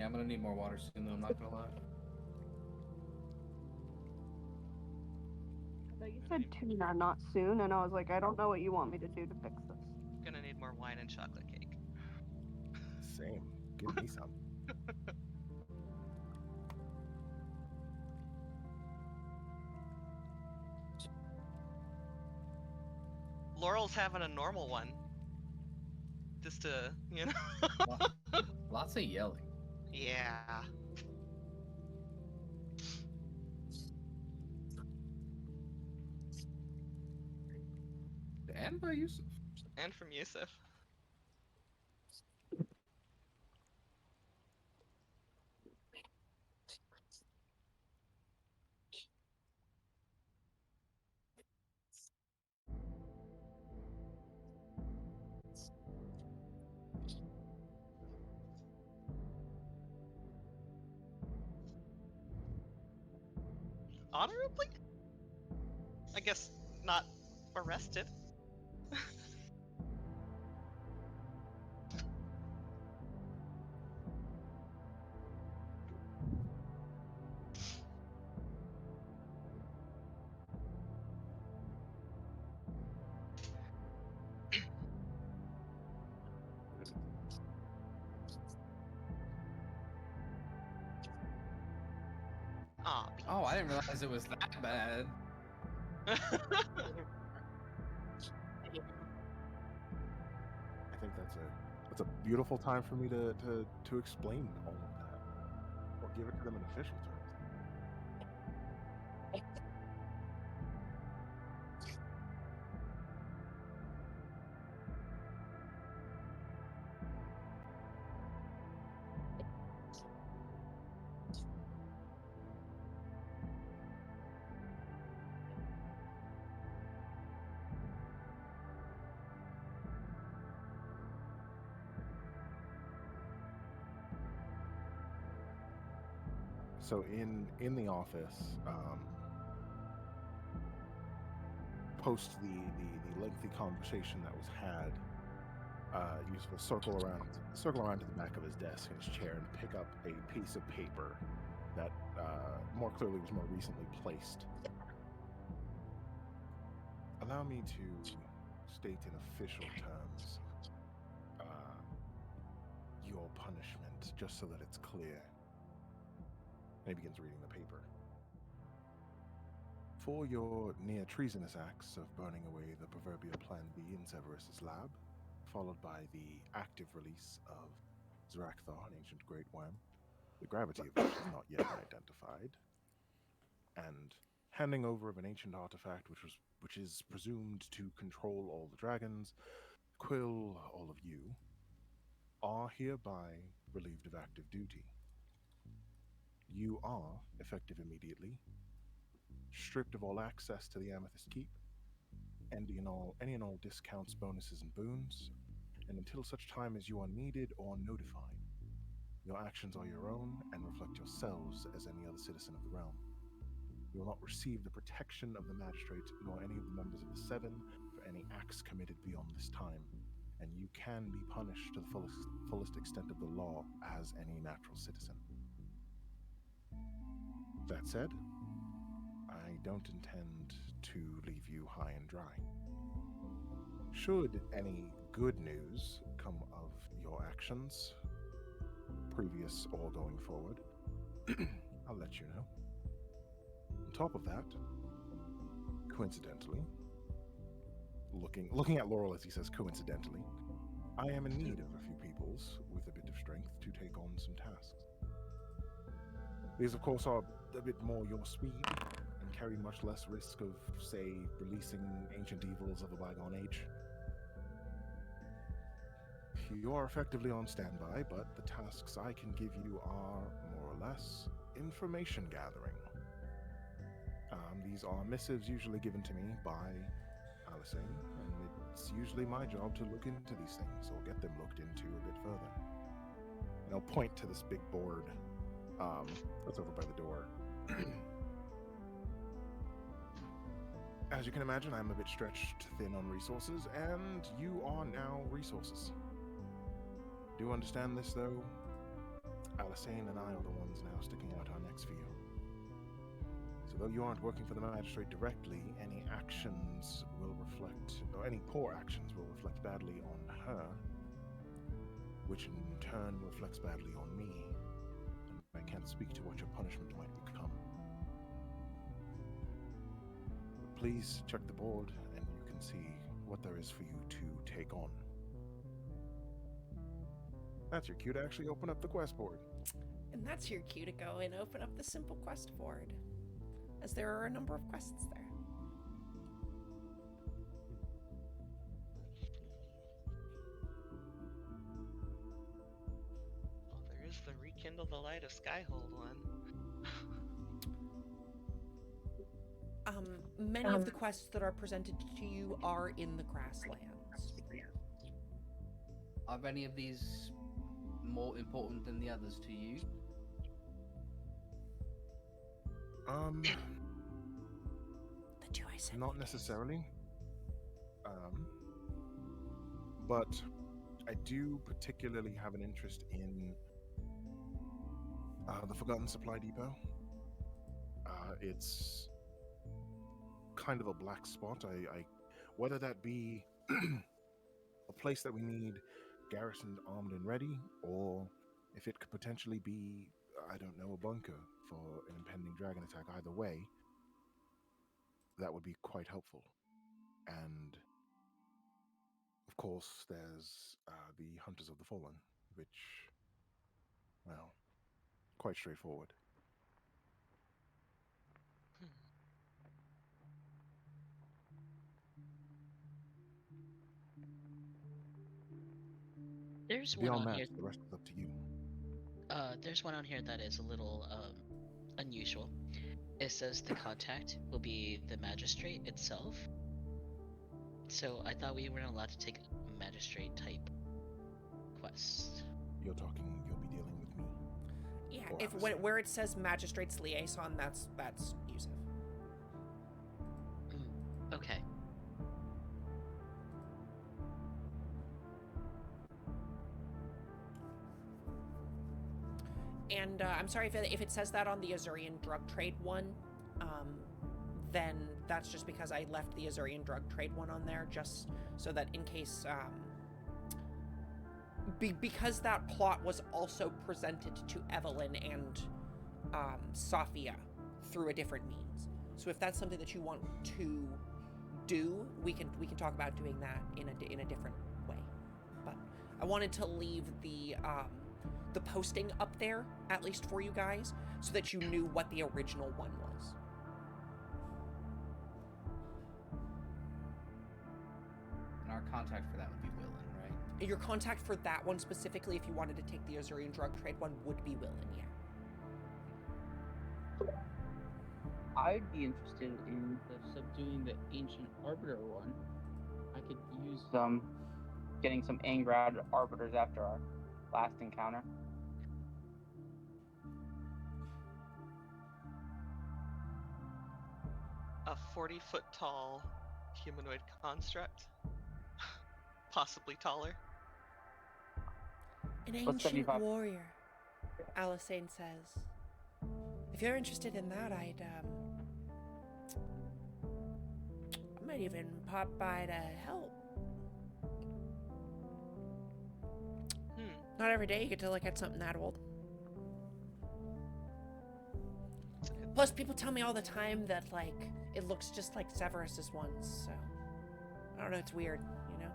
Yeah, I'm gonna need more water soon, though, I'm not gonna lie. But you said tuna, not soon, and I was like, I don't know what you want me to do to fix this. Gonna need more wine and chocolate cake. Same. Give me some. Laurel's having a normal one. Just to, Lots of yelling. Yeah. And by Yusuf. And from Yusuf. Honorably? I guess not arrested. Aw, Oh, I didn't realize it was that bad. I think that's a beautiful time for me to explain all of that, or give it to them in official terms. So in the office, post the lengthy conversation that was had, Yusuf will circle around to the back of his desk in his chair and pick up a piece of paper that more clearly was more recently placed. Allow me to state in official terms your punishment, just so that it's clear. And he begins reading the paper. For your near treasonous acts of burning away the proverbial Plan B in Severus's lab, followed by the active release of Zrakthar, an ancient great worm, the gravity of which is not yet identified, and handing over of an ancient artifact which is presumed to control all the dragons, Quill all of you, are hereby relieved of active duty. You are, effective immediately, stripped of all access to the Amethyst Keep, and any and all discounts, bonuses, and boons, and until such time as you are needed or notified. Your actions are your own and reflect yourselves as any other citizen of the realm. You will not receive the protection of the magistrate nor any of the members of the Seven for any acts committed beyond this time, and you can be punished to the fullest extent of the law as any natural citizen. That said, I don't intend to leave you high and dry. Should any good news come of your actions, previous or going forward, I'll let you know. On top of that, coincidentally, looking at Laurel as he says coincidentally, I am in need of a few peoples with a bit of strength to take on some tasks. These, of course, are a bit more your speed and carry much less risk of, say, releasing ancient evils of a bygone age. You are effectively on standby, but the tasks I can give you are, more or less, information gathering. These are missives usually given to me by Alyssane, and it's usually my job to look into these things, or get them looked into a bit further. And I'll point to this big board that's over by the door. As you can imagine, I'm a bit stretched thin on resources, and you are now resources. Do understand this, though? Alisane and I are the ones now sticking out our necks for you. So though you aren't working for the magistrate directly, any actions will reflect, or any poor actions will reflect badly on her, which in turn reflects badly on me. And I can't speak to what your punishment might become. But please check the board, and you can see what there is for you to take on. That's your cue to actually open up the quest board. And that's your cue to go and open up the simple quest board, as there are a number of quests there. Well, there is the Rekindle the Light of Skyhold one. Many of the quests that are presented to you are in the grasslands. Are any of these more important than the others to you? The two I said. Not necessarily. But I do particularly have an interest in the Forgotten Supply Depot. It's kind of a black spot. I whether that be a place that we need garrisoned, armed, and ready, or if it could potentially be, I don't know, a bunker for an impending dragon attack. Either way, that would be quite helpful. And of course, there's the Hunters of the Fallen, which, well, quite straightforward. There's one Beyond on that, here. the rest is up to you. There's one on here that is a little unusual. It says the contact will be the magistrate itself. So I thought we weren't allowed to take magistrate type quests. You'll be dealing with me. Yeah, Or if Alisane. where it says magistrate's liaison, that's Yusuf. Okay. And I'm sorry if it says that on the Azurian drug trade one, then that's just because I left the Azurian drug trade one on there, just so that in case, because that plot was also presented to Evelyn and Sophia through a different means. So if that's something that you want to do, we can talk about doing that in a different way. But I wanted to leave the posting up there, at least for you guys, so that you knew what the original one was. And our contact for that would be Willen, right? Your contact for that one specifically, if you wanted to take the Azurian drug trade one, would be Willen, yeah. I'd be interested in subduing the Ancient Arbiter one. I could use getting some Angrad Arbiters after our last encounter. A 40-foot tall humanoid construct. Possibly taller. An What's ancient 75? warrior, Alisane says. If you're interested in that, I might even pop by to help. Not every day you get to look at something that old. Plus, people tell me all the time that, like, it looks just like Severus's ones, so... I don't know, it's weird, you know?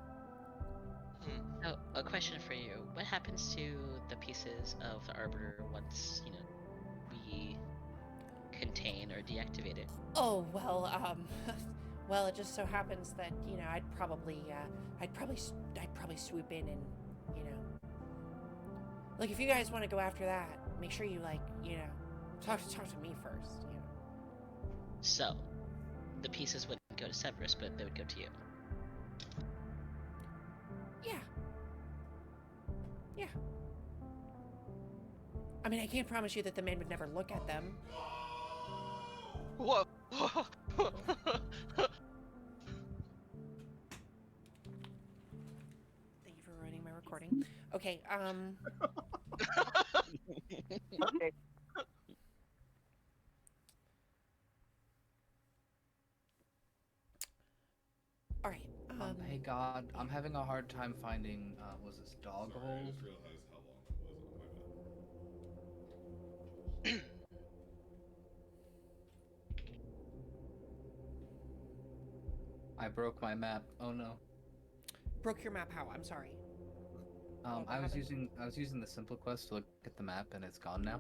Oh, a question for you. What happens to the pieces of the Arbiter once, we contain or deactivate it? Oh, well, well, it just so happens that, I'd probably swoop in and, Like, if you guys want to go after that, make sure you, talk to me first, So, the pieces wouldn't go to Severus, but they would go to you. Yeah. Yeah. I mean, I can't promise you that the man would never look at them. Whoa! Thank you for ruining my recording. Okay, I'm having a hard time finding. Was this dog Sorry, I hold? just realized how long that was. My bad. I broke my map. Oh no. Broke your map how? I'm sorry. What I was happened? using the simple quest to look at the map, and it's gone now.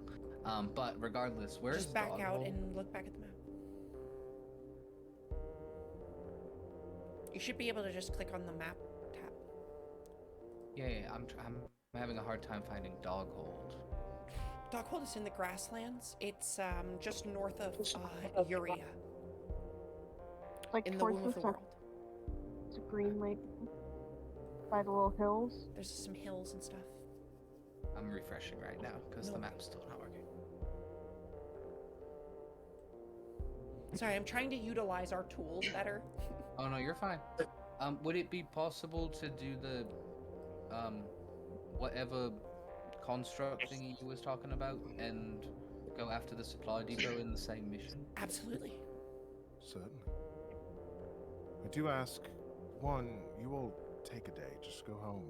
But regardless, where's Just back dog out hold? and look back at the map. You should be able to just click on the map tab. Yeah, I'm having a hard time finding dog hold. Doghold is in the grasslands. It's just north of Uria, Like in the towards womb the of the center. world. It's a green lake by the little hills. There's some hills and stuff. I'm refreshing right now because No the worries. map's still not working. Sorry, I'm trying to utilize our tools better. Oh no, you're fine. Would it be possible to do the whatever construct thingy you was talking about and go after the supply depot in the same mission? Absolutely. Certainly. I do ask, one, you all take a day, just go home,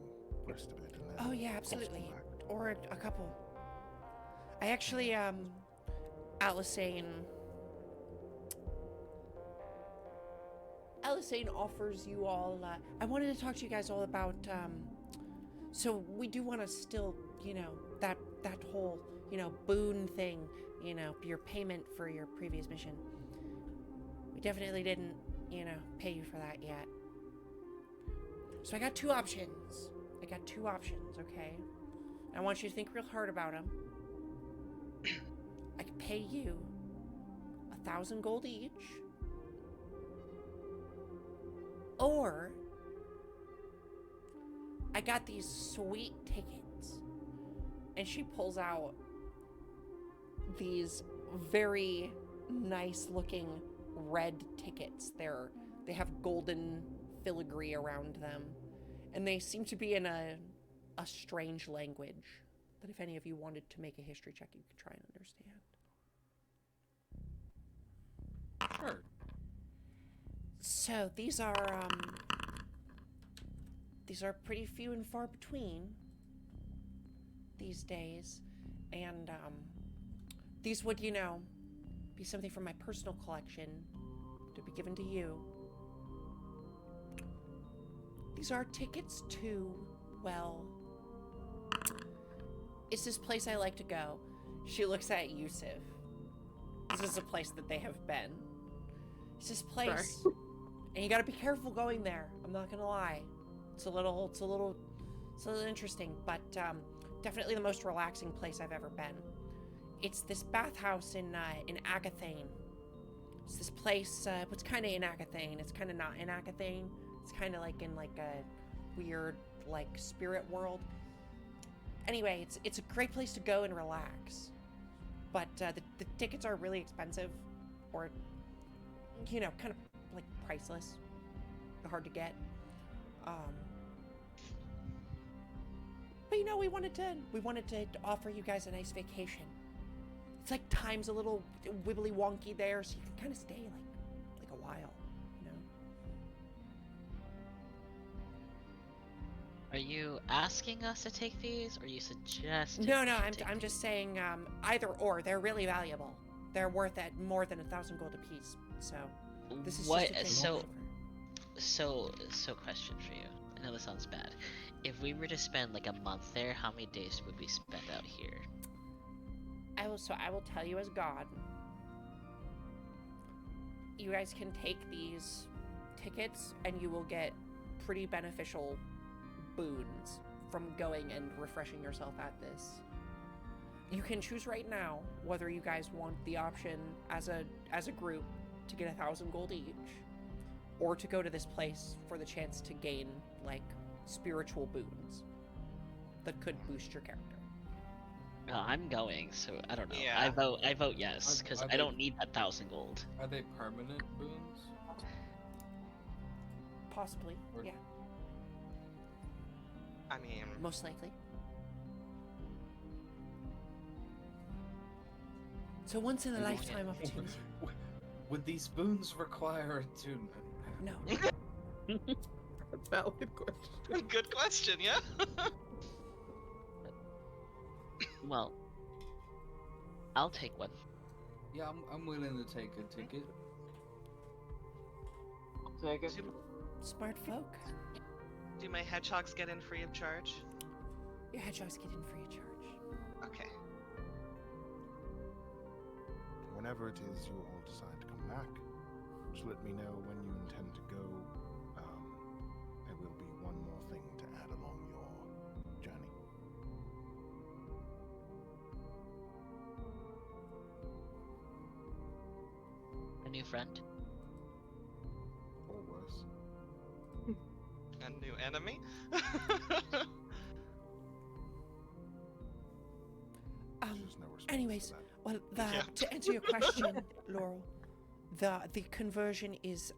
rest a bit, and then. Oh yeah, of course come absolutely. back. Or a couple. I actually Alisane offers you all I wanted to talk to you guys all about so we do want to still, that whole, boon thing, your payment for your previous mission. We definitely didn't, pay you for that yet. So I got two options. Okay? I want you to think real hard about them. I could pay you 1,000 gold each. Or I got these sweet tickets. And she pulls out these very nice looking red tickets. They have golden filigree around them. And they seem to be in a strange language that if any of you wanted to make a history check, you could try and understand. Sure. So these are pretty few and far between these days, and these would, be something from my personal collection to be given to you. These are tickets to, well, it's this place I like to go. She looks at Yusuf. This is a place that they have been. It's this place, and you gotta be careful going there. I'm not gonna lie. It's a little interesting, but definitely the most relaxing place I've ever been. It's this bathhouse in Agathane. It's this place. It's kind of in Agathane. It's kind of not in Agathane. It's kind of like in like a weird like spirit world. Anyway, it's a great place to go and relax. But the tickets are really expensive, or kind of like priceless, hard to get. But we wanted to offer you guys a nice vacation. It's like time's a little wibbly wonky there, so you can kind of stay like a while, Are you asking us to take these, or are you suggesting? No, we should take I'm just saying either or. They're really valuable. They're worth at more than 1,000 gold apiece. So this is what? just a thing. So question for you. I know this sounds bad. If we were to spend like a month there, how many days would we spend out here? I will tell you as God. You guys can take these tickets and you will get pretty beneficial boons from going and refreshing yourself at this. You can choose right now whether you guys want the option as a group to get 1,000 gold each, or to go to this place for the chance to gain like spiritual boons that could boost your character. I'm going, so I don't know. Yeah. I vote yes, because Are I don't they- need 1,000 gold. Are they permanent boons? Possibly, Or- yeah, I mean, most likely. So once in a lifetime opportunity. Would these boons require attunement? No. Valid question. Good question, yeah? Well, I'll take one. Yeah, I'm willing to take a ticket. Take it. Smart folk. Do my hedgehogs get in free of charge? Your hedgehogs get in free of charge. Okay. Whenever it is you all decide to come back, just let me know when you intend to go. There will be one more thing to add along your journey. A new friend? Or worse. A new enemy? There's no response Anyways, to that. well, Yeah. to answer your question, Laurel, the conversion is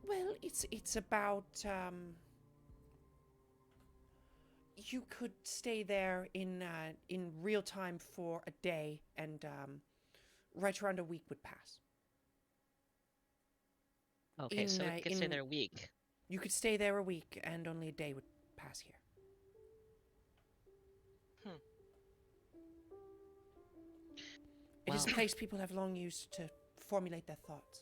well, it's about you could stay there in real time for a day, and right around a week would pass. Okay, so we can stay in- there a week. You could stay there a week, and only a day would pass here. It is a Well- place people have long used to formulate their thoughts,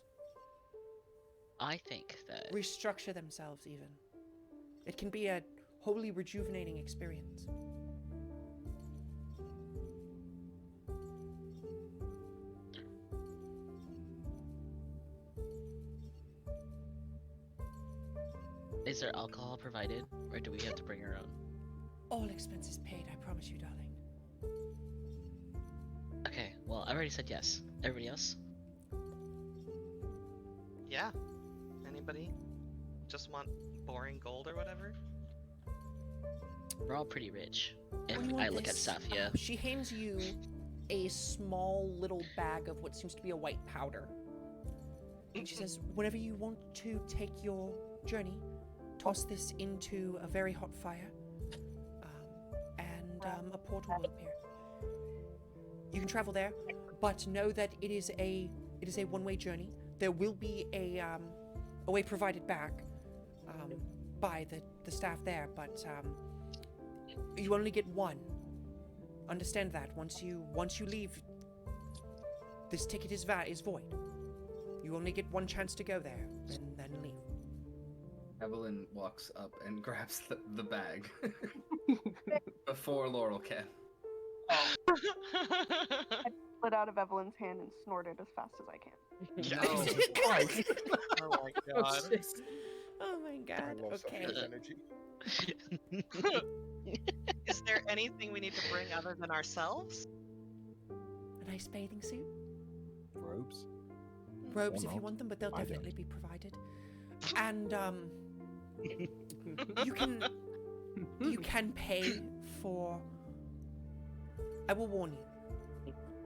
I think that restructure themselves even. It can be a wholly rejuvenating experience. is there alcohol provided, or do we have to bring our own? All expenses paid, I promise you, darling. Okay, well, I already said yes. Everybody else? Yeah. Anybody? Just want boring gold or whatever? We're all pretty rich. If What do you I want look at this? Safia, She hands you a small little bag of what seems to be a white powder. And she says, whenever you want to take your journey, toss this into a very hot fire, and a portal will appear. You can travel there, but know that it is a one-way journey. There will be a way provided back by the staff there, but you only get one. Understand that. Once you leave, this ticket is void. You only get one chance to go there, and then leave. Evelyn walks up and grabs the bag before Laurel can. Split out of Evelyn's hand and snort it as fast as I can. No. Oh my god. Oh my god. Okay. Energy. Is there anything we need to bring other than ourselves? A nice bathing suit, Robes. robes Or if you not. want them, but they'll I don't. definitely be provided. And you can pay for. I will warn you.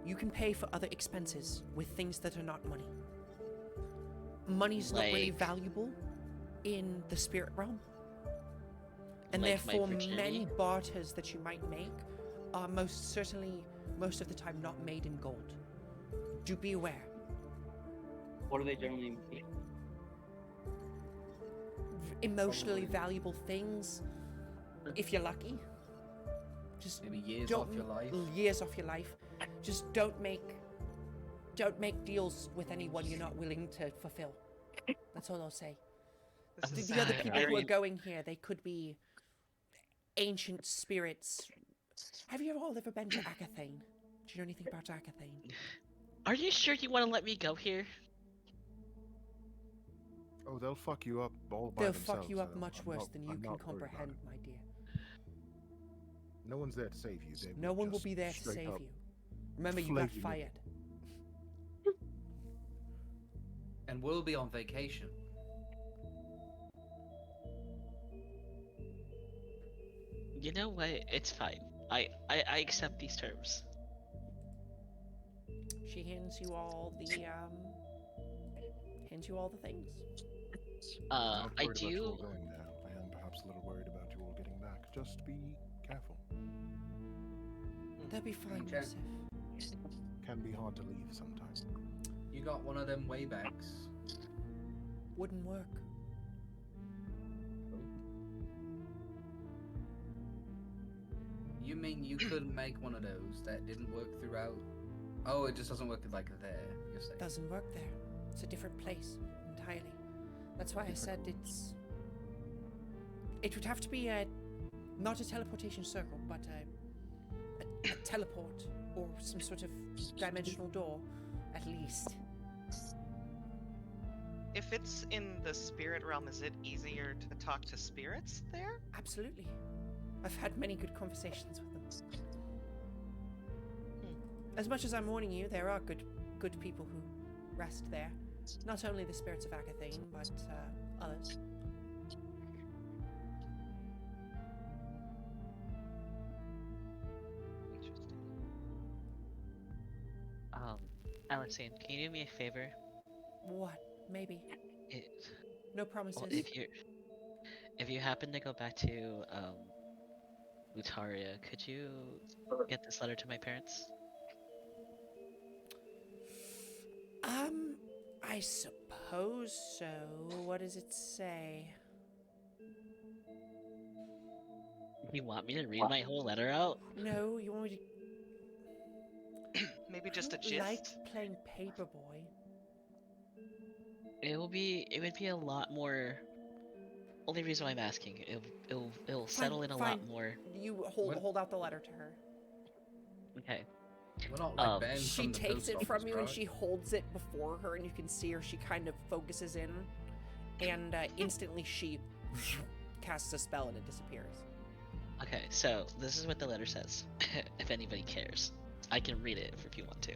You can pay for other expenses with things that are not money. Money's not really Like- valuable in the spirit realm. And Like my therefore, virginity? many barters that you might make are most of the time, not made in gold. Do be aware. What do they generally make? Emotionally valuable things, if you're lucky. Just Maybe years don't off your life. Years off your life. Just don't make deals with anyone you're not willing to fulfill. That's all I'll say. This is The other sad. people who are Very- going here, they could be ancient spirits. Have you all ever been to Akathane? Do you know anything about Akathane? are you sure you want to let me go here? Oh, they'll fuck you up all by They'll themselves. fuck you up I'm much worse than you I'm can not worried about comprehend, it. my dear. No one's there to save you. They No one will just be there to straight save up you. Remember, you got flay you. fired. And we'll be on vacation. You know what? It's fine. I accept these terms. She hands you all the things. I'm not I worried about you all do. going there. I am perhaps a little worried about you all getting back. Just be careful. They'll be fine, Okay. Yusuf. Can be hard to leave sometimes. You got one of them way bags. Wouldn't work. you couldn't make one of those that didn't work throughout. Oh, it just doesn't work like there. You're saying. Doesn't work there. It's a different place entirely. That's why I said it's. It would have to be not a teleportation circle, but a teleport or some sort of dimensional door, at least. If it's in the spirit realm, is it easier to talk to spirits there? Absolutely. I've had many good conversations with them. As much as I'm warning you, there are good people who rest there. Not only the spirits of Agathane, but others. Interesting. Alexine, can you do me a favor? What? Maybe. It, No promises. well, if you happen to go back to Lunaria, could you get this letter to my parents? I suppose so. What does it say? You want me to read my whole letter out? No, you want me to. Maybe just a I don't like gist? playing paperboy. It would be a lot more. Only reason why I'm asking, it'll settle in a lot more. You What? hold out the letter to her. Okay. We're not like Ben She from the takes post it office, from you and right? she holds it before her, and you can see her. She kind of focuses in, and instantly she casts a spell and it disappears. Okay, so this is what the letter says. If anybody cares, I can read it if you want to.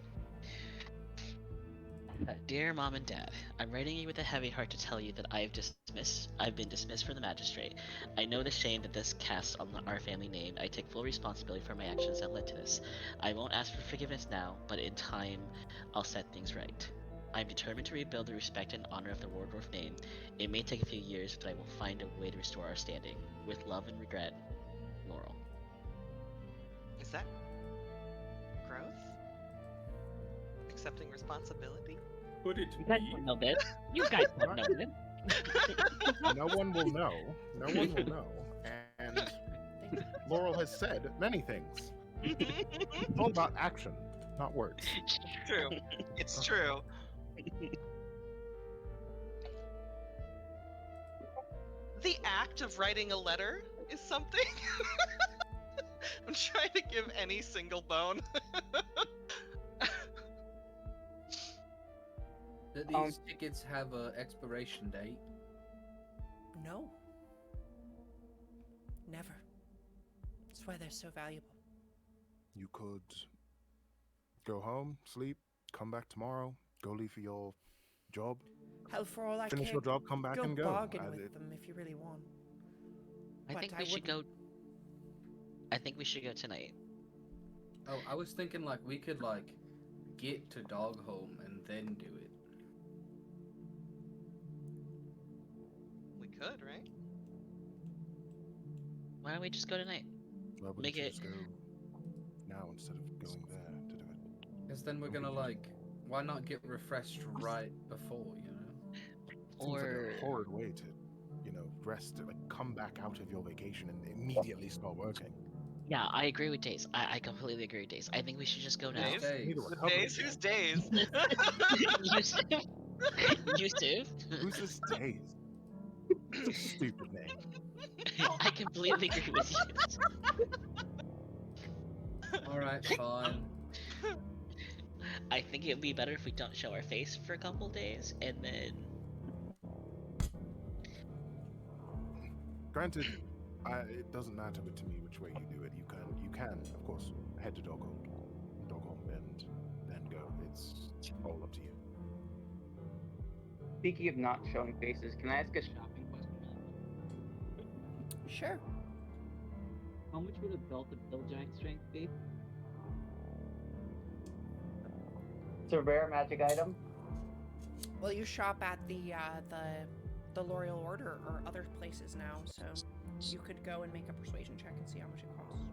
Dear Mom and Dad, I'm writing you with a heavy heart to tell you that I've been dismissed from the magistrate. I know the shame that this casts on our family name. I take full responsibility for my actions that led to this. I won't ask for forgiveness now, but in time, I'll set things right. I'm determined to rebuild the respect and honor of the Wardorf name. It may take a few years, but I will find a way to restore our standing. With love and regret, Laurel. Is that growth? Accepting responsibility? Put it You to guys me. don't know this. You guys don't know this. No one will know. No one will know. And Laurel has said many things. It's all about action, not words. True. It's true. The act of writing a letter is something. I'm trying to give any single bone. Do these tickets have a expiration date? No. Never. That's why they're so valuable. You could go home, sleep, come back tomorrow, go leave for your job, Hell, for all I finish care, your job, come back go and go. bargain with them if you really want. I But think I we should go. wouldn't. I think we should go tonight. Oh, I was thinking like we could like get to Dogholm and then do it. We could, right? Why don't we just go tonight? Why wouldn't Make you it- just go now instead of going there to do it? Because then we're gonna like, why not get refreshed right before, you know? Seems Or like a horrid way to, rest, like come back out of your vacation and immediately start working. yeah, I agree with Days. I completely agree with Days. I think we should just go now. Days? Need a Days. recovery Days? day. Who's days? Yusuf? Yusuf? Who's this Days? It's a stupid name. I completely agree with you. Alright, fine. I think it would be better if we don't show our face for a couple days and then. Granted, it doesn't matter to me which way you do it. You can, of course, head to Dogholm, and then go. It's all up to you. Speaking of not showing faces, can I ask a shopping question? Sure. How much would a belt of Bill Giant strength be? It's a rare magic item. Well, you shop at the L'Oreal Order or other places now, so you could go and make a persuasion check and see how much it costs.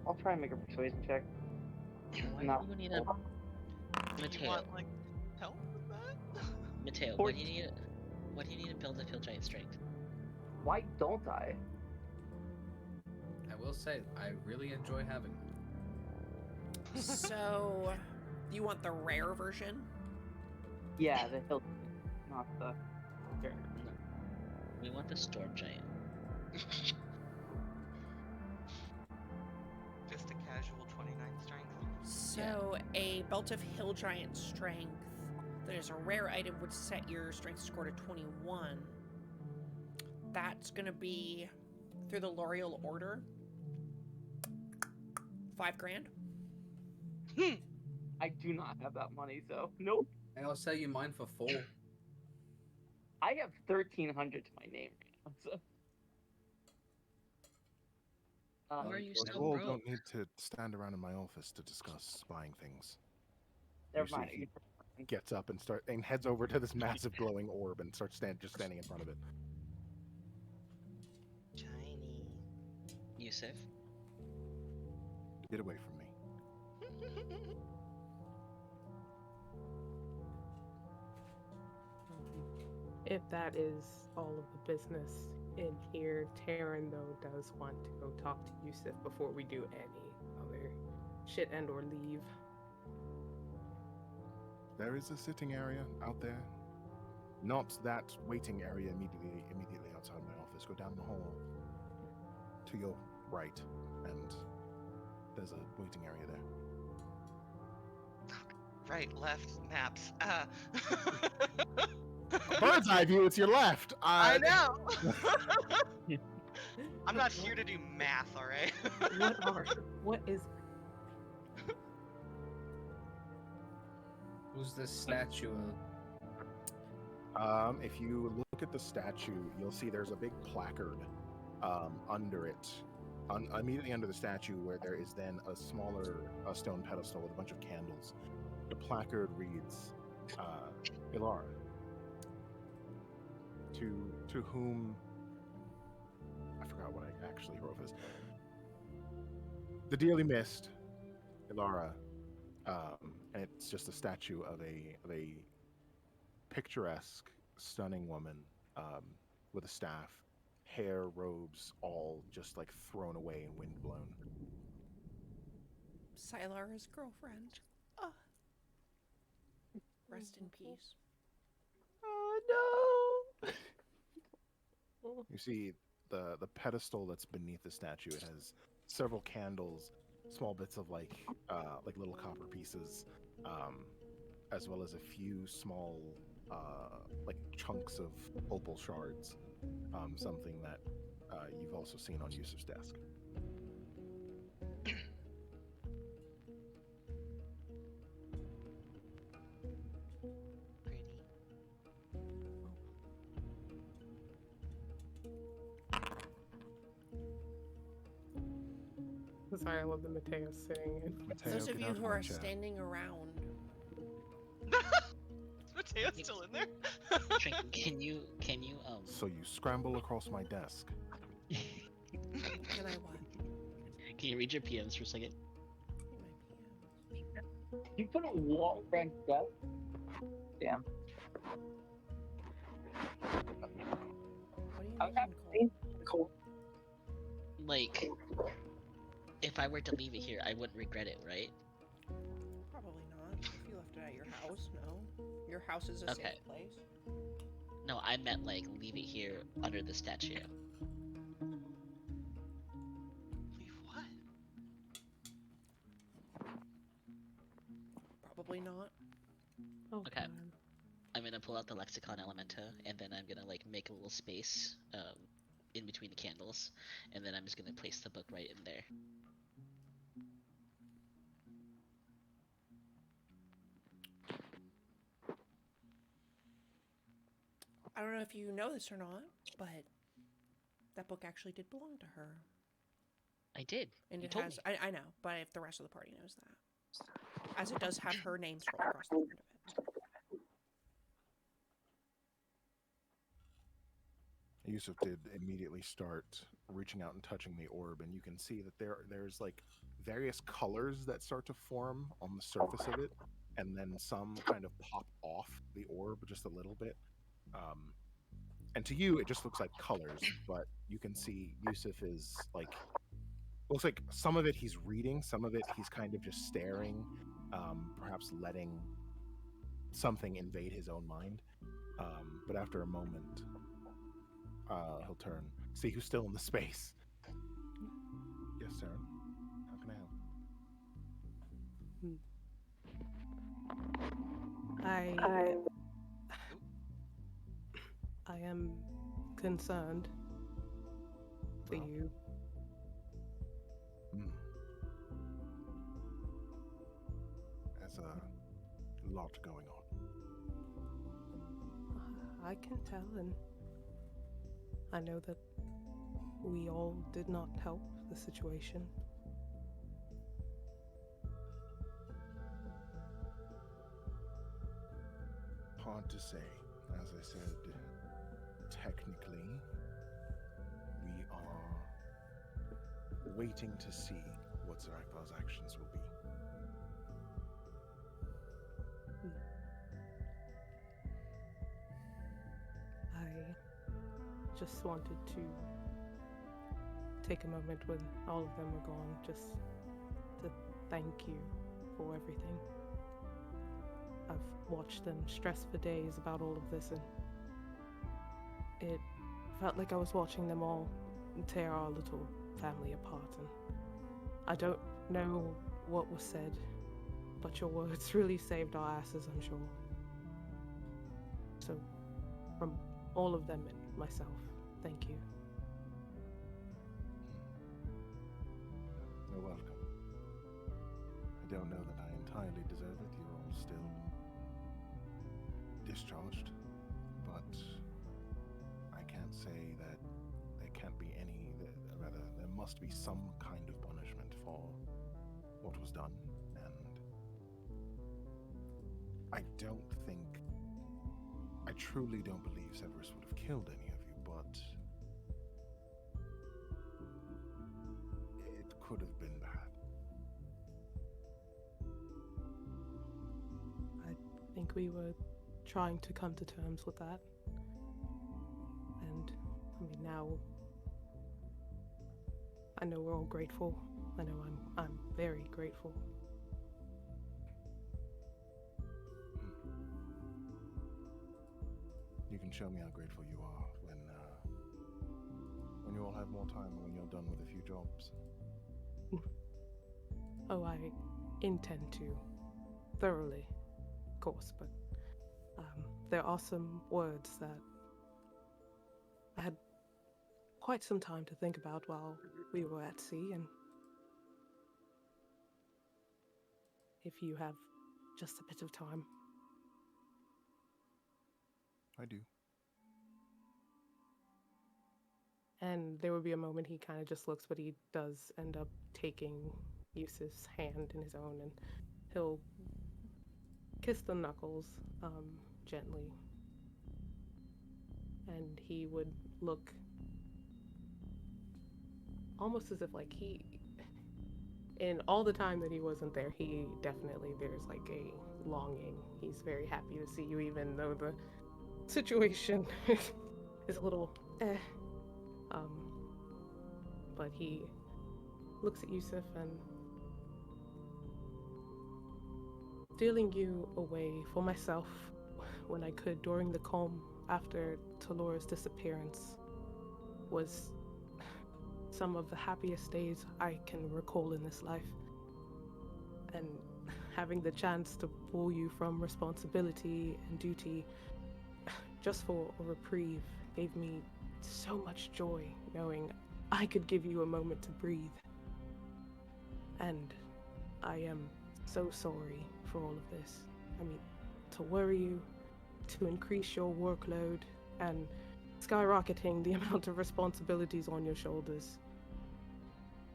I'll try and make a persuasion check. Why No. do you need a Do you Mateo? want, like, help with that? Mateo, Or- what do you need? What do you need to build a field giant strength? Why don't I? I will say, I really enjoy having them. So, you want the rare version? Yeah, the hilt, not the. No. We want the storm giant. Just a casual 29 strength. So, a belt of hill giant strength that is a rare item would set your strength score to 21. That's gonna be through the L'Oreal order. $5,000. I do not have that money, so nope. I'll sell you mine for 4. I have 1,300 to my name right now. So. Why are you You so You all broke? don't need to stand around in my office to discuss buying things. Never You see, mind. he gets up and heads over to this massive glowing orb and starts standing in front of it. Shiny. Yusuf? Get away from me. If that is all of the business in here, Taryn, though, does want to go talk to Yusuf before we do any other shit and or leave. There is a sitting area out there. Not that waiting area immediately outside my office. Go down the hall to your right, and there's a waiting area there. Right, left, naps. Bird's eye view, it's your left. I know. I'm not here to do math, all right? What is Who's this statue If you look at the statue, you'll see there's a big placard under it, immediately under the statue, where there is then a smaller stone pedestal with a bunch of candles. The placard reads, Ilara, to whom, I forgot what I actually wrote this. The dearly missed, Ilara, and it's just a statue of a picturesque, stunning woman with a staff, hair, robes, all just like thrown away and windblown. Silara's girlfriend. Rest in peace. Oh no! You see the pedestal that's beneath the statue. It has several candles, small bits of like little copper pieces, as well as a few small like chunks of opal shards. Something that you've also seen on Yusuf's desk. Pretty. Sorry, I love the Mateo sitting in. Mateo, Those of get you out who my are chair. standing around, Is Mateo still in there? Trink, can you So you scramble across my desk. can I what? can you read your PMs for a second? You put a wall rank up? Damn. What do you I'm mean, not Cole? Cool. Like, if I were to leave it here, I wouldn't regret it, right? Probably not. If you left it at your house, no. Your house is a Okay. safe place. No, I meant like leave it here under the statue. Leave what? Probably not. Oh, Okay. God. I'm gonna pull out the lexicon elementa, and then I'm gonna like make a little space in between the candles, and then I'm just gonna place the book right in there. I don't know if you know this or not, but that book actually did belong to her. I did. And You it told has, me. I know, but if the rest of the party knows that. As it does have her name scrolled across the front of it. Yusuf did immediately start reaching out and touching the orb, and you can see that there's like various colors that start to form on the surface of it, and then some kind of pop off the orb just a little bit. And to you, it just looks like colors, but you can see Yusuf is like Looks like some of it he's reading, some of it he's kind of just staring, perhaps letting something invade his own mind. But after a moment, he'll turn, see who's still in the space. Yes, sir. How can I help? I am concerned for Well. you. There's a lot going on. I can tell, and I know that we all did not help the situation. Hard to say. As I said, technically, we are waiting to see what Zarakvar's actions will be. I just wanted to take a moment when all of them were gone, just to thank you for everything. I've watched them stress for days about all of this, and it felt like I was watching them all tear our little family apart, and I don't know what was said, but your words really saved our asses, I'm sure. So, from all of them and myself, thank you. You're welcome. I don't know that I entirely deserve it. You're all still discharged, but I can't say that there can't be any, rather, there must be some kind of punishment for what was done, and I truly don't believe Severus would have killed any of you, but it could have been bad. I think we were trying to come to terms with that. And, I mean, now I know we're all grateful. I know I'm very grateful. You can show me how grateful you are when you all have more time, when you're done with a few jobs. Oh, I intend to. Thoroughly, of course, but there are some words that I had quite some time to think about while we were at sea, and if you have just a bit of time. I do. And there would be a moment he kind of just looks, but he does end up taking Yusuf's hand in his own, and he'll kiss the knuckles gently. And he would look almost as if like in all the time that he wasn't there, there's like a longing. He's very happy to see you, even though the situation is a little but he looks at Yusuf and, stealing you away for myself when I could during the calm after Talora's disappearance was some of the happiest days I can recall in this life. And having the chance to pull you from responsibility and duty just for a reprieve gave me so much joy, knowing I could give you a moment to breathe. And I am so sorry for all of this. I mean, to worry you, to increase your workload, and skyrocketing the amount of responsibilities on your shoulders.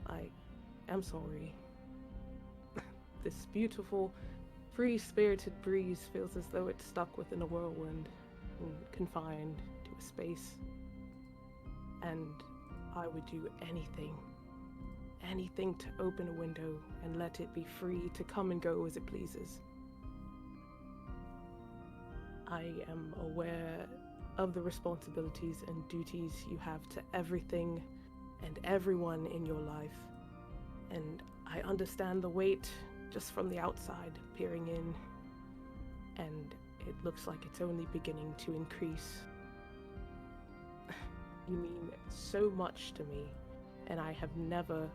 I am sorry. This beautiful, free-spirited breeze feels as though it's stuck within a whirlwind and confined to a space. And I would do anything to open a window and let it be free to come and go as it pleases. I am aware of the responsibilities and duties you have to everything and everyone in your life, And I understand the weight just from the outside, peering in, and it looks like it's only beginning to increase. You mean so much to me, and I have never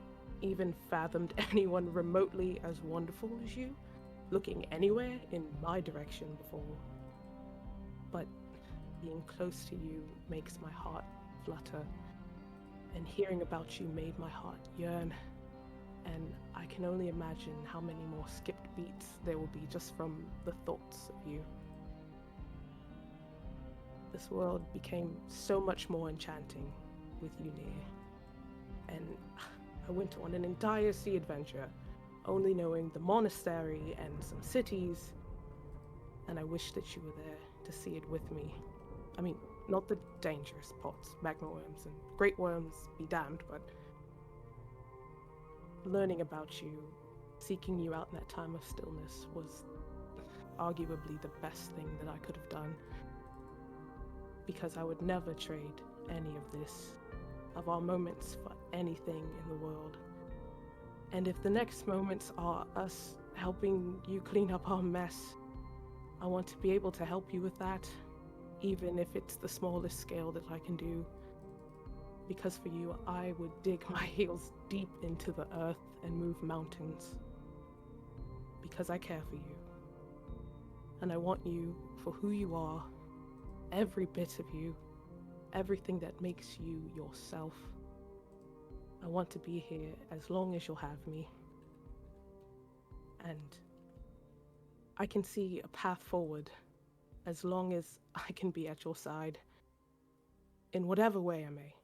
even fathomed anyone remotely as wonderful as you, looking anywhere in my direction before. But being close to you makes my heart flutter, and hearing about you made my heart yearn. And I can only imagine how many more skipped beats there will be just from the thoughts of you. This world became so much more enchanting with you near. And I went on an entire sea adventure, only knowing the monastery and some cities, and I wish that you were there to see it with me. I mean, not the dangerous parts, magma worms and great worms be damned, but learning about you, seeking you out in that time of stillness was arguably the best thing that I could have done. Because I would never trade any of this, of our moments, for anything in the world. And if the next moments are us helping you clean up our mess, I want to be able to help you with that, even if it's the smallest scale that I can do. Because for you, I would dig my heels deep into the earth and move mountains. Because I care for you. And I want you for who you are, every bit of you, everything that makes you yourself. I want to be here as long as you'll have me. And I can see a path forward as long as I can be at your side. In whatever way I may.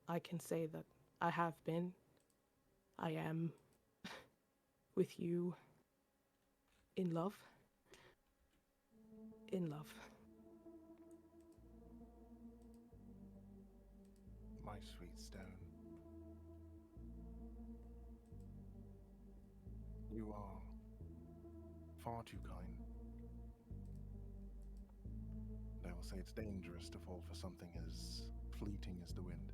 I can say that I have been, I am, with you, in love. In love. My sweet stone. You are far too kind. And I will say it's dangerous to fall for something as fleeting as the wind.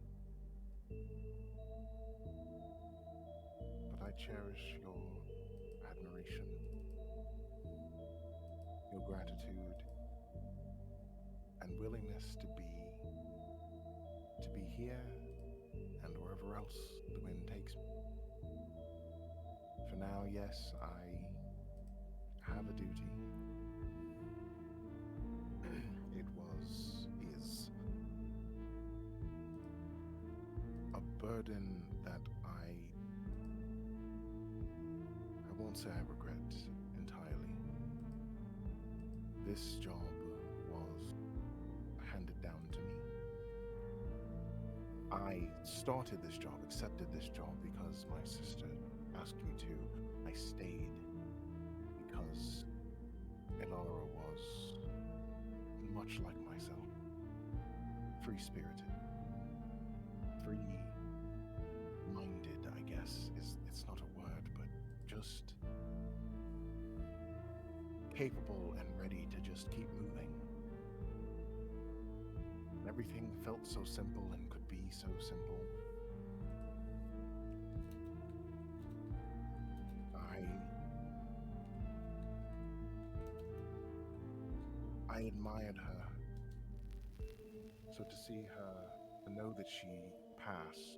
But I cherish your admiration, your gratitude, and willingness to be here and wherever else the wind takes me. For now, yes, I have a duty. Is a burden that I won't say I regret entirely. This job was handed down to me. I started this job, accepted this job because my sister asked me to. I stayed because Elara was much like myself. Free-spirited. Free-minded, I guess, it's not a word, but just capable and ready to just keep moving. Everything felt so simple and could be so simple. I admired her. So to see her, to know that she passed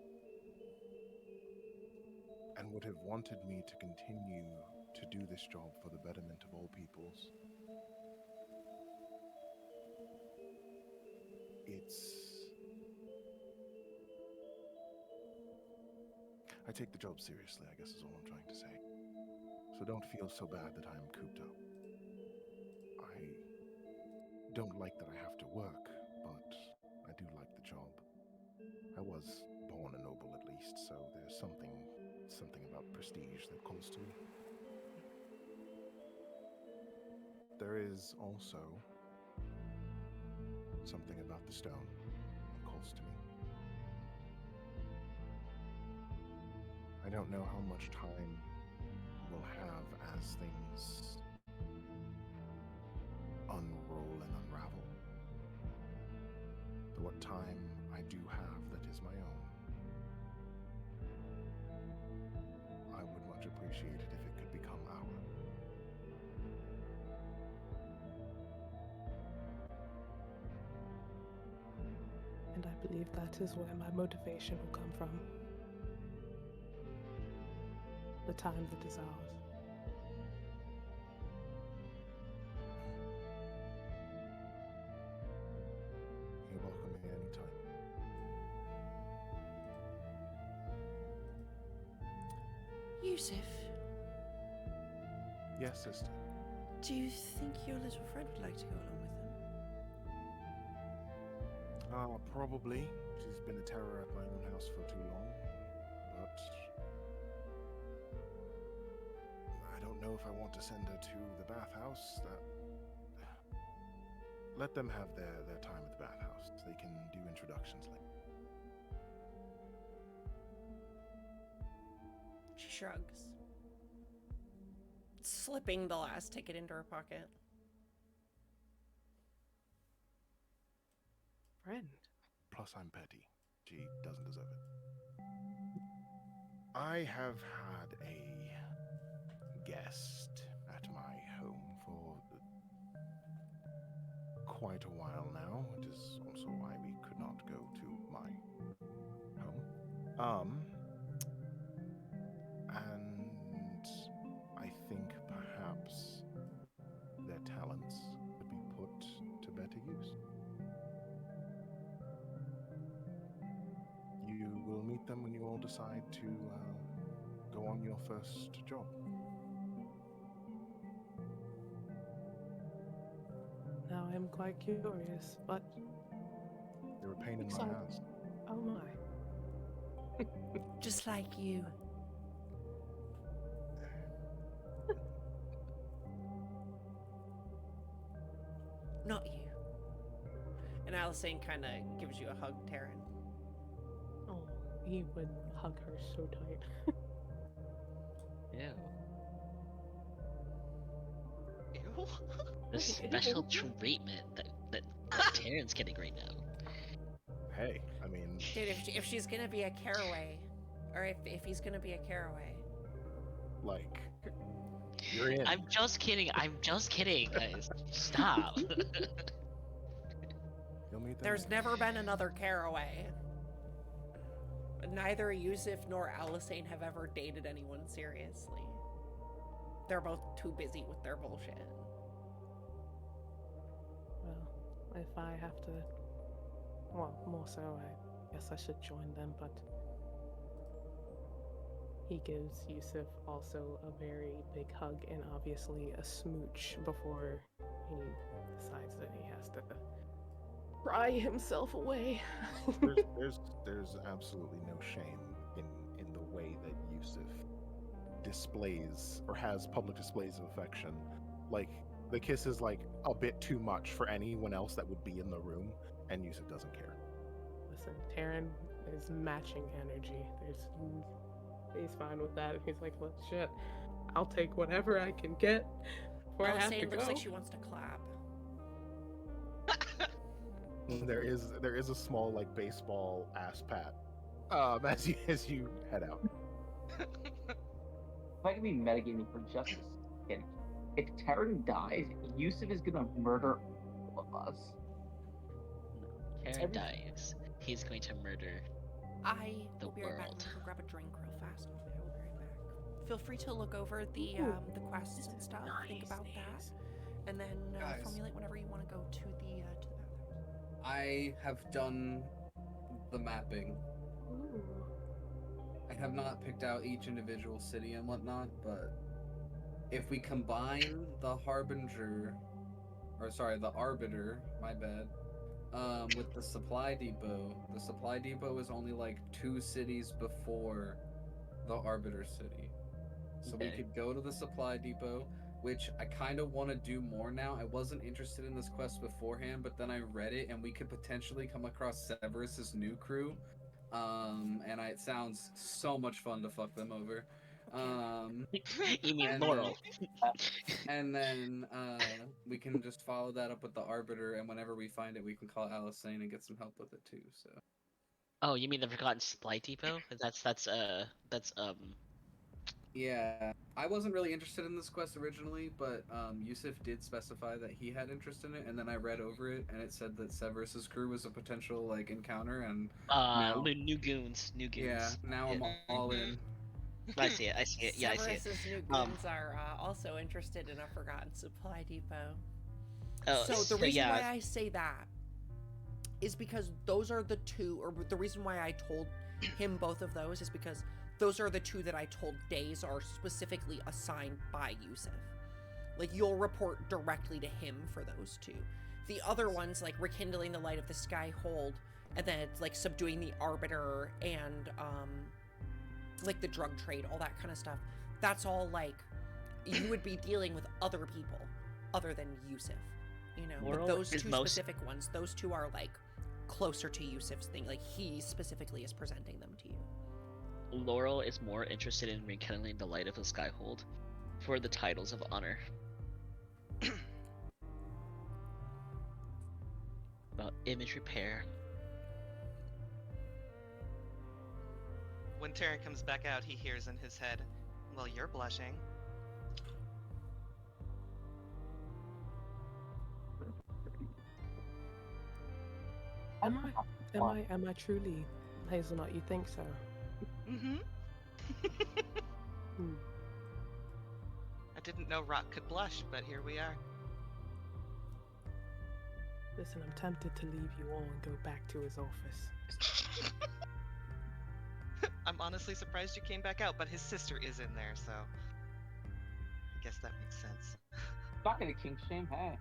and would have wanted me to continue to do this job for the betterment of all peoples, I take the job seriously, I guess is all I'm trying to say. So don't feel so bad that I am cooped up. I don't like that I have to work, but I do like the job. I was born a noble at least, so there's something about prestige that calls to me. There is also something about the stone that calls to me. I don't know how much time we'll have as things unroll and unravel. But what time I do have that is my own, believe that is where my motivation will come from. The time that is ours. You're welcome here anytime. Yusuf, Yes, sister. do you think your little friend would like to go along with them? Probably. She's been a terror at my own house for too long. But I don't know if I want to send her to the bathhouse. Let them have their time at the bathhouse. They can do introductions later. She shrugs, slipping the last ticket into her pocket. Friend. Plus, I'm petty. She doesn't deserve it. I have had a guest at my home for quite a while now. It is also why we could not go to my home. And I think perhaps their talents could be put to better use. You will meet them when you all decide to go on your first job. Now I'm quite curious, but They're a pain in my excited. ass. Oh my. Just like you. Not you. And Alicent kind of gives you a hug, Taryn. Oh, he would hug her so tight. Ew. Ew. The special treatment that Taryn's getting right now. Hey, I mean, Dude, if she's gonna be a caraway, or if he's gonna be a caraway. like, you're in. I'm just kidding. I'm just kidding, guys. Stop. You'll meet them. There's never been another caraway. Neither Yusuf nor Alicent have ever dated anyone seriously. They're both too busy with their bullshit. Well, if I have to, well, more so, I guess I should join them, but he gives Yusuf also a very big hug and obviously a smooch before he decides that he has to cry himself away. there's absolutely no shame in the way that Yusuf displays or has public displays of affection. Like, the kiss is like a bit too much for anyone else that would be in the room, and Yusuf doesn't care. Listen, Taryn is matching energy. He's fine with that. He's like, well, shit, I'll take whatever I can get before I have to Alicent looks go. like she wants to clap. There is a small like baseball ass pat as you head out. If I can be metagaming for just a second, if Taryn dies, Yusuf is gonna murder all of us. Taryn dies. He's going to murder. I The will be right back. world. I'm gonna grab a drink real fast. I will be right back. Feel free to look over the quests and stuff. Think about that, and then Guys. formulate whenever you want to go to the bathhouse. I have done the mapping. Ooh. I have not picked out each individual city and whatnot, but if we combine the Harbinger, or sorry, the Arbiter, my bad, with the Supply Depot is only like 2 cities before the Arbiter city. So we Okay. could go to the Supply Depot, which I kind of want to do more now. I wasn't interested in this quest beforehand, but then I read it, and we could potentially come across Severus's new crew. And it sounds so much fun to fuck them over. You mean and Laurel? And then we can just follow that up with the Arbiter, and whenever we find it, we can call Alicent and get some help with it too. So Oh, you mean the Forgotten Supply Depot? That's yeah, I wasn't really interested in this quest originally, but Yusuf did specify that he had interest in it, and then I read over it, and it said that Severus's crew was a potential like encounter, and now, New goons, new yeah, goons. now Yeah. I'm all in. I see it. I see it. Yeah, I see it. Severus's new goons are also interested in a forgotten supply depot. Oh, So the reason yeah. why I say that is because those are the two, or the reason why I told him both of those is because those are the two that I told Days are specifically assigned by Yusuf. Like, you'll report directly to him for those two. The other ones, like rekindling the light of the sky hold, and then it's like subduing the arbiter and like the drug trade, all that kind of stuff. That's all like you would be dealing with other people other than Yusuf, you know. Laurel But those is two most- specific ones, those two are like closer to Yusuf's thing. Like, he specifically is presenting them to you. Laurel is more interested in rekindling the light of the skyhold for the titles of honor. About image repair. When Taryn comes back out, he hears in his head, "Well, you're blushing." Am I truly Hazelnut? You think so? Mm-hmm. Hmm. I didn't know Rock could blush, but here we are. Listen, I'm tempted to leave you all and go back to his office. I'm honestly surprised you came back out, but his sister is in there, so I guess that makes sense. Talking to King Shame, hey.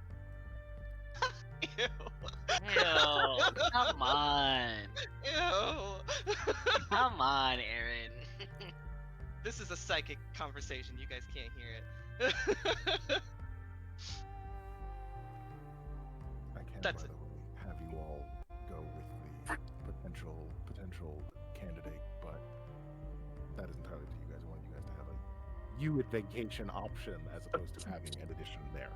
Ew. Ew, come on. Ew. Come on, Aaron. This is a psychic conversation. You guys can't hear it. I can, That's by the way, have you all go with the potential candidate, but that is entirely to you guys. I want you guys to have a you at vacation option as opposed to having an addition there.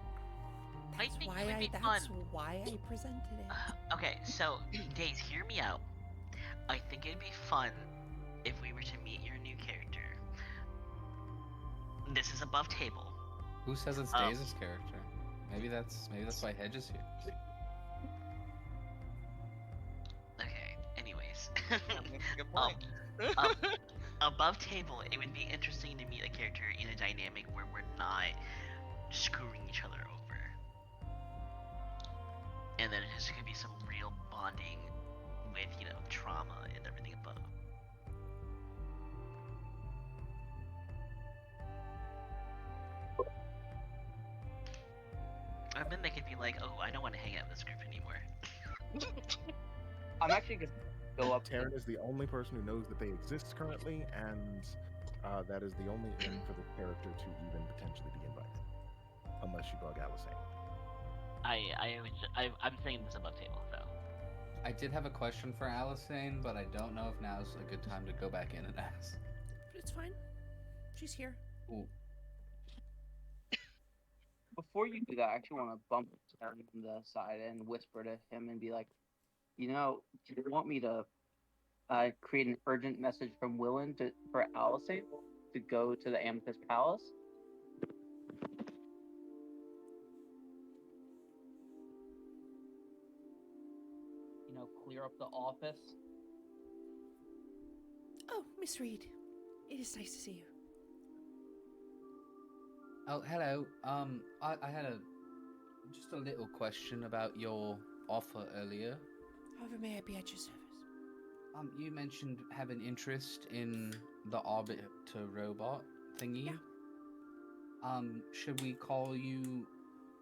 I think it would be fun. That's why I presented it. Okay, so Days, hear me out. I think it'd be fun if we were to meet your new character. This is above table. Who says it's Oh. Days' character? Maybe that's why Hedge is here. Okay, anyways. That's a good point. Above table, it would be interesting to meet a character in a dynamic where we're not screwing each other over. And then there's gonna be some real bonding with, trauma and everything above. And then they could be like, oh, I don't want to hang out with this group anymore. I'm actually gonna go up to Taryn is the only person who knows that they exist currently, and that is the only in for the character to even potentially be invited, unless you bug Alice. I'm saying this above table, though. I did have a question for Alicent, but I don't know if now's a good time to go back in and ask. But it's fine. She's here. Ooh. Before you do that, I actually want to bump Taryn from the side and whisper to him and be like, do you want me to create an urgent message from Willen for Alicent to go to the Amethyst Palace? Clear up the office. Oh, Miss Reed. It is nice to see you. Oh, hello. I had just a little question about your offer earlier. However may I be at your service? You mentioned having interest in the Arbiter robot thingy. Yeah. Should we call you,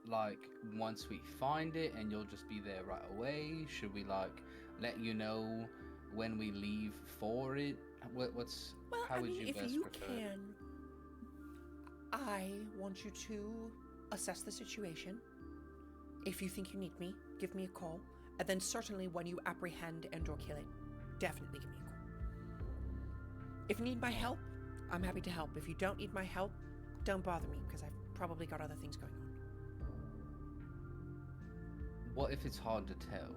like, once we find it and you'll just be there right away? Should we, like, let you know when we leave for it? What's Well, how I would mean, you if best you prefer it? can, I want you to assess the situation. If you think you need me, give me a call. And then certainly when you apprehend and or kill it, definitely give me a call. If you need my help, I'm happy to help. If you don't need my help, don't bother me because I've probably got other things going on. What if it's hard to tell?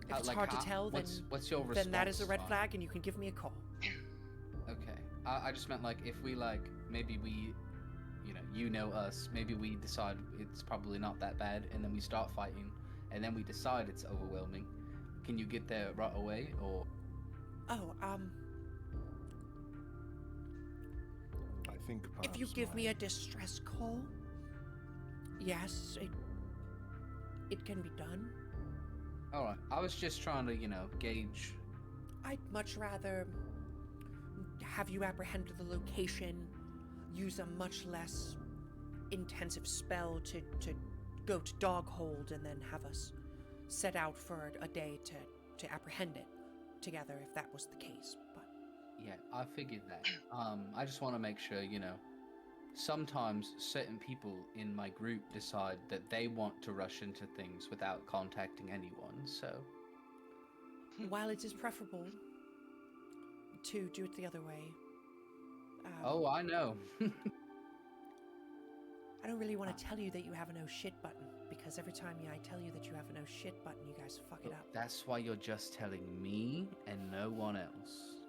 If it's hard to tell, then what's your response? then that is a red on- flag and you can give me a call. Okay. I just meant like if we like maybe we, you know us. Maybe we decide it's probably not that bad, and then we start fighting, and then we decide it's overwhelming. Can you get there right away, or? Oh, I think perhaps if you give me my- a distress call, yes, it can be done. All right. I was just trying to, gauge. I'd much rather have you apprehend the location, use a much less intensive spell to go to Doghold, and then have us set out for a day to apprehend it together if that was the case. But Yeah, I figured that. I just want to make sure, sometimes certain people in my group decide that they want to rush into things without contacting anyone, so. while it is preferable to do it the other way, Oh, I know. I don't really want to tell you that you have a no shit button, because every time I tell you that you have a no shit button, you guys fuck it up. That's why you're just telling me and no one else.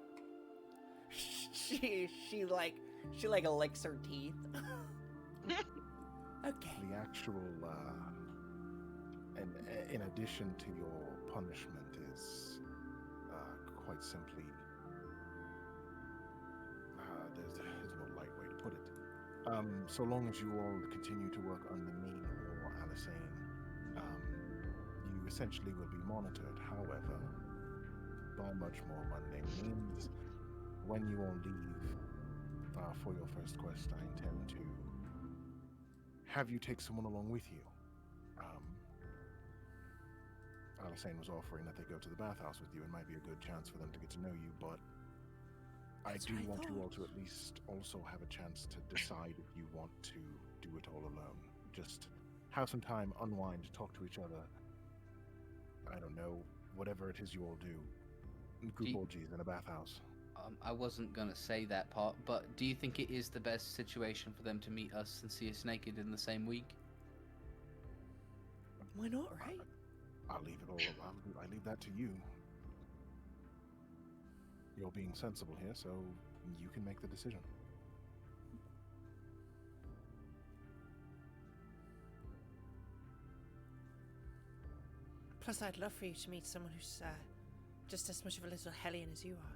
she like licks her teeth. Okay. The actual, and in addition to your punishment is quite simply, there's no light way to put it. So long as you all continue to work under me or Alisane, you essentially will be monitored. However, by much more mundane means, when you all leave for your first quest, I intend to have you take someone along with you. Alisane was offering that they go to the bathhouse with you. It might be a good chance for them to get to know you, but I do want you all to at least also have a chance to decide if you want to do it all alone. Just have some time, unwind, talk to each other. I don't know, whatever it is you all do. Group orgies in a bathhouse. I wasn't gonna say that part, but do you think it is the best situation for them to meet us and see us naked in the same week? Why not, right? I'll leave it all. I leave that to you. You're being sensible here, so you can make the decision. Plus, I'd love for you to meet someone who's just as much of a little hellion as you are.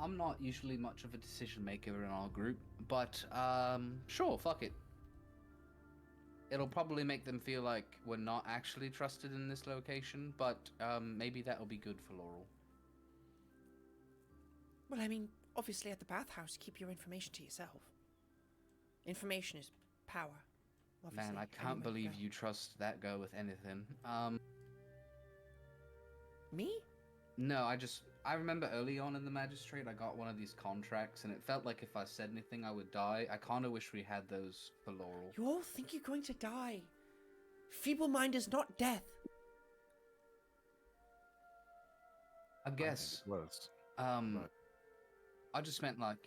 I'm not usually much of a decision maker in our group, but sure, fuck it. It'll probably make them feel like we're not actually trusted in this location, but maybe that'll be good for Laurel. Well, I mean, obviously at the bathhouse, keep your information to yourself. Information is power. Obviously, Man, I can't believe you trust that girl with anything. Me? No, I remember early on in the magistrate, I got one of these contracts, and it felt like if I said anything, I would die. I kind of wish we had those for Laurel. You all think you're going to die. Feeble mind is not death. I guess. I think it was. But I just meant like,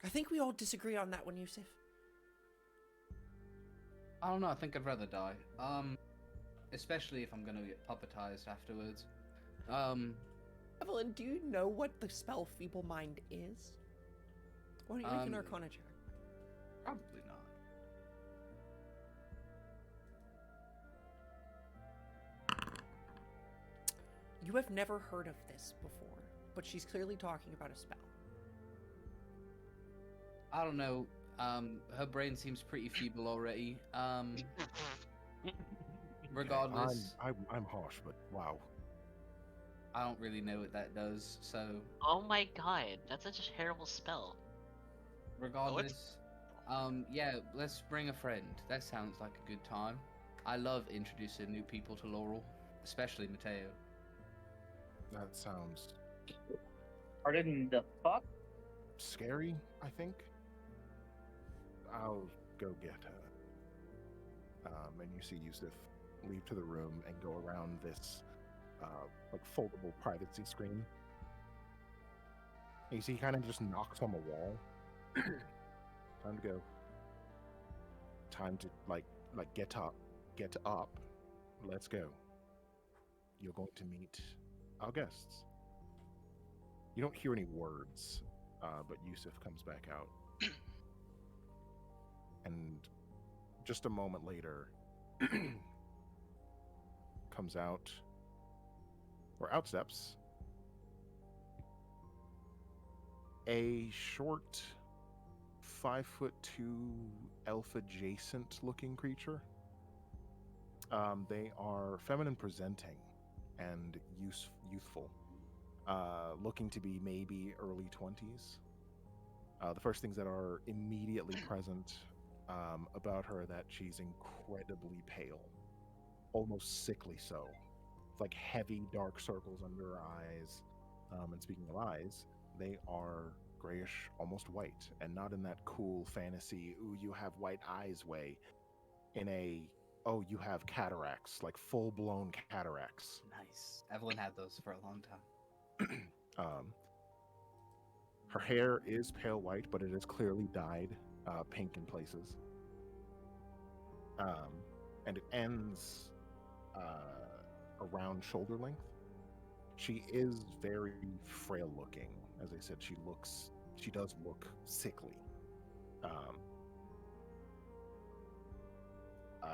I think we all disagree on that one, Yusuf. I don't know, I think I'd rather die. Especially if I'm gonna get puppetized afterwards. Evelyn, do you know what the spell Feeble Mind is? Why don't you make an Arcana check? Probably not. You have never heard of this before, but she's clearly talking about a spell. I don't know. Her brain seems pretty feeble already. Regardless, I'm harsh, but wow. I don't really know what that does, so Oh my god, that's such a terrible spell. regardless, yeah, let's bring a friend. That sounds like a good time. I love introducing new people to Laurel, especially Mateo. That sounds Pardon the fuck? scary, I think. I'll go get her. And you see Yusuf leave to the room and go around this like foldable privacy screen. You see he kind of just knocks on the wall. Time to go. Time to like get up. Get up. Let's go. You're going to meet our guests. You don't hear any words, but Yusuf comes back out. And just a moment later, comes out, or outsteps, a short 5'2" elf adjacent looking creature. They are feminine presenting and youthful, looking to be maybe early 20s. The first things that are immediately present about her are that she's incredibly pale, almost sickly so. It's like heavy dark circles under her eyes. And speaking of eyes, they are grayish, almost white, and not in that cool fantasy, ooh, you have white eyes way. In a, oh, you have cataracts, like full blown cataracts. Nice. Evelyn had those for a long time. Her hair is pale white, but it is clearly dyed pink in places. And it ends around shoulder length. She is very frail looking. As I said, she does look sickly.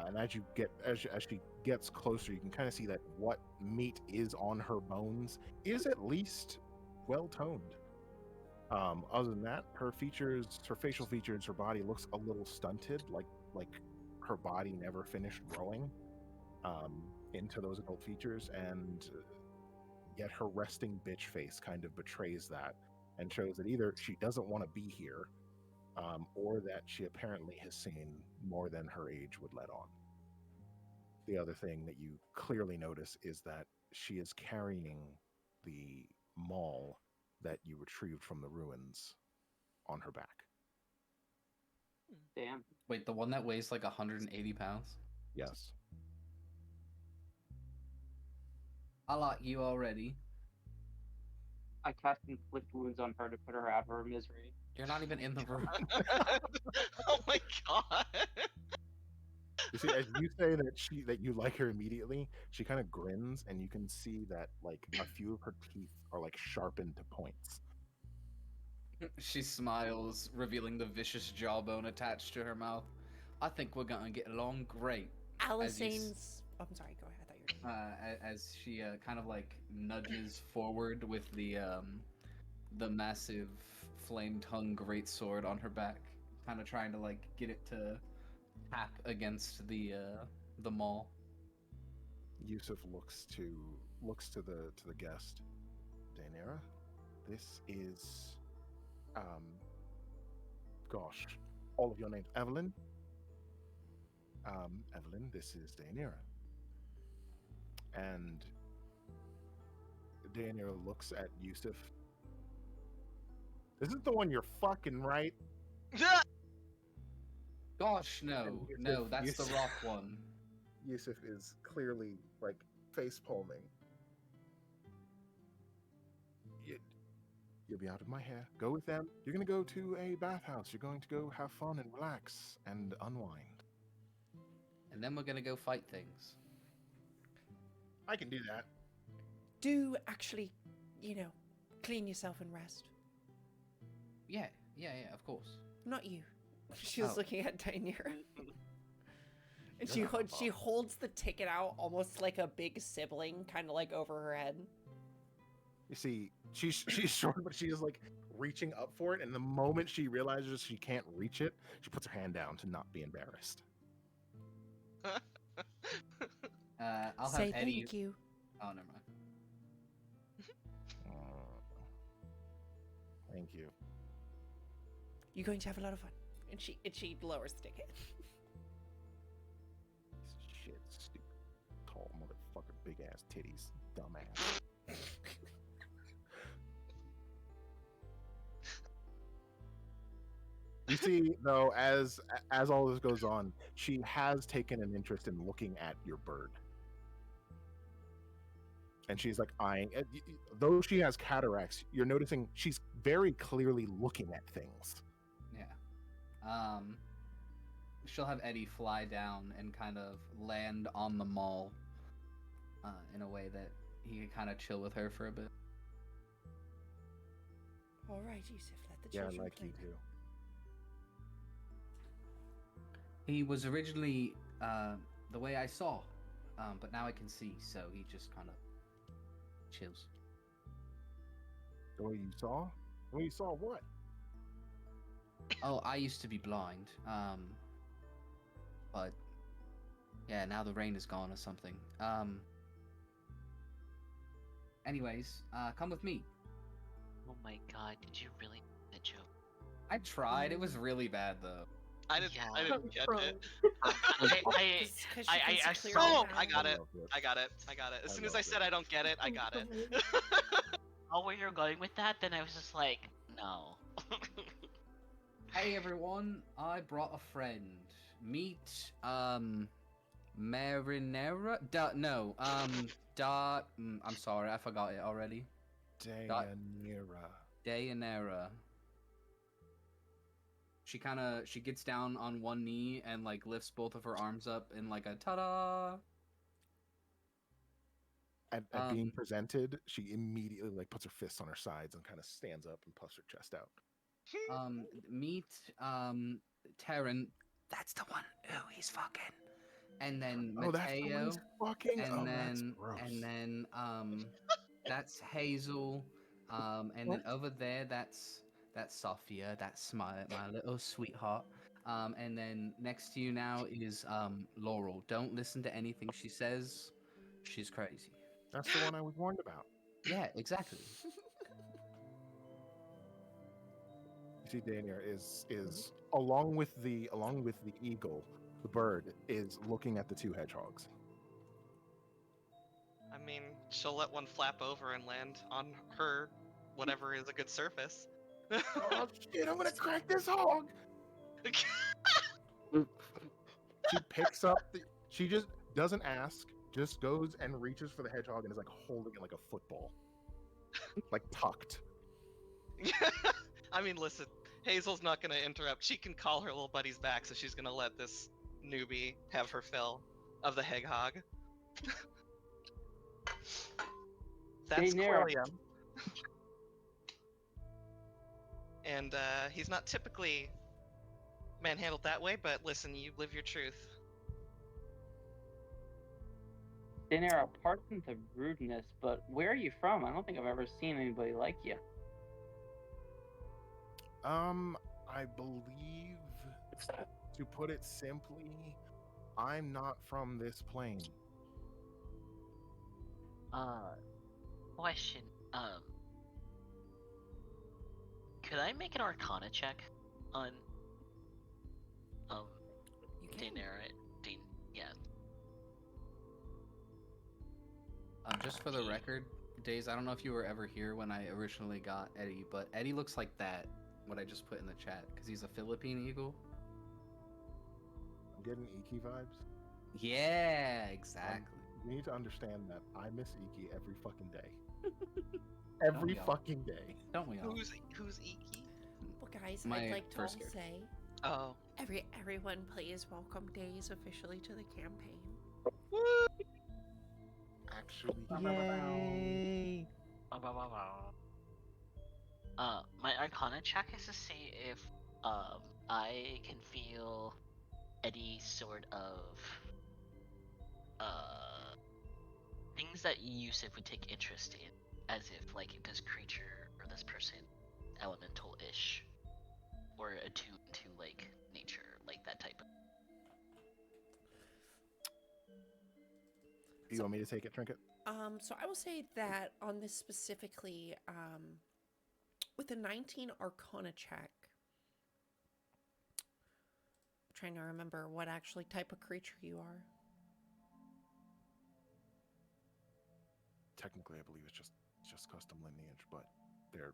And as she gets closer, you can kind of see that what meat is on her bones is at least well toned. Other than that, her facial features, her body looks a little stunted, like her body never finished growing into those adult features, and yet her resting bitch face kind of betrays that and shows that either she doesn't want to be here, or that she apparently has seen more than her age would let on. The other thing that you clearly notice is that she is carrying the maul that you retrieved from the ruins on her back. Damn. Wait, the one that weighs like 180 pounds? Yes. I like you already. I cast inflict wounds on her to put her out of her misery. You're not even in the room. Oh my god. You see, as you say that you like her immediately, she kind of grins, and you can see that like a few of her teeth are like sharpened to points. She smiles, revealing the vicious jawbone attached to her mouth. I think we're gonna get along great. Alisane's. Oh, I'm sorry. Go ahead. I thought you were. As she kind of like nudges forward with the massive flame-tongue greatsword on her back, kind of trying to like get it to tap against the maul. Yusuf looks to the guest. Daenerys, this is gosh, all of your names. Evelyn. Evelyn, this is Daenerys. And Daenerys looks at Yusuf. This is the one you're fucking, right? Gosh, no, no, that's the rock one. Yusuf is clearly like face palming. You'll be out of my hair. Go with them. You're going to go to a bathhouse. You're going to go have fun and relax and unwind. And then we're gonna go fight things. I can do that. Do actually, clean yourself and rest. Yeah, of course. Not you. She's Oh. looking at Daenerys. And You're not she holds the ticket out almost like a big sibling, kind of like over her head. You see, she's short, but she is like reaching up for it, and the moment she realizes she can't reach it, she puts her hand down to not be embarrassed. I'll Say have Eddie. thank you. Oh, never mind. Thank you. You're going to have a lot of fun. And she lowers the ticket. Shit, stupid, tall motherfucker, big ass titties, dumbass. You see, though, as all this goes on, she has taken an interest in looking at your bird, and she's like eyeing. Though she has cataracts, you're noticing she's very clearly looking at things. Yeah. She'll have Eddie fly down and kind of land on the mall, in a way that he can kind of chill with her for a bit. All right, Yusuf, let the Yeah, I children like play you then. too. He was originally the way I saw, but now I can see, so he just kind of chills. The way you saw? The way you saw what? Oh, I used to be blind, but yeah, now the rain is gone or something. Anyways, come with me. Oh my god, did you really make that joke? I tried. It was really bad though. I didn't get it. I clear Oh, it I out. got it. love it. I got it. I got it. As I soon as I love said it. I don't get it, I got it. Oh, where you're going with that? Then I was just like, no. Hey everyone, I brought a friend. Meet Marinera. I'm sorry, I forgot it already. Dayanira. Dayanera. She gets down on one knee and like lifts both of her arms up in like a ta-da. At being presented, she immediately like puts her fists on her sides and kind of stands up and puffs her chest out. Meet Terran. That's the one. Ooh, he's fucking. And then Oh, that's the one he's Mateo. fucking. And Oh, that's then gross. that's Hazel. And then over there that's Sophia. That's my little sweetheart. And then next to you now is Laurel. Don't listen to anything she says. She's crazy. That's the one I was warned about. Yeah, exactly. You see, Dayanira is along with the eagle, the bird is looking at the two hedgehogs. I mean, she'll let one flap over and land on her, whatever is a good surface. Oh shit! I'm gonna crack this hog. She picks up the. She just doesn't ask. Just goes and reaches for the hedgehog and is like holding it like a football, like tucked. I mean, listen, Hazel's not gonna interrupt. She can call her little buddies back, so she's gonna let this newbie have her fill of the hedgehog. That's Daenerys. Quilliam. And he's not typically manhandled that way, but listen, you live your truth. Daenerys, pardon the rudeness, but where are you from? I don't think I've ever seen anybody like you. I believe, to put it simply, I'm not from this plane. Question. Could I make an Arcana check on You can. Daenerys? Yeah. Just for the record, Days, I don't know if you were ever here when I originally got Eddie, but Eddie looks like that, what I just put in the chat, because he's a Philippine eagle. I'm getting Iki vibes. Yeah, exactly. You need to understand that I miss Iki every fucking day. Every we all? fucking day. Don't we all? Who's Iki? Well, guys, My I'd like to first all character. say, Oh. everyone please welcome Days officially to the campaign. Actually, Yay! My Arcana check is to see if I can feel any sort of things that Yusuf would take interest in, as if like this creature or this person elemental-ish or attuned to like nature, like that type of. you want me to take it, Trinket? So I will say that on this specifically, with a 19 Arcana check, I'm trying to remember what actually type of creature you are. Technically, I believe it's just custom lineage, but they're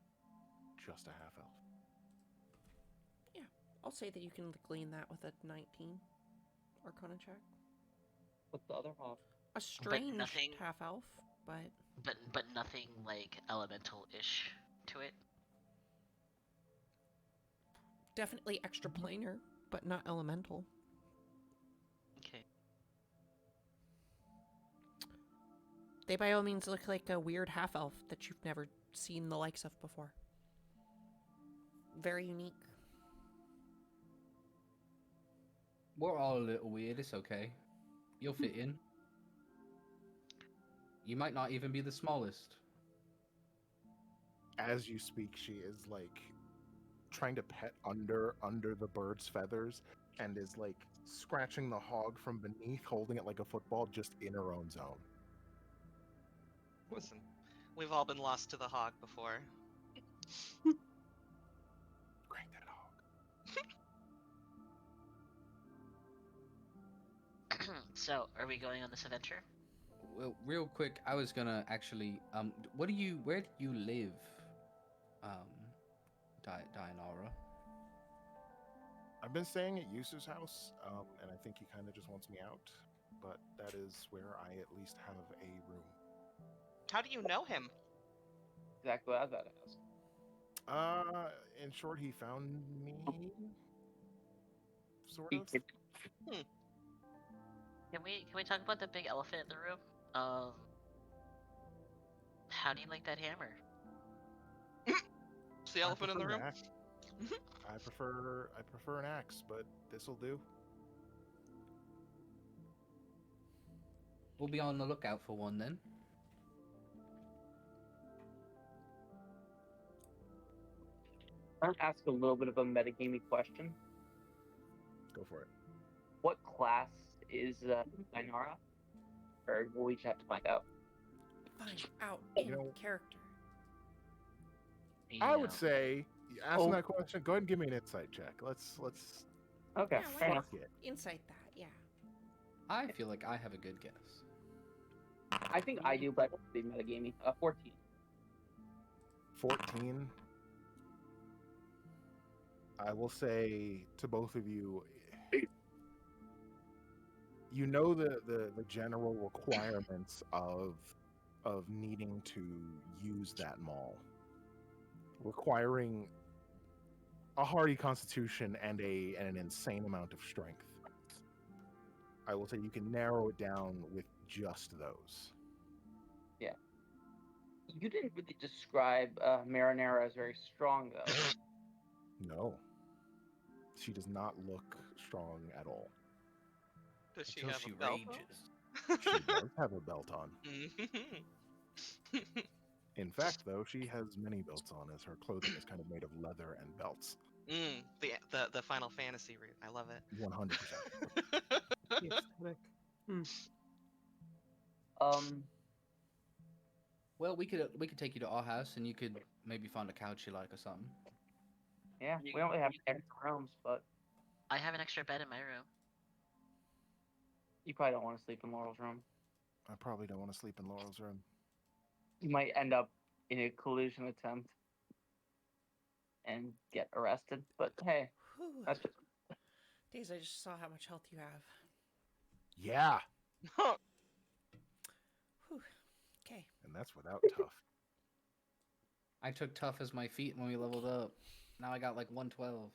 just a half elf. Yeah, I'll say that you can glean that with a 19 Arcana check. What's the other half? A strange nothing- half elf, but But nothing like elemental-ish to it. definitely extraplanar, but not elemental. Okay. They by all means look like a weird half elf that you've never seen the likes of before. very unique. We're all a little weird. It's okay. You'll fit in. You might not even be the smallest. As you speak, she is like trying to pet under the bird's feathers and is like scratching the hog from beneath, holding it like a football just in her own zone. Listen, we've all been lost to the hog before. Crank that hog. So, are we going on this adventure? Well, real quick, I was gonna actually, where do you live, Dianara? I've been staying at Yusu's house, and I think he kind of just wants me out, but that is where I at least have a room. How do you know him? Exactly what I was about to ask. In short, he found me, sort He of. did- Can we talk about the big elephant in the room? How do you like that hammer? It's the elephant in the room. I prefer an axe, but this'll do. We'll be on the lookout for one then. I'll ask a little bit of a metagamey question. Go for it. What class is Dinara? Or will we just have to find out? Find out You in know- character. I would Yeah. say, asking Oh. that question, go ahead and give me an insight check. Let's Okay, Yeah, why fair not? enough. fuck it. Insight that, yeah. I feel like I have a good guess. I think I do, but I don't be metagamey. 14. 14. I will say to both of you, you know the general requirements of needing to use that mall, requiring a hardy constitution and an insane amount of strength. I will say you can narrow it down with just those. You didn't really describe Marinara as very strong, though. No, she does not look strong at all. Does she Until have she a belt? rages. She does have a belt on. Mhm. In fact, though, she has many belts on, as her clothing is kind of made of leather and belts. The Final Fantasy route. I love it. 100%. The aesthetic. Well, we could take you to our house, and you could maybe find a couch you like or something. Yeah, we don't really have extra rooms, but I have an extra bed in my room. you probably don't want to sleep in Laurel's room. I probably don't want to sleep in Laurel's room. You might end up in a collusion attempt and get arrested. But hey, Whew. that's just Days, I just saw how much health you have. Yeah, Whew. Okay. and that's without tough. I took tough as my feet when we leveled up. Now I got like 112.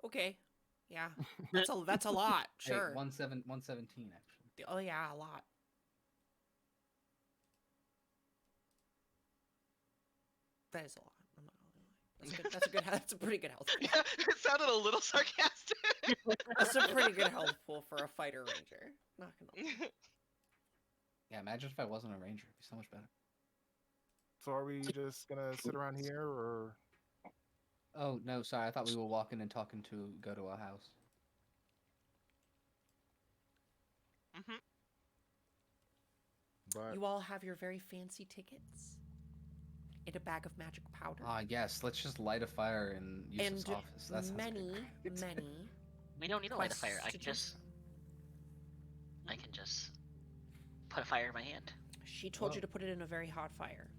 Okay. Yeah. That's a lot. Hey, Sure. 117 actually. Oh yeah, a lot. That is a lot. I'm not gonna lie. That's good. That's a good. That's a pretty good health pool. Yeah, it sounded a little sarcastic. That's a pretty good health pool for a fighter ranger. Not gonna lie. Yeah, imagine if I wasn't a ranger. It'd be so much better. So are we just gonna sit around here, or Oh, no, sorry. I thought we were walking and talking to go to our house. Mhm. but You all have your very fancy tickets in a bag of magic powder. Ah, yes. Let's just light a fire in Yusuf's And office. That sounds many, great. many We don't need to light a fire. quests I to can choose just from. I can just put a fire in my hand. She told you Whoa. to put it in a very hot fire.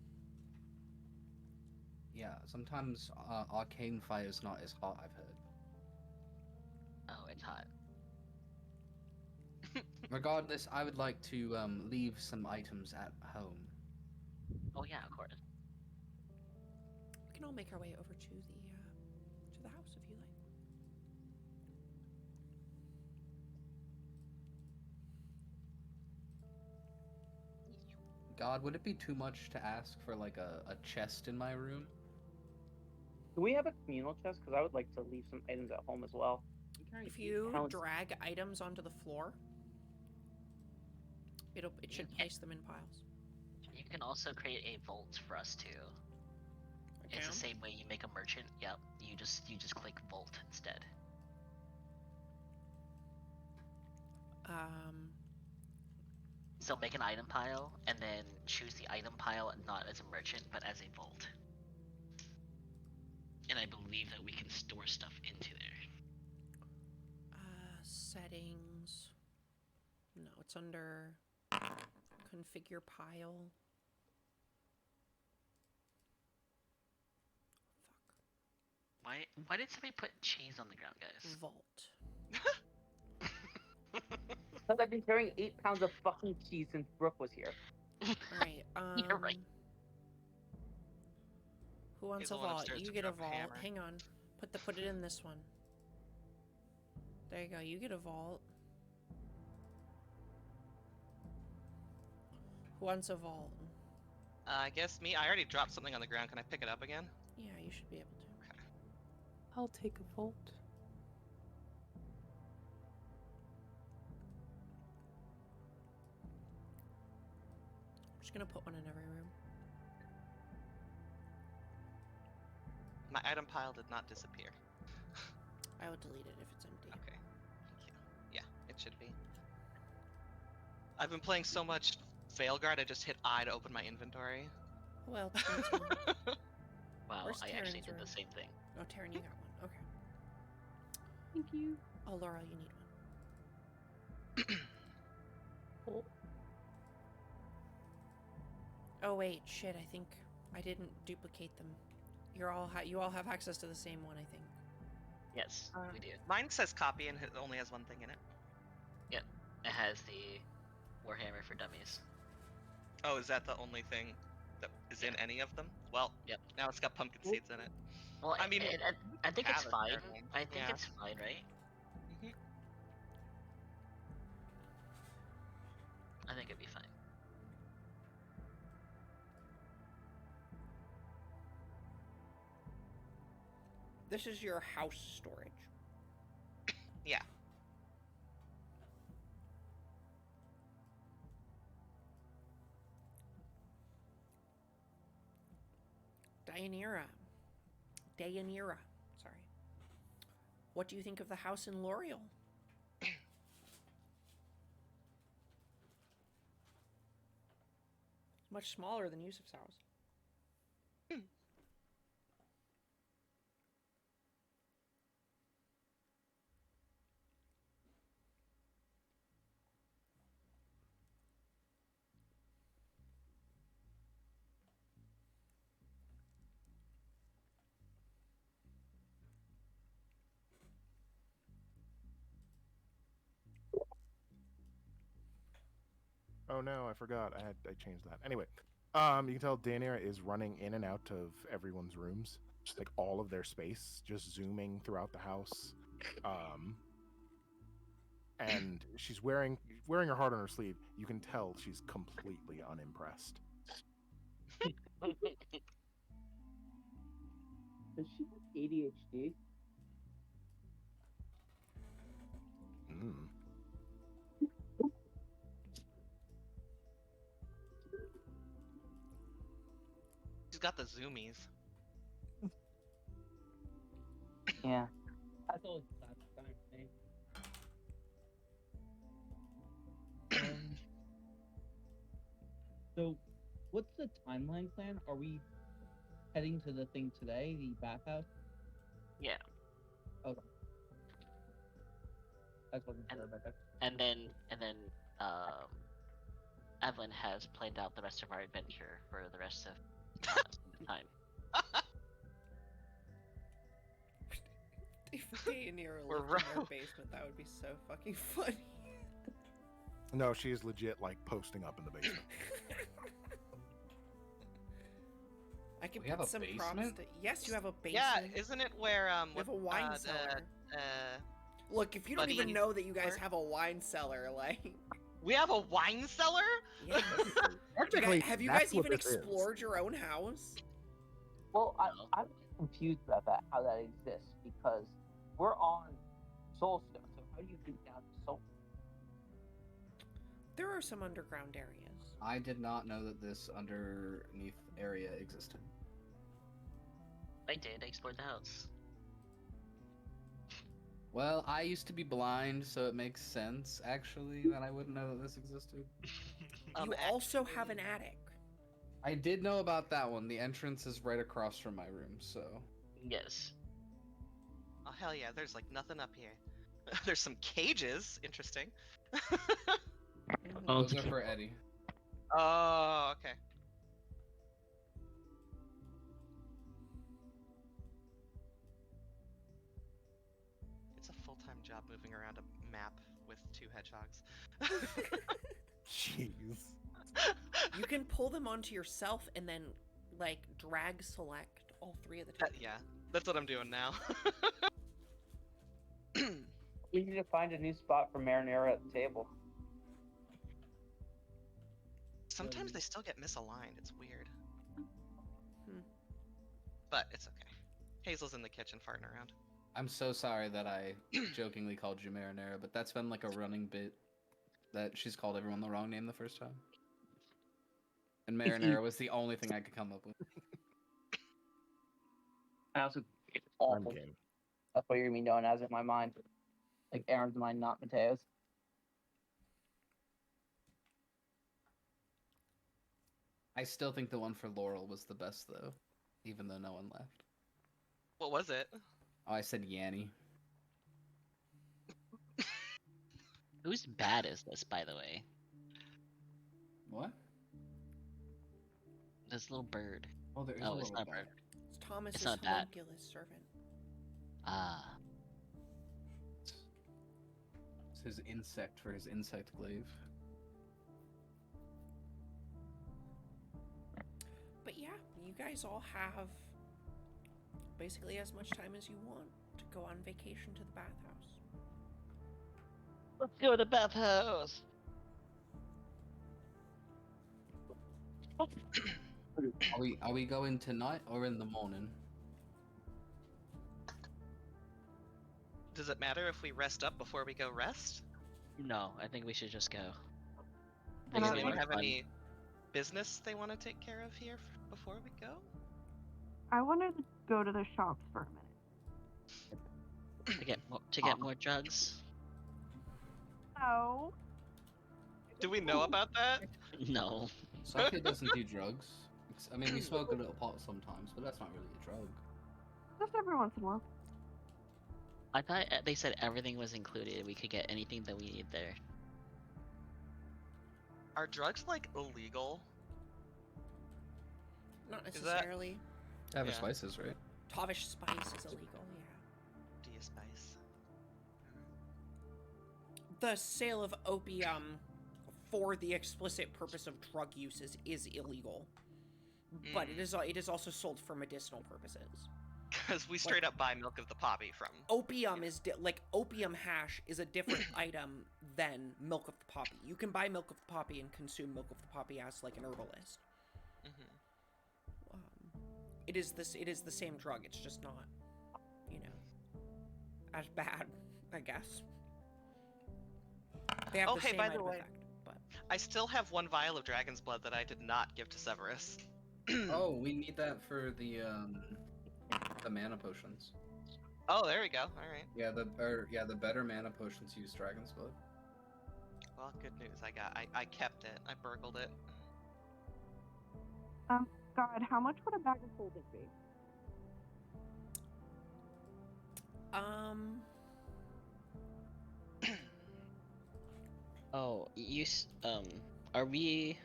Yeah, sometimes arcane fire is not as hot, I've heard. Oh, it's hot. Regardless, I would like to leave some items at home. Oh yeah, of course. We can all make our way over to the house if you like. God, would it be too much to ask for like a chest in my room? Do we have a communal chest? Because I would like to leave some items at home as well. If you Counts. drag items onto the floor, it should Yeah. place them in piles. You can also create a vault for us too. It's the same way you make a merchant. Yep. You just click vault instead. So make an item pile and then choose the item pile not as a merchant but as a vault. And I believe that we can store stuff into there. Settings. No, it's under configure pile. Fuck. Why did somebody put cheese on the ground, guys? Vault. Because I've been carrying 8 pounds of fucking cheese since Brooke was here. Alright, You're right. Who wants a Hazel went vault? upstairs You to get a grab a vault. hammer. Hang on. Put it in this one. There you go. You get a vault. Who wants a vault? I guess me. I already dropped something on the ground. Can I pick it up again? Yeah, you should be able to. I'll take a vault. I'm just gonna put one in every room. My item pile did not disappear. I will delete it if it's empty. Okay. Thank you. Yeah, it should be. I've been playing so much Veilguard, I just hit I to open my inventory. Well, Taryn's one. Wow, Where's I actually Taryn's did room? the same thing. Oh, Taryn, you got one. Okay. Thank you. Oh, Laura, you need one. Oh. Oh wait, shit. I think I didn't duplicate them. You all have access to the same one, I think. Yes, we do. Mine says copy and it only has one thing in it. Yep. It has the Warhammer for Dummies. Oh, is that the only thing that is in any of them? Well, Yep. now it's got pumpkin seeds in it. Well, I mean, I think it's have a fine. third one. I think Yeah. it's fine, right? Mhm. I think it'd be fine. This is your house storage. Yeah. Dayanira. Sorry. What do you think of the house in L'Oreal? Much smaller than Yusuf's house. Oh no, I forgot. I changed that. Anyway, you can tell Daenerys is running in and out of everyone's rooms, like all of their space, just zooming throughout the house. And she's wearing her heart on her sleeve. You can tell she's completely unimpressed. Does she have ADHD? Mm. She's got the zoomies. Yeah. That's always the time for me. So, what's the timeline plan? Are we heading to the thing today, the bathhouse? Yeah. Okay. That's what I'm sure about that. And then Evelyn has planned out the rest of our adventure for the rest of the time. If Dayanira We're lived in their rogue. basement, that would be so fucking funny. No, she is legit like posting up in the basement. I could We have put a some props basement? to. Yes, you have a Yeah, basement. isn't it where You have a wine cellar. the Look, if you don't Buddy even and know that you guys Bart? have a wine cellar, like, we have a wine cellar? yeah. Technically, Have you that's guys what even this is. explored your own house? Well, No. I'm confused confused about that, how that exists, because we're on Soulstone, so how do you get down to Soul? There are some underground areas. I did not know that this underneath area existed. I did. I explored the house. Well, I used to be blind, so it makes sense, actually, that I wouldn't know that this existed. You also have an attic. I did know about that one. The entrance is right across from my room, so... Yes. Oh hell yeah! There's like nothing up here. There's some cages. Interesting. Oh, Those are for Eddie. Oh, okay. It's a full-time job moving around a map with 2 hedgehogs. Jeez. You can pull them onto yourself and then, like, drag select all 3 of the time. Yeah, that's what I'm doing now. We need to find a new spot for Marinara at the table. Sometimes they still get misaligned. It's weird. Hmm. But it's okay. Hazel's in the kitchen farting around. I'm so sorry that I jokingly called you Marinara, but that's been like a running bit that she's called everyone the wrong name the first time. And Marinara was the only thing I could come up with. I also it's I'm awful. game. That's what you're gonna be known as in my mind. Like Aaron's mind, not Mateo's. I still think the one for Laurel was the best, though, even though no one left. What was it? Oh, I said Yanny. Whose bad is this, by the way? What? This little bird. Oh, there is Oh, a it's little not bat. bird. It's Thomas's It's not that. homunculus servant. Ah. It's his insect for his insect glaive. But yeah, you guys all have basically as much time as you want to go on vacation to the bathhouse. Let's go to the bathhouse. Are we going tonight or in the morning? Does it matter if we rest up before we go rest? No, I think we should just go. And Does I anyone wanna- have any business they want to take care of here before we go? I wanted to go to the shops for a minute. To get more drugs? No. Do we know about that? No. Sake doesn't do drugs. I mean, we smoke a little pot sometimes, but that's not really a drug. Just every once in a while. I thought they said everything was included. We could get anything that we need there. Are drugs like illegal? Not Is that- necessarily. Have Yeah. spices, right? Tavish spice is illegal, yeah. Do you spice? The sale of opium for the explicit purpose of drug use is illegal. But it is also sold for medicinal purposes. Because we straight up buy milk of the poppy from. Opium is like opium hash is a different item than milk of the poppy. You can buy milk of the poppy and consume milk of the poppy as like an herbalist. Mm-hmm. It is the same drug. It's just not, as bad, I guess. They have Oh, the hey, same by the item way. effect, but I still have 1 vial of dragon's blood that I did not give to Severus. Oh, we need that for the mana potions. Oh, there we go. All right. Yeah, the better mana potions use dragon's blood. Well, good news. I kept it. I burgled it. God, how much would a bag of holding be? Oh, are we...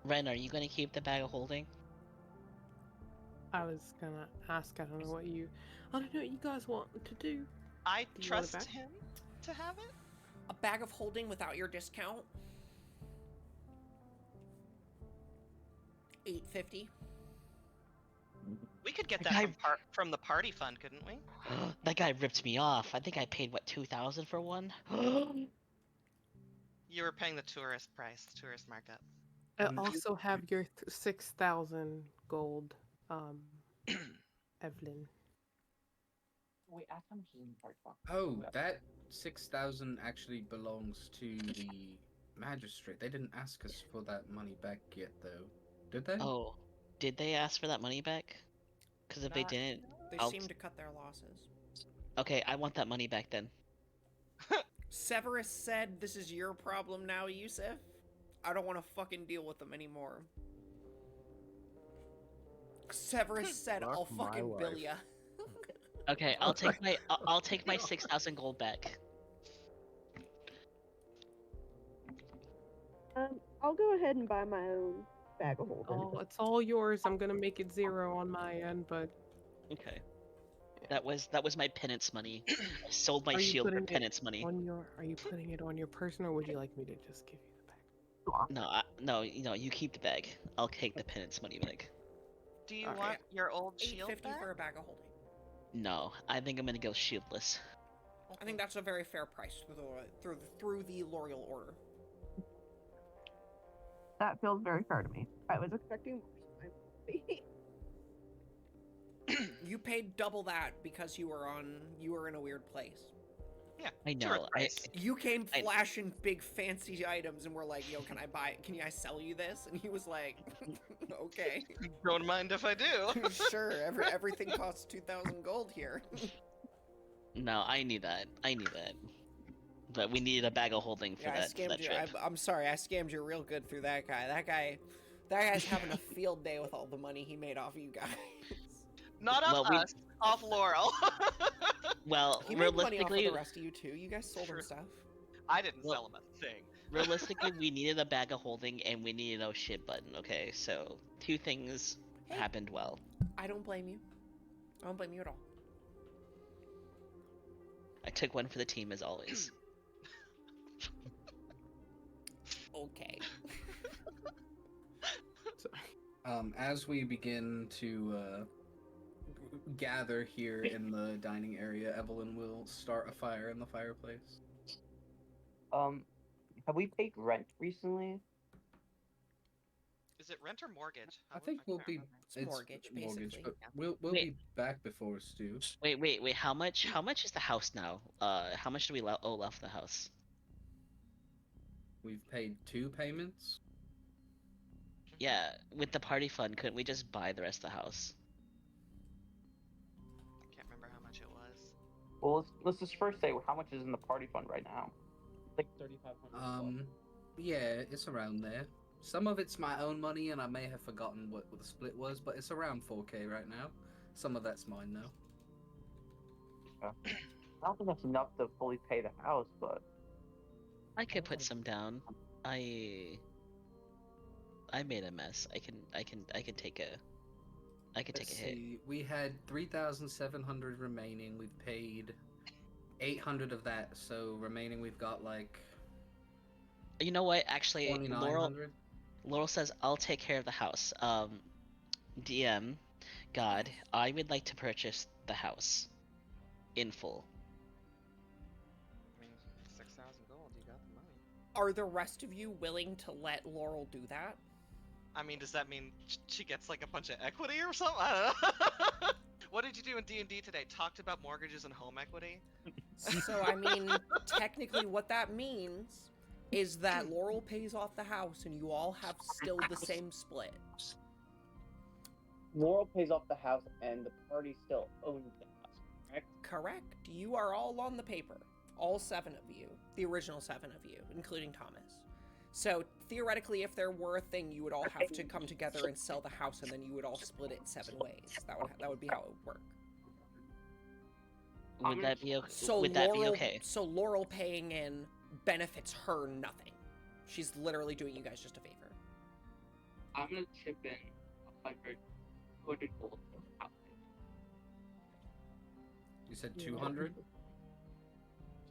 Ren, are you gonna keep the bag of holding? I was gonna ask. I don't know what you guys want to do. I Do you want it trust back? him to have it. a bag of holding without your discount, $8.50. We could get Like, that from the party fund, couldn't we? That guy ripped me off. I think I paid, what, 2,000 for one? You were paying the tourist price, the tourist markup. I also have your 6,000 gold Evelyn. Wait, ask how much is in the party fund. Oh, that 6,000 actually belongs to the magistrate. They didn't ask us for that money back yet, though. Did they? Oh, did they ask for that money back? Because if they Not- didn't, They I'll... seem to cut their losses. Okay, I want that money back then. Severus said, "This is your problem now, Yusuf. I don't want to fucking deal with them anymore." Severus said, Fuck "I'll my fucking bill life. ya." Okay, I'll take my 6,000 gold back. I'll go ahead and buy my own bag of holding. Oh, it's all yours. I'm gonna make it 0 on my end, but Okay. That was my penance money. I sold my Are you shield for putting it penance money. are you putting it on your person, or would you like me to just give you the bag? No, you keep the bag. I'll take the penance money back. Do you Okay. want your old shield 850 back? for a bag of holding. No, I think I'm gonna go shieldless. I think that's a very fair price through the L'Oreal order. That feels very fair to me. I was expecting more. So You paid double that because you were in a weird place. Yeah, I it's your know. price. You came I- flashing big fancy items and were like, "Yo, can I sell you this?" And he was like, "Okay." Don't mind if I do. Sure, everything costs 2,000 gold here. No, I need that. But we needed a bag of holding for Yeah, I that scammed you. trip. I'm sorry, I scammed you real good through that guy. That guy's having a field day with all the money he made off of you guys. Not off Well, we- us, off Laurel. Well, He made money off of realistically, the rest of you too. You guys sold him True. stuff. I didn't Well- sell him a thing. realistically, we needed a bag of holding and we needed a shit button. Okay, so 2 things Hey. happened well. I don't blame you. I don't blame you at all. I took one for the team as always. Okay. As we begin to gather here in the dining area, Evelyn will start a fire in the fireplace. Have we paid rent recently? Is it rent or mortgage? I think we'll can't be remember. It's mortgage, basically. but we'll Wait. be back before Stu. Wait. How much is the house now? How much do we owe left the house? We've paid 2 payments. Yeah, with the party fund, couldn't we just buy the rest of the house? Can't remember how much it was. Well, let's just first say how much is in the party fund right now. Like 3,500. Yeah, it's around there. Some of it's my own money, and I may have forgotten what the split was, but it's around 4K right now. Some of that's mine though. I don't think that's enough to fully pay the house, but I could put some down. I made a mess. I can take a Let's hit. see. We had 3,700 remaining. We've paid 800 of that, so remaining we've got like You know what? Actually, 2,900. Laurel says I'll take care of the house. DM, God, I would like to purchase the house in full. I mean, 6,000 gold, you got the money. Are the rest of you willing to let Laurel do that? I mean, does that mean she gets like a bunch of equity or something? I don't know. What did you do in D&D today? Talked about mortgages and home equity? So, I mean, technically what that means is that Laurel pays off the house and you all have still the same split. Laurel pays off the house and the party still owns the house, correct? Correct. You are all on the paper. All 7 of you. The original 7 of you, including Thomas. So, theoretically, if there were a thing, you would all have to come together and sell the house, and then you would all split it 7 ways. That would be how it would work. Would that be okay? So Would Laurel, that be okay? So Laurel paying in benefits her nothing. She's literally doing you guys just a favor. I'm gonna chip in 100 gold for the house. You said 200?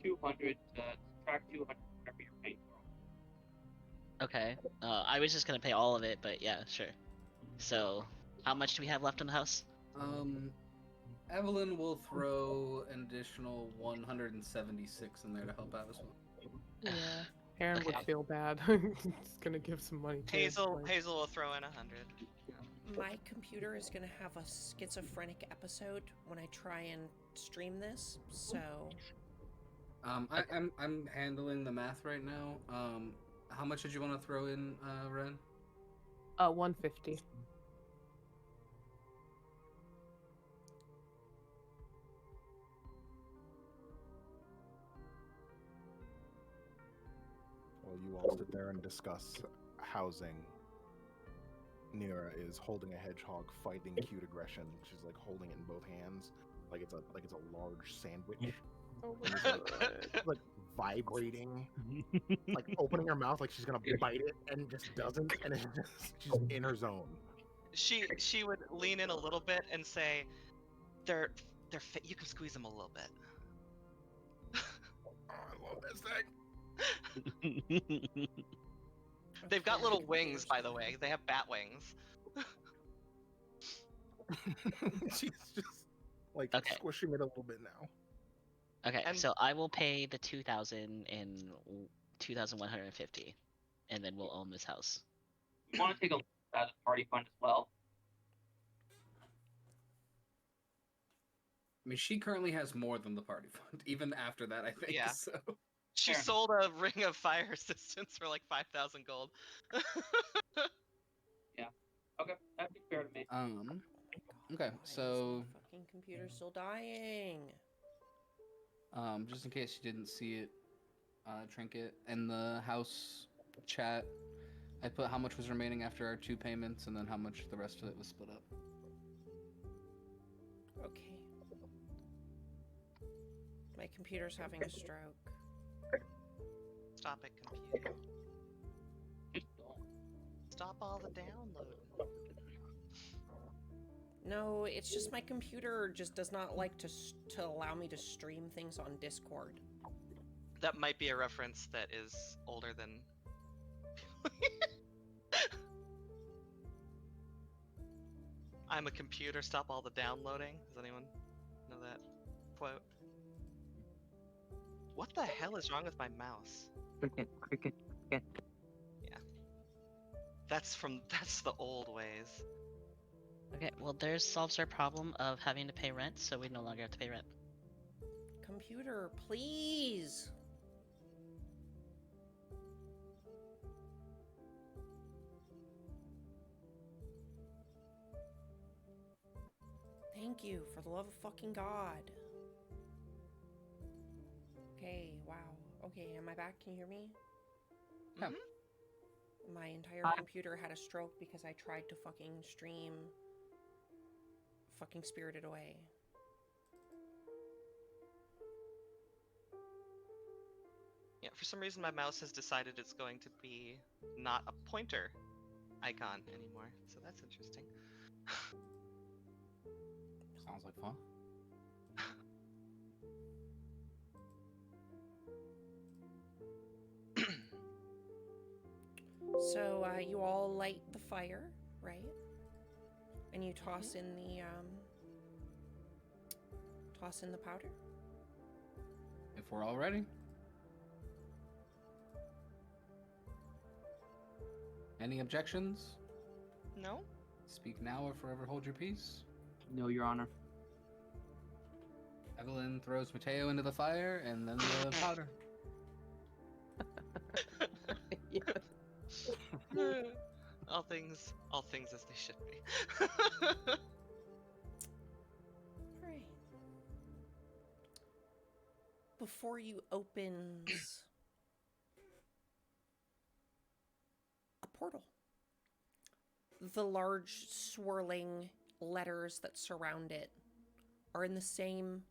200 to subtract 200 whatever you're paying for. Okay. I was just gonna pay all of it, but yeah, sure. So, how much do we have left in the house? Evelyn will throw an additional 176 in there to help out as well. Yeah. Aaron would Okay. feel bad. Just gonna give some money to Hazel like- will throw in 100. My computer is gonna have a schizophrenic episode when I try and stream this, so I'm handling the math right now. How much did you want to throw in, Ren? 150. While you all sit there and discuss housing, Nira is holding a hedgehog, fighting cute aggression. She's like holding it in both hands, like it's a large sandwich. Oh And my it's god. like vibrating, like opening her mouth like she's gonna bite it, and just doesn't, and it's just she's in her zone. She would lean in a little bit and say, "They're you can squeeze them a little bit." Oh, I love this thing. They've got Okay, little my wings, computer's by the dying. way. They have bat wings. She's just like Okay. squishing it a little bit now. Okay, And- so I will pay the 2,000 and 2,150, and then we'll own this house. You want to take a look at the party fund as well? I mean, she currently has more than the party fund, even after that, I think. Yeah. So. She Fair. sold a ring of fire resistance for like 5,000 gold. Okay, that'd be fair to me. Okay, Why is so my fucking computer still dying? just in case you didn't see it, Trinket, in the house chat, I put how much was remaining after our 2 payments, and then how much the rest of it was split up. Okay. My computer's having a stroke. Stop it, computer. Just don't. Stop all the downloading. No, it's just my computer just does not like to allow me to stream things on Discord. That might be a reference that is older than. I'm a computer, stop all the downloading. Does anyone know that quote? What the hell is wrong with my mouse? Cricket. That's the old ways. Okay, well, there's solves our problem of having to pay rent, so we no longer have to pay rent. Computer, please! Thank you, for the love of fucking God. Okay, wow. Okay, am I back? Can you hear me? Yeah. Mhm. My entire computer had a stroke because I tried to fucking stream fucking Spirited Away. Yeah, for some reason my mouse has decided it's going to be not a pointer icon anymore, so that's interesting. Sounds like fun. So, you all light the fire, right? And you toss in the powder? If we're all ready. Any objections? No? Speak now or forever hold your peace. No, Your Honor. Evelyn throws Mateo into the fire and then the powder. Yes. all things as they should be. Alright. Before you opens a portal. The large swirling letters that surround it are in the same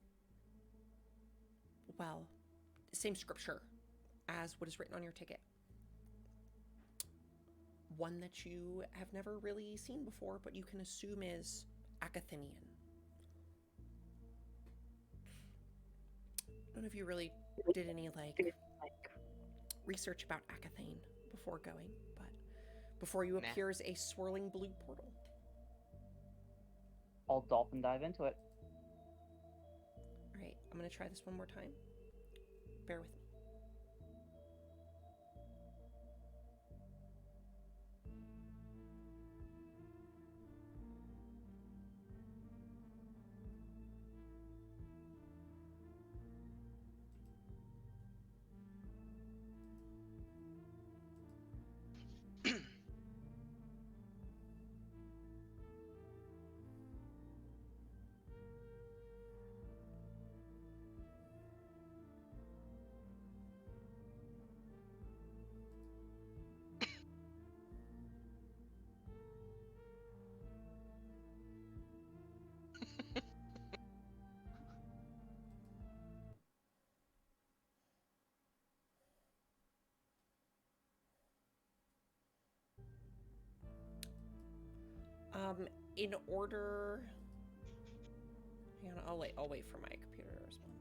scripture as what is written on your ticket. One that you have never really seen before, but you can assume is Akathinian. I don't know if you really did any research about Akathane before going, but before you Nah. appears a swirling blue portal. I'll dolphin dive into it. All right, I'm gonna try this one more time. Bear with me. In order. Hang on, I'll wait for my computer to respond.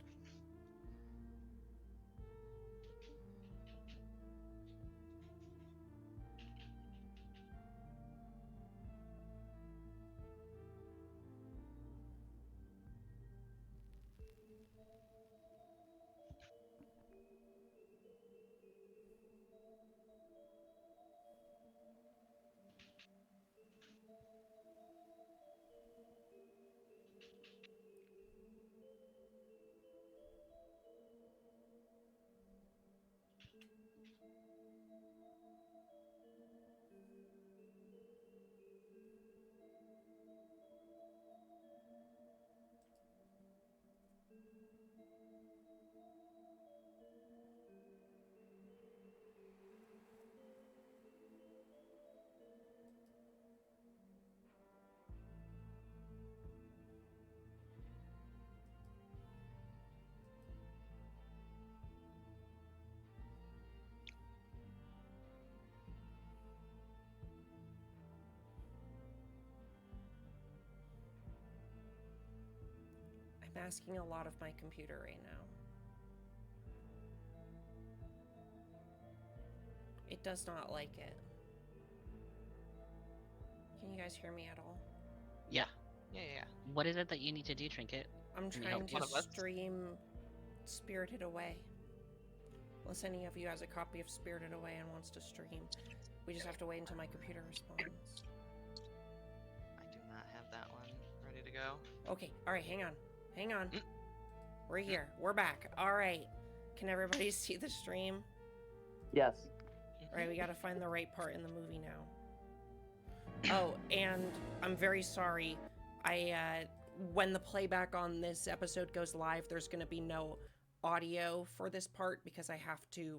I'm asking a lot of my computer right now. It does not like it. Can you guys hear me at all? Yeah. Yeah. What is it that you need to do, Trinket? I'm Can you trying help one to of us? stream Spirited Away. Unless any of you has a copy of Spirited Away and wants to stream. We just have to wait until my computer responds. I do not have that one ready to go. Okay, alright, hang on. Hang on. We're here. We're back. Alright. Can everybody see the stream? Yes. Alright, we gotta find the right part in the movie now. Oh, and I'm very sorry. When the playback on this episode goes live, there's gonna be no audio for this part because I have to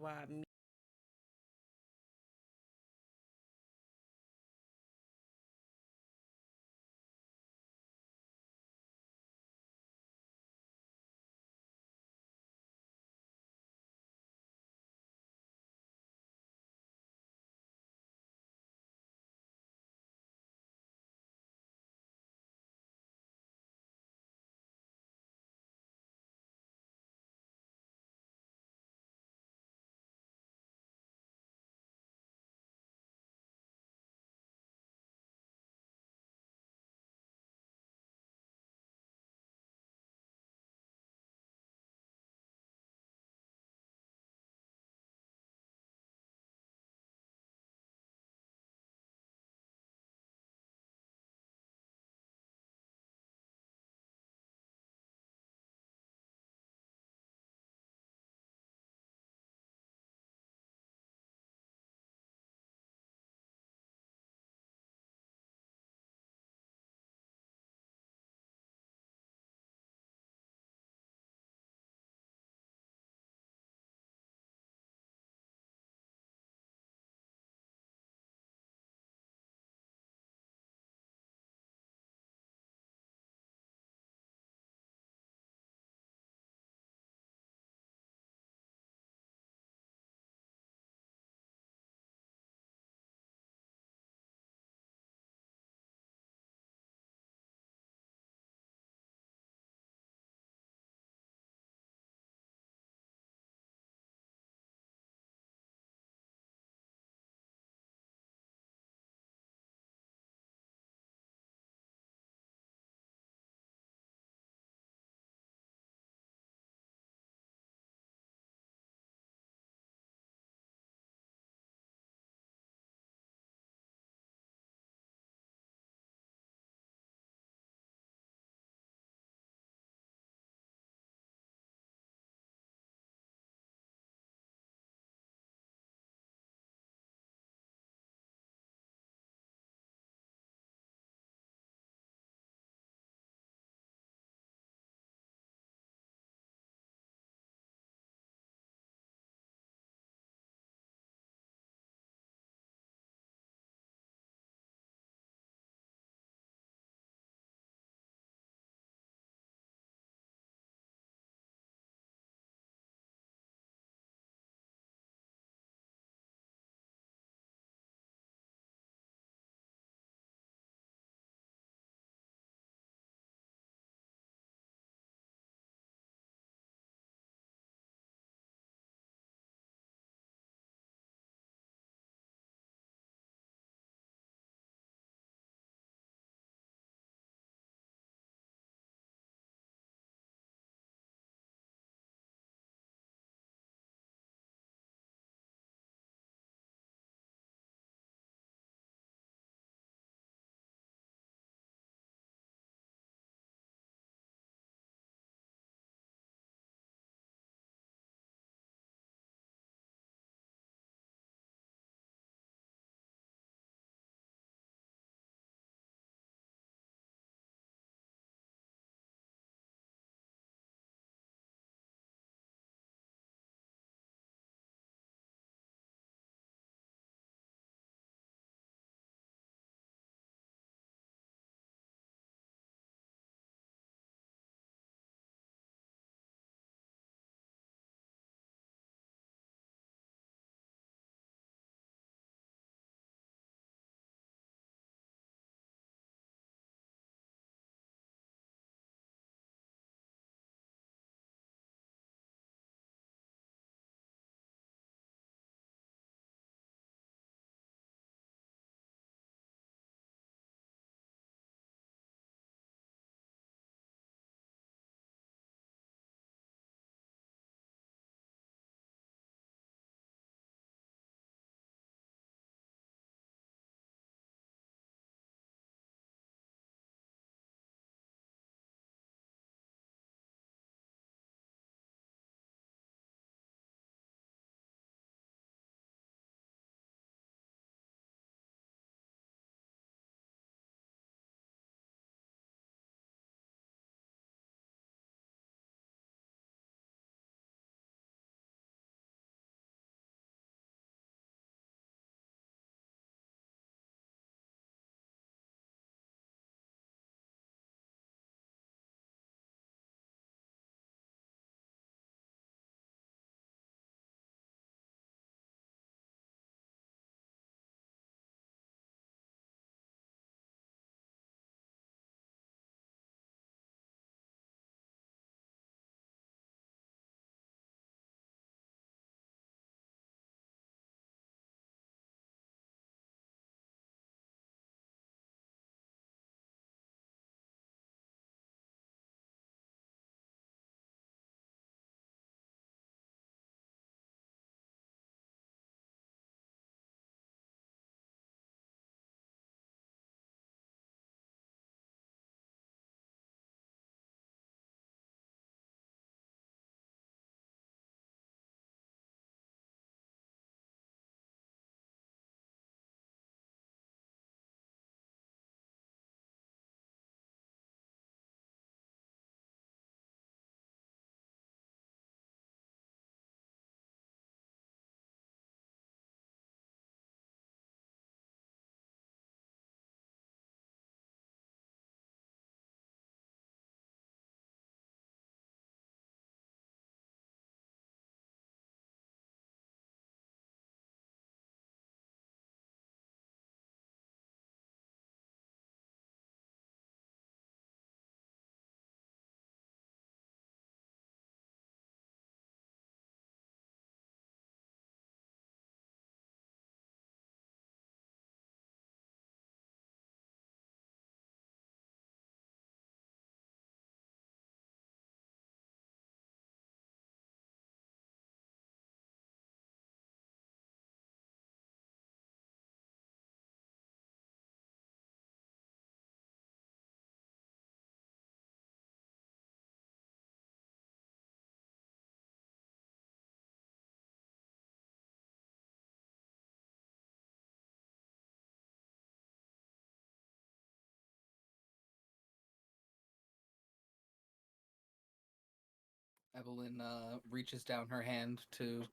Evelyn reaches down her hand to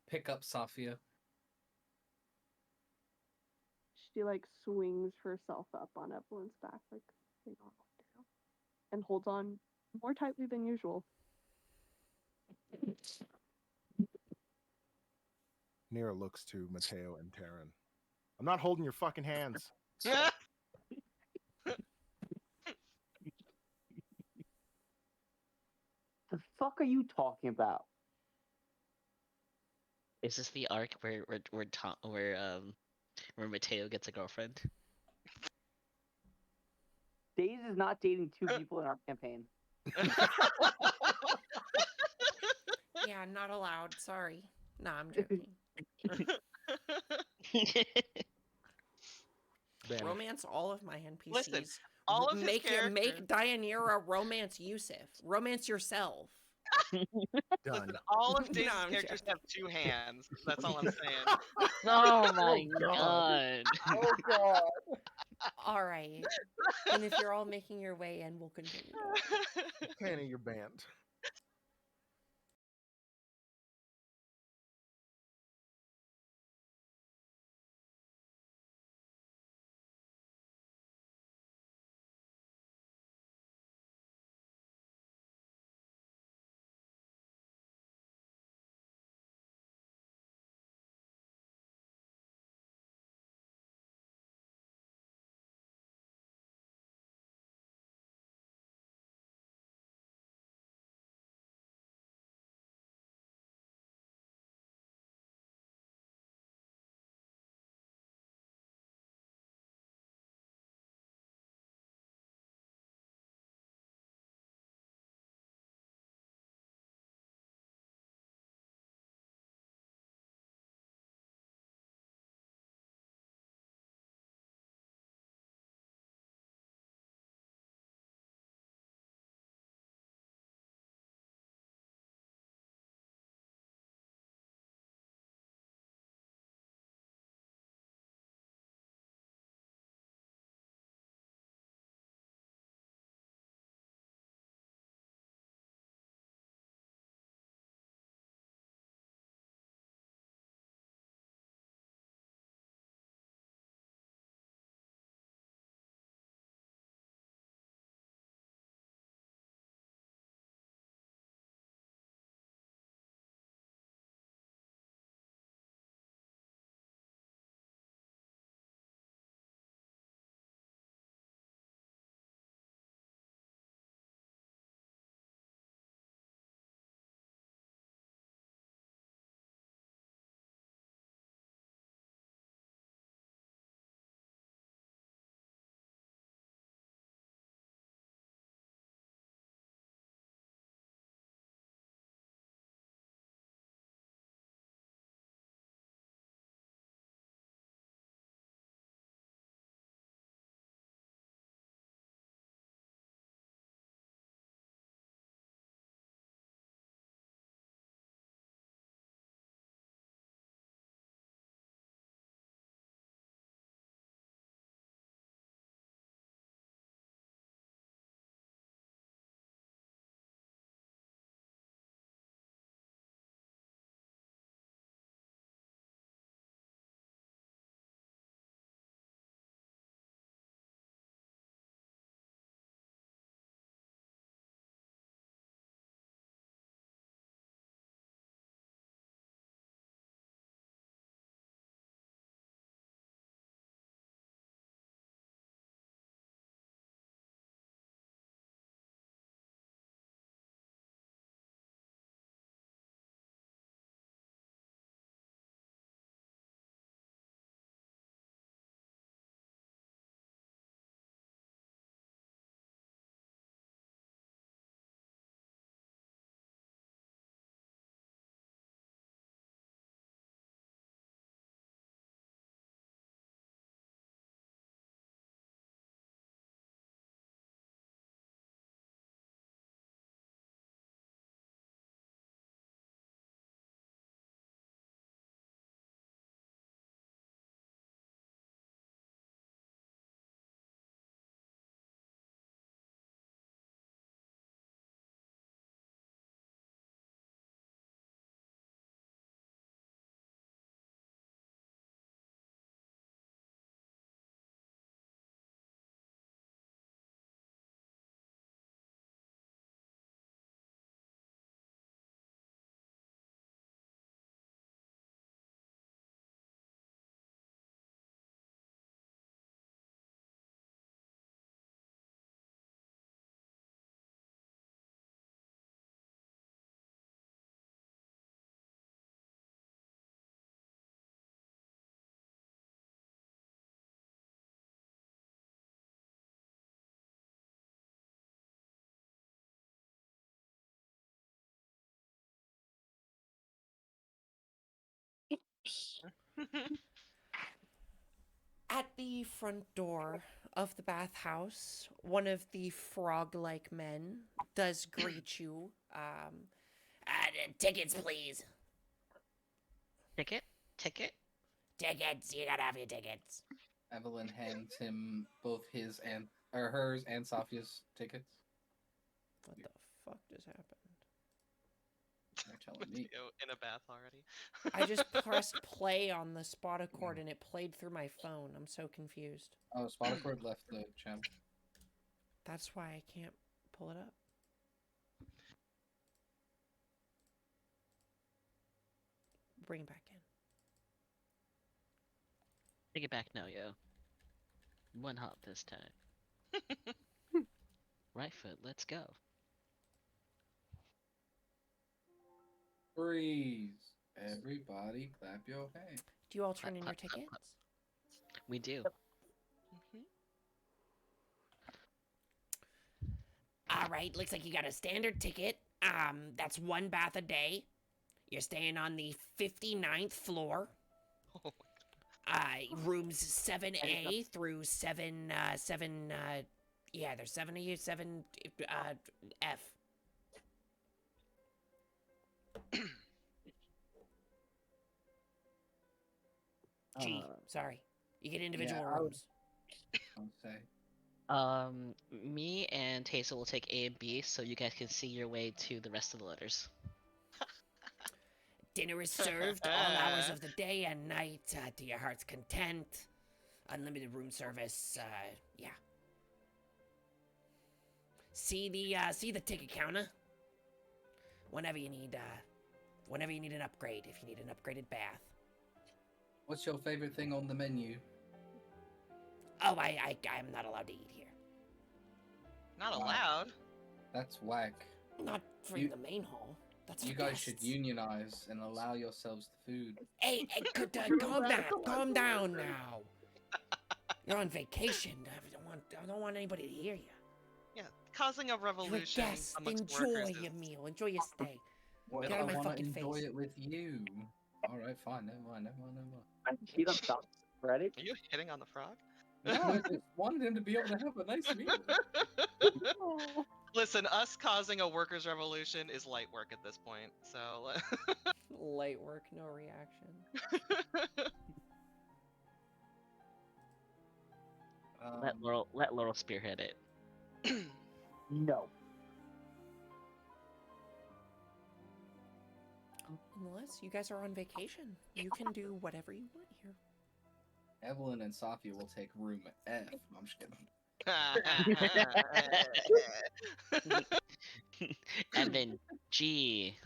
pick up Safia. She like swings herself up on Evelyn's back like they normally do, and holds on more tightly than usual. Nira looks to Mateo and Taryn. I'm not holding your fucking hands. The fuck are you talking about? Is this the arc where Mateo gets a girlfriend? Days is not dating two people in our campaign. Yeah, not allowed. Sorry. No, I'm joking. Banished. Romance all of my NPCs. Listen, all of his make characters. Deianira romance Yusuf. Romance yourself. Done. Listen, all of No, Dais's I'm characters joking. have two hands. That's all I'm saying. Oh my God. god. Oh god. All right. And if you're all making your way in, we'll continue. Penny, you're banned. At the front door of the bathhouse, one of the frog-like men does greet you. Tickets, please. Ticket? Ticket? Tickets. You gotta have your tickets. Evelyn hands him both his and or hers and Safia's tickets. What the fuck just happened? They're telling me. Mateo in a bath already. I just pressed play on the spot accord and it played through my phone. I'm so confused. Oh, Spoticord left the channel. That's why I can't pull it up. Bring it back in. Take it back now, yo. One hop this time. Right foot, let's go. Freeze! Everybody, clap your hands. Do you all turn in your Clap, clap, clap, tickets? We do. Mhm. All right, looks like you got a standard ticket. That's one bath a day. You're staying on the 59th floor. Oh Rooms 7A through 7, yeah, there's 7A, 7, F. G, sorry. You get individual yeah, rooms. I'll say. Me and Hazel will take A and B so you guys can see your way to the rest of the letters. Dinner is served all hours of the day and night to your heart's content. Unlimited room service. Yeah. See the ticket counter. Whenever you need an upgrade. If you need an upgraded bath. What's your favorite thing on the menu? Oh, I'm not allowed to eat here. Not Wow. allowed. That's whack. Not from You- the main hall. That's You for guys guests. should unionize and allow yourselves the food. Hey, calm down. Calm down now. You're on vacation. I don't want anybody to hear you. Yeah, causing a You're a revolution guest. amongst Enjoy workers your is- meal. Enjoy your stay. What Get if out I of my want to fucking enjoy face. it with you? Alright, fine. Never mind. I see them stop. Ready? Are you hitting on the frog? No, I just wanted him to be able to have a nice meal. Listen, us causing a workers' revolution is light work at this point. So Light work, no reaction. Let Laurel spearhead it. No. Unless you guys are on vacation, you can do whatever you want here. Evelyn and Safia will take room F. No, I'm just kidding. And then G.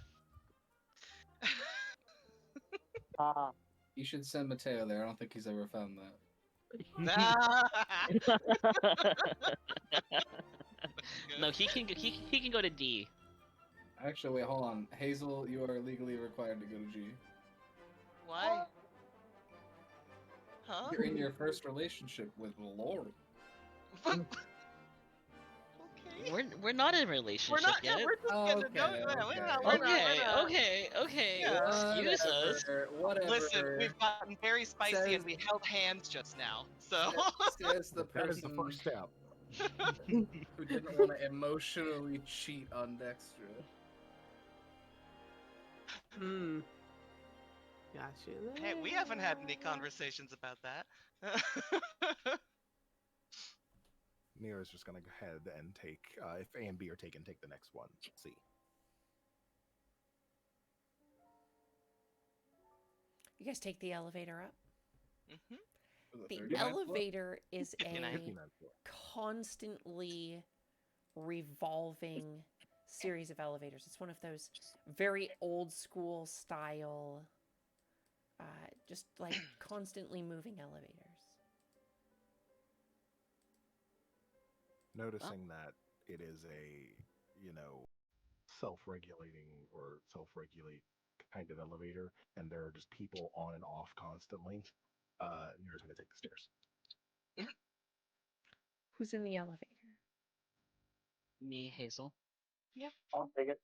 You should send Mateo there. I don't think he's ever found that. No, he can go to D. Actually, wait, hold on. Hazel, you are legally required to go to G. Why? Huh? You're in your first relationship with Laurel. Okay. We're not in a relationship We're not. yet. Yeah, we're just getting to know. Okay, Yeah, we're okay. not. We're not. Okay, We're not. okay. Yeah. Excuse us. Whatever. Listen, we've gotten very spicy Says- and we held hands just now. So Says the That is the person first step. who didn't want to emotionally cheat on Dexter. Gotcha. hey, we haven't had any conversations about that. Nira's just gonna go ahead and take, if A and B are taken, take the next one. C. You guys take the elevator up. Mhm. For The 39th floor? elevator is a 59. constantly revolving series of elevators. It's one of those very old school style, just like constantly moving elevators. Noticing that it is a, self-regulating or self-regulate kind of elevator, and there are just people on and off constantly, Nira's gonna take the stairs. Who's in the elevator? Me, Hazel. I'll take it.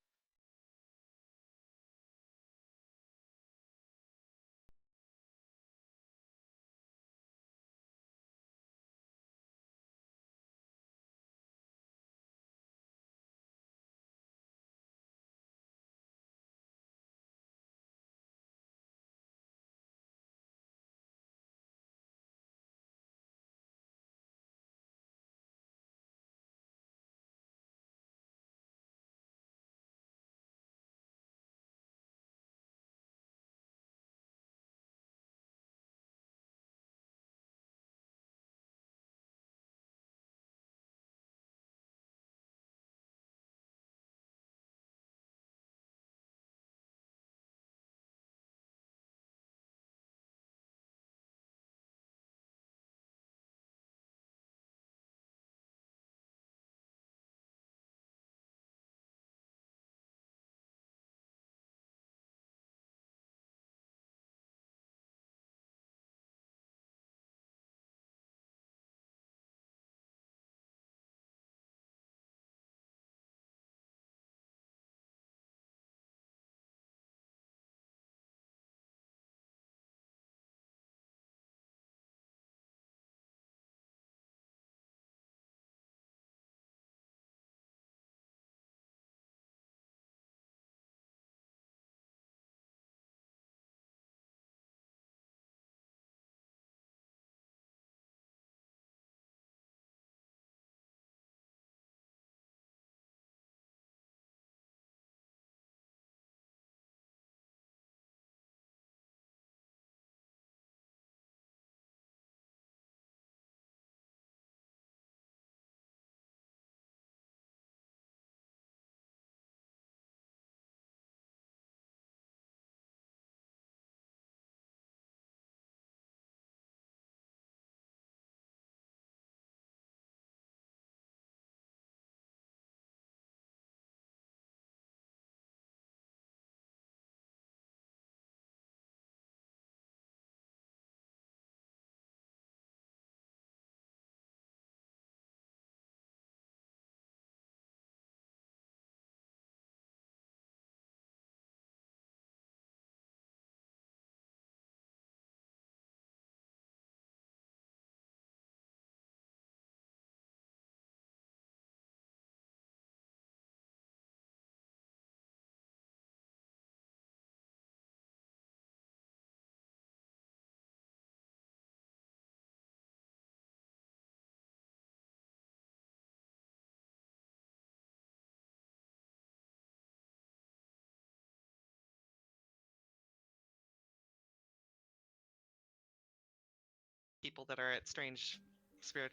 people that are at strange spirit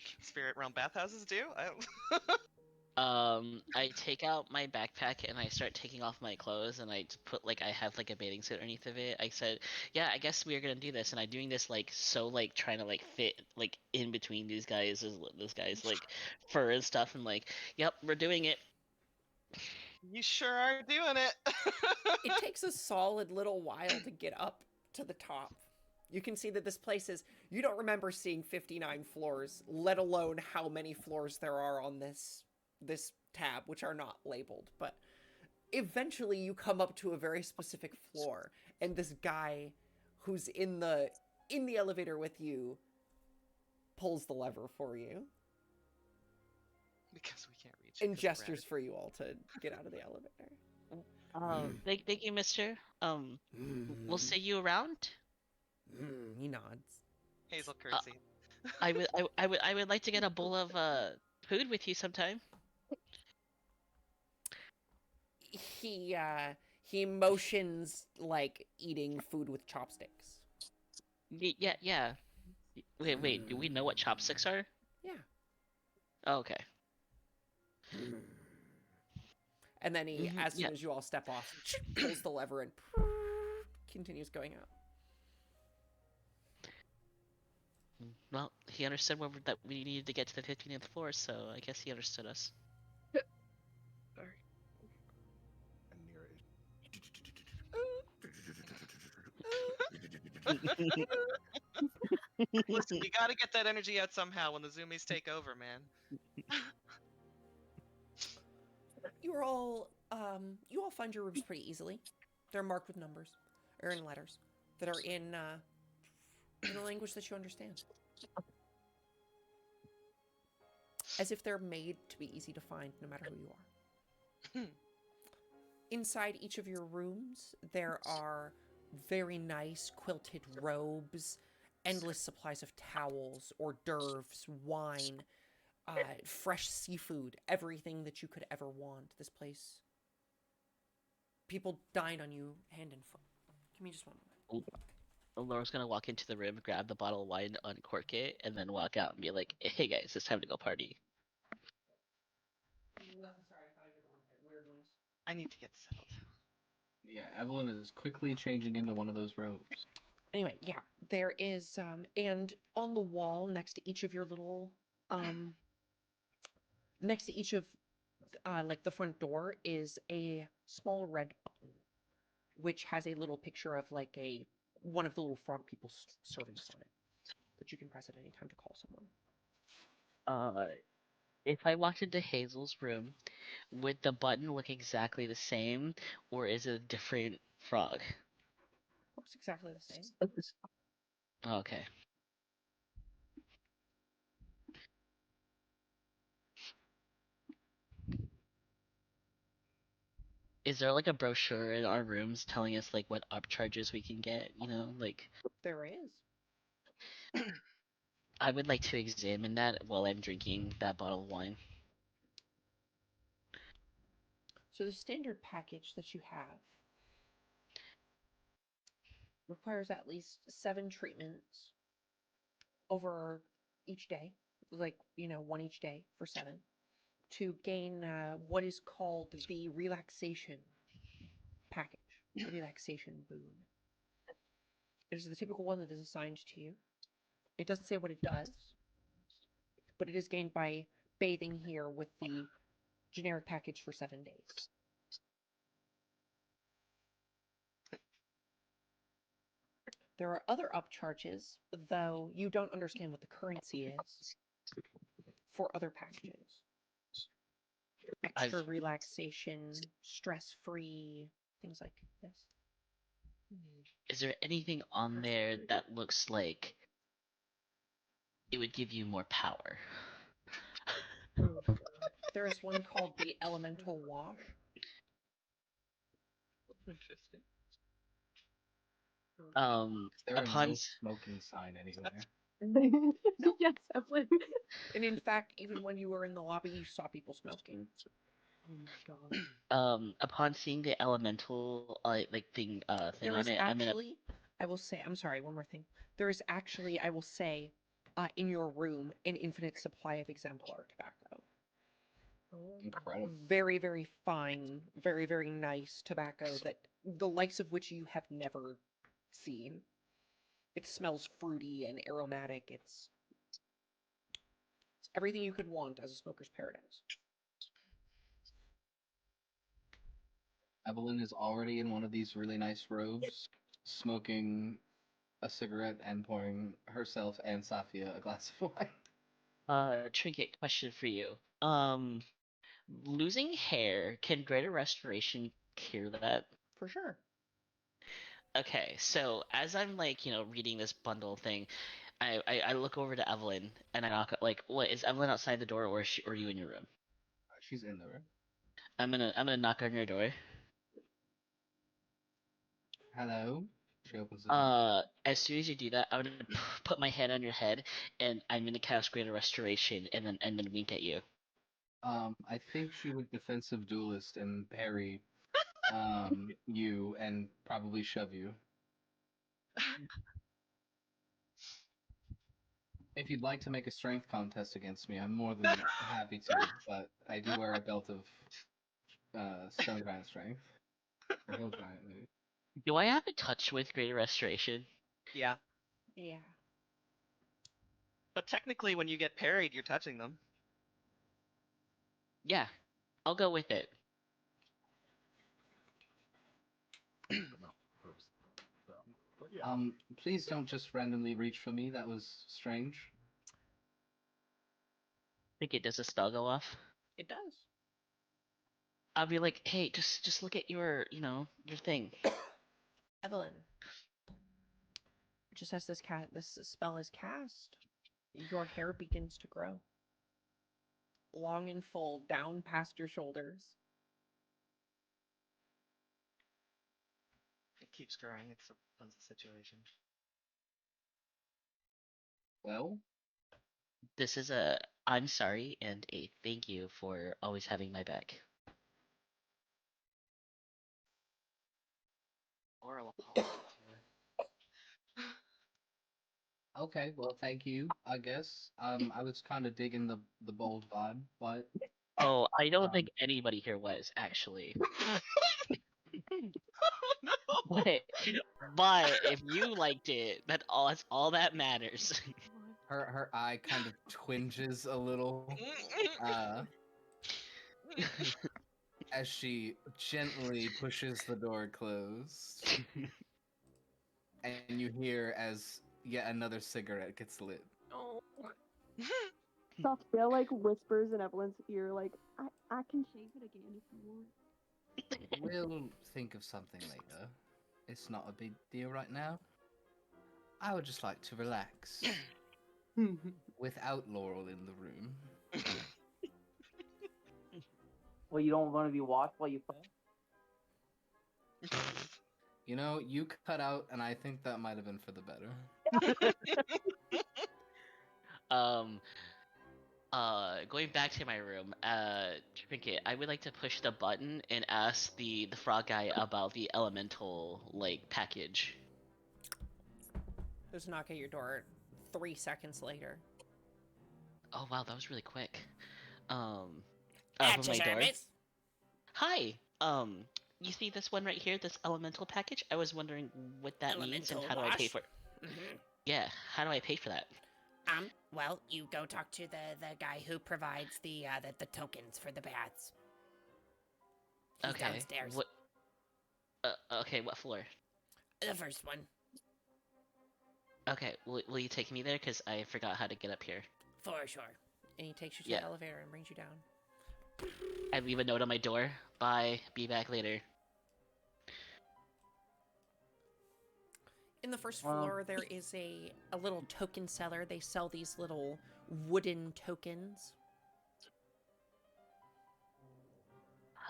realm bathhouses do? I don't... I take out my backpack and I start taking off my clothes and I put like I have like a bathing suit underneath of it. I said, yeah, I guess we are gonna do this, and I'm doing this like so like trying to like fit like in between these guys, this guy's like fur and stuff, and like, yep, we're doing it. You sure are doing it. It takes a solid little while to get up to the top. You can see that this place is, you don't remember seeing 59 floors, let alone how many floors there are on this tab, which are not labeled, but eventually you come up to a very specific floor, and this guy who's in the elevator with you pulls the lever for you Because we can't reach it and 'cause we're gestures for you all to get out of the elevator. Thank you, mister. We'll see you around. He nods. Hazel curtsy. I would like to get a bowl of food with you sometime. He motions like eating food with chopsticks. Yeah. Wait. Do we know what chopsticks are? Yeah. Oh, okay. And then he, as soon yeah. as you all step off, pulls the lever and continues going out. Well, he understood that we needed to get to the 15th floor, so I guess he understood us. Sorry. And near it. Listen, you gotta get that energy out somehow when the zoomies take over, man. You all find your rooms pretty easily. They're marked with numbers, or in letters, that are in a language that you understand. As if they're made to be easy to find no matter who you are. Inside each of your rooms, there are very nice quilted robes, endless supplies of towels, hors d'oeuvres, wine, fresh seafood, everything that you could ever want. This place, people dine on you hand and foot. Give me just one moment. Laura's gonna walk into the room, grab the bottle of wine, uncork it, and then walk out and be like, "Hey guys, it's time to go party." I need to get settled. Yeah, Evelyn is quickly changing into one of those robes. Anyway, yeah, there is, and on the wall next to each of your little, next to each of, like the front door is a small red button, which has a little picture of like one of the little frog people's servants on it that you can press at any time to call someone. If I walked into Hazel's room, would the button look exactly the same, or is it a different frog? Looks exactly the same. Okay. Is there like a brochure in our rooms telling us like what upcharges we can get? You know, like There is. I would like to examine that while I'm drinking that bottle of wine. So the standard package that you have requires at least 7 treatments over each day, like, one each day for 7, to gain what is called the relaxation package, the relaxation boon. It is the typical one that is assigned to you. It doesn't say what it does, but it is gained by bathing here with the generic package for 7 days. There are other upcharges, though you don't understand what the currency is for other packages. Extra relaxation, stress-free, things like this. Is there anything on there that looks like it would give you more power? There is one called the Elemental Wash. Interesting. Is there a Upon no smoking sign anywhere? Yes, Evelyn. And in fact, even when you were in the lobby, you saw people smoking. Oh my god. Upon seeing the elemental thing There on is it, actually, I will say, I'm sorry, one more thing. There is actually, I will say, in your room an infinite supply of exemplar tobacco. Incredible. Very, very fine, very, very nice tobacco that the likes of which you have never seen. It smells fruity and aromatic. It's everything you could want as a smoker's paradise. Evelyn is already in one of these really nice robes, smoking a cigarette and pouring herself and Safia a glass of wine. Trinket, question for you. Losing hair, can greater restoration cure that? For sure. Okay, so as I'm like, reading this bundle thing, I look over to Evelyn and I knock, like, what, is Evelyn outside the door, or is she, or are you in your room? She's in the room. I'm gonna knock on your door. Hello. She opens the door. As soon as you do that, I'm gonna put my hand on your head and I'm gonna cast greater restoration and then wink at you. I think she would defensive duelist and parry you and probably shove you. If you'd like to make a strength contest against me, I'm more than happy to, but I do wear a belt of stone giant strength. Or hill giant, maybe. Do I have a touch with greater restoration? Yeah. Yeah. But technically, when you get parried, you're touching them. Yeah, I'll go with it. Please don't just randomly reach for me. That was strange. Think it does a spell go off? It does. I'll be like, hey, just look at your thing. Evelyn. Just as this spell is cast, your hair begins to grow. Long and full, down past your shoulders. It keeps growing. It's a fun situation. Well, This is a I'm sorry and a thank you for always having my back. Oral apology. okay. Well, thank you. I guess. I was kind of digging the bold vibe, but Oh, I don't um, think anybody here was actually. No. But if you liked it, that's all that matters. Her eye kind of twinges a little as she gently pushes the door closed. And you hear as yet another cigarette gets lit. Oh. Sophia like whispers in Evelyn's ear, like, I can shave it again if you want. We'll think of something later. It's not a big deal right now. I would just like to relax. Without Laurel in the room. Well, you don't want to be watched while you play? You know, you cut out, and I think that might have been for the better. Going back to my room, Trinket, I would like to push the button and ask the frog guy about the elemental package. There's a knock at your door 3 seconds later. Oh wow, that was really quick. Open At your my door. service. Hi. You see this one right here, this elemental package? I was wondering what that means and Elemental how do I pay wash? for it. Mm-hmm. Yeah, how do I pay for that? Well, you go talk to the guy who provides the tokens for the baths. He's Okay. downstairs. What? Okay, what floor? The first one. Okay, will you take me there? Because I forgot how to get up here. For sure. And he takes you to Yeah. the elevator and brings you down. I leave a note on my door. Bye. Be back later. In the first floor, there is a little token seller. They sell these little wooden tokens.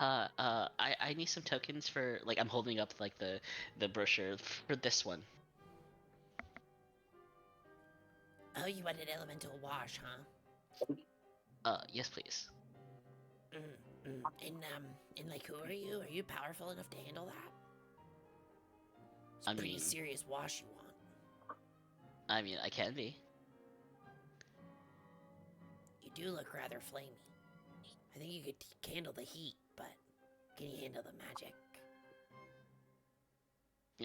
I need some tokens for I'm holding up the brochure for this one. Oh, you want an elemental wash, huh? Yes, please. And who are you? Are you powerful enough to handle that? It's I a pretty mean- serious wash you want. I mean, I can be. do look rather flamey. I think you could handle the heat, but can you handle the magic?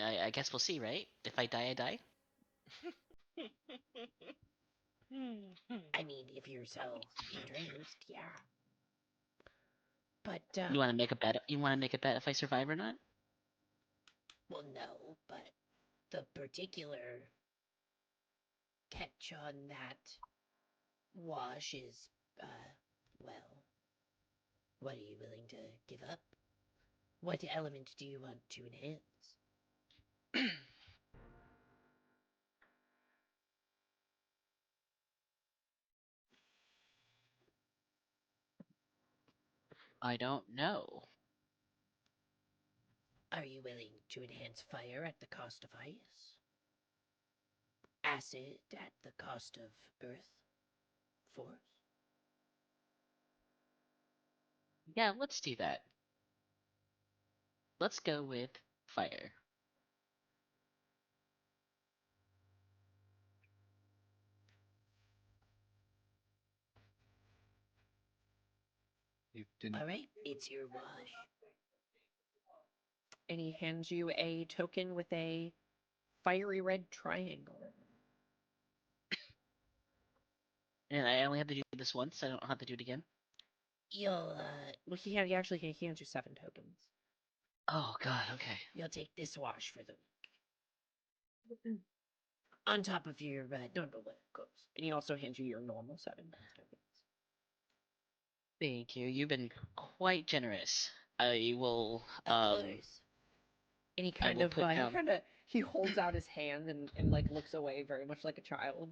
I guess we'll see, right? If I die, I die. I mean, if you're so entranced, yeah. But, You want to make a bet? You want to make a bet if I survive or not? well, no, but the particular catch on that wash is, well, what are you willing to give up? What element do you want to enhance? I don't know. Are you willing to enhance fire at the cost of ice? Acid at the cost of earth? Force? Yeah, let's do that. Let's go with fire. You didn't. Alright, it's your wash. And he hands you a token with a fiery red triangle. And I only have to do this once. I don't have to do it again. You'll, Well, he actually hands you 7 tokens. Oh God. Okay. you'll take this wash for the week. On top of your normal one, of course. And he also hands you your normal 7 tokens. Thank you. You've been quite generous. I will. Of course. And he I kind will of, put down. he holds out his hand and like looks away very much like a child.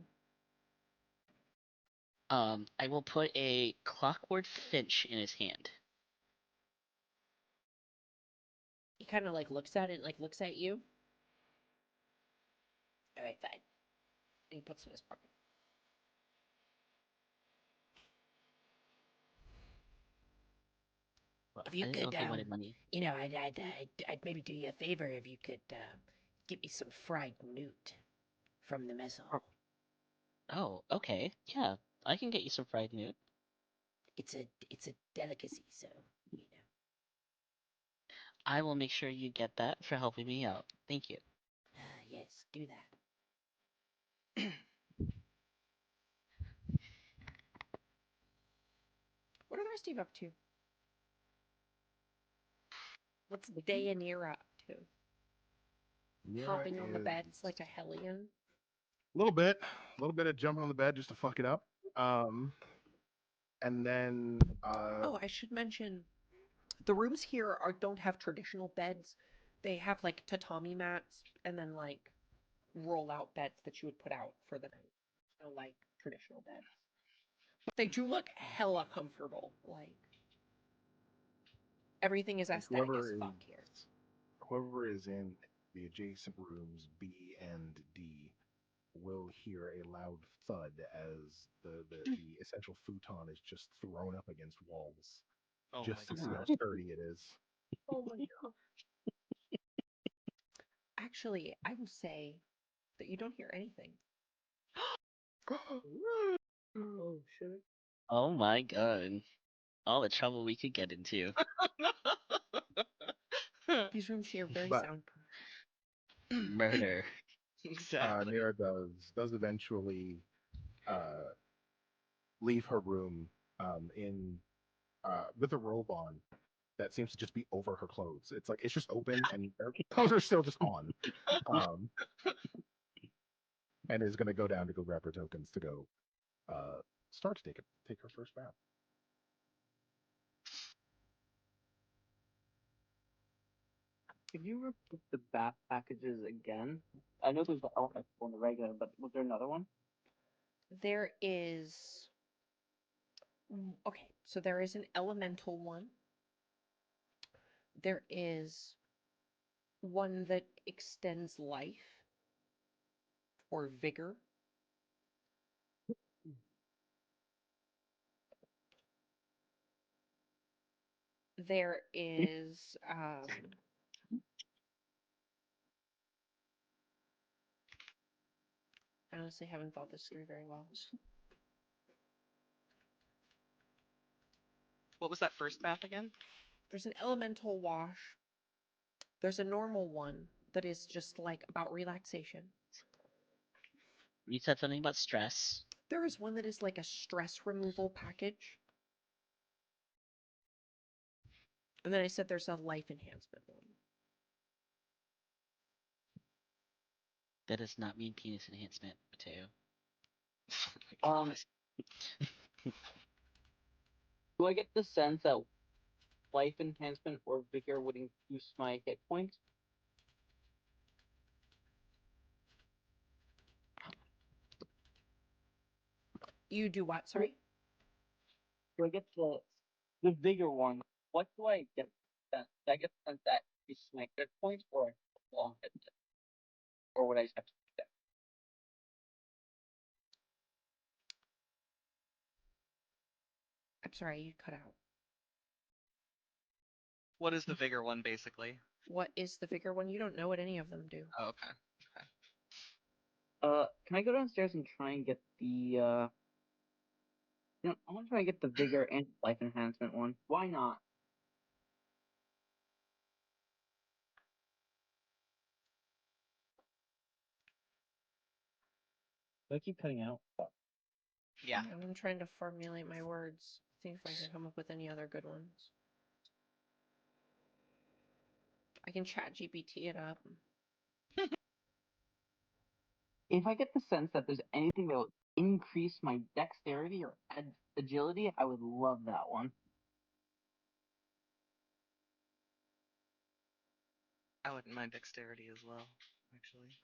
I will put a clockwork finch in his hand. He kind of like looks at it, like looks at you. Alright, fine. And he puts it in his pocket. Well, If you I didn't know could, if he wanted money. you know, I'd maybe do you a favor if you could get me some fried newt from the mess hall. Oh, okay. Yeah, I can get you some fried newt. It's a delicacy, so you know. I will make sure you get that for helping me out. Thank you. Yes, do that. What are the rest of you up to? What's Dayanira up to? Hopping on the beds like a hellion? A little bit of jumping on the bed just to fuck it up. And then Oh, I should mention, the rooms here don't have traditional beds. They have like tatami mats and then like roll out beds that you would put out for the night. So like traditional beds. But they do look hella comfortable. Like everything is aesthetic as fuck here. whoever is in the adjacent rooms B and D will hear a loud thud as the essential futon is just thrown up against walls, Oh just my to see how god. sturdy it is. Oh my god. Actually, I will say that you don't hear anything. Oh shit. Oh my god. All the trouble we could get into. These rooms here are very But soundproof. Murder. Exactly. Nira does eventually uh, leave her room in with a robe on that seems to just be over her clothes. It's like it's just open and her clothes are still just on. Um, and is going to go down to go grab her tokens to go start to take her first bath. Could you repeat the bath packages again? I know there's the elemental one, the regular, but was there another one? There is. Okay, so there is an elemental one. There is one that extends life or vigor. There is I honestly haven't thought this through very well. What was that first bath again? There's an elemental wash. There's a normal one that is just like about relaxation. You said something about stress. There is one that is like a stress removal package. And then I said there's a life enhancement one. That does not mean penis enhancement, Mateo. Do I get the sense that life enhancement or vigor would increase my hit points? You do what, sorry? Do I get the vigor one? What do I get? Do I get the sense that increases my hit points or long hit points? Or would I just have to do that? I'm sorry, you cut out. What is the vigor one, basically? What is the vigor one? You don't know what any of them do. Oh, okay. Can I go downstairs and try and get the I want to try and get the vigor and life enhancement one. Why not? Do I keep cutting out? Yeah. I'm trying to formulate my words. See if I can come up with any other good ones. I can chat GPT it up. If I get the sense that there's anything that will increase my dexterity or agility, I would love that one. I wouldn't mind dexterity as well, actually.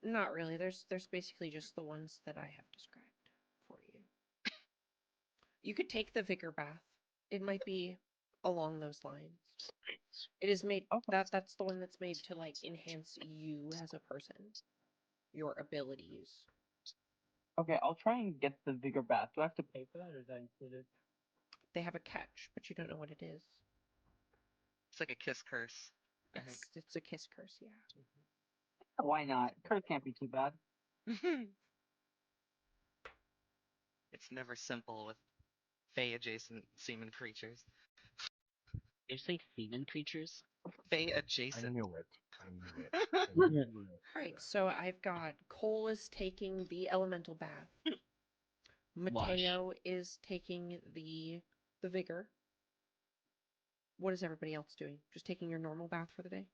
Not really. There's basically just the ones that I have described for you. You could take the vigor bath. It might be along those lines. It is made that's the one that's made to like enhance you as a person, your abilities. Okay, I'll try and get the vigor bath. Do I have to pay for that, or is that included? They have a catch, but you don't know what it is. It's like a kiss curse, I think. It's a kiss curse, yeah. Why not? Curse can't be too bad. It's never simple with Fey adjacent semen creatures. Did you say semen creatures? Fey I adjacent. knew it. I knew it. I knew it. Alright, so I've got Cole is taking the elemental bath. Mateo is taking the vigor. What is everybody else doing? Just taking your normal bath for the day?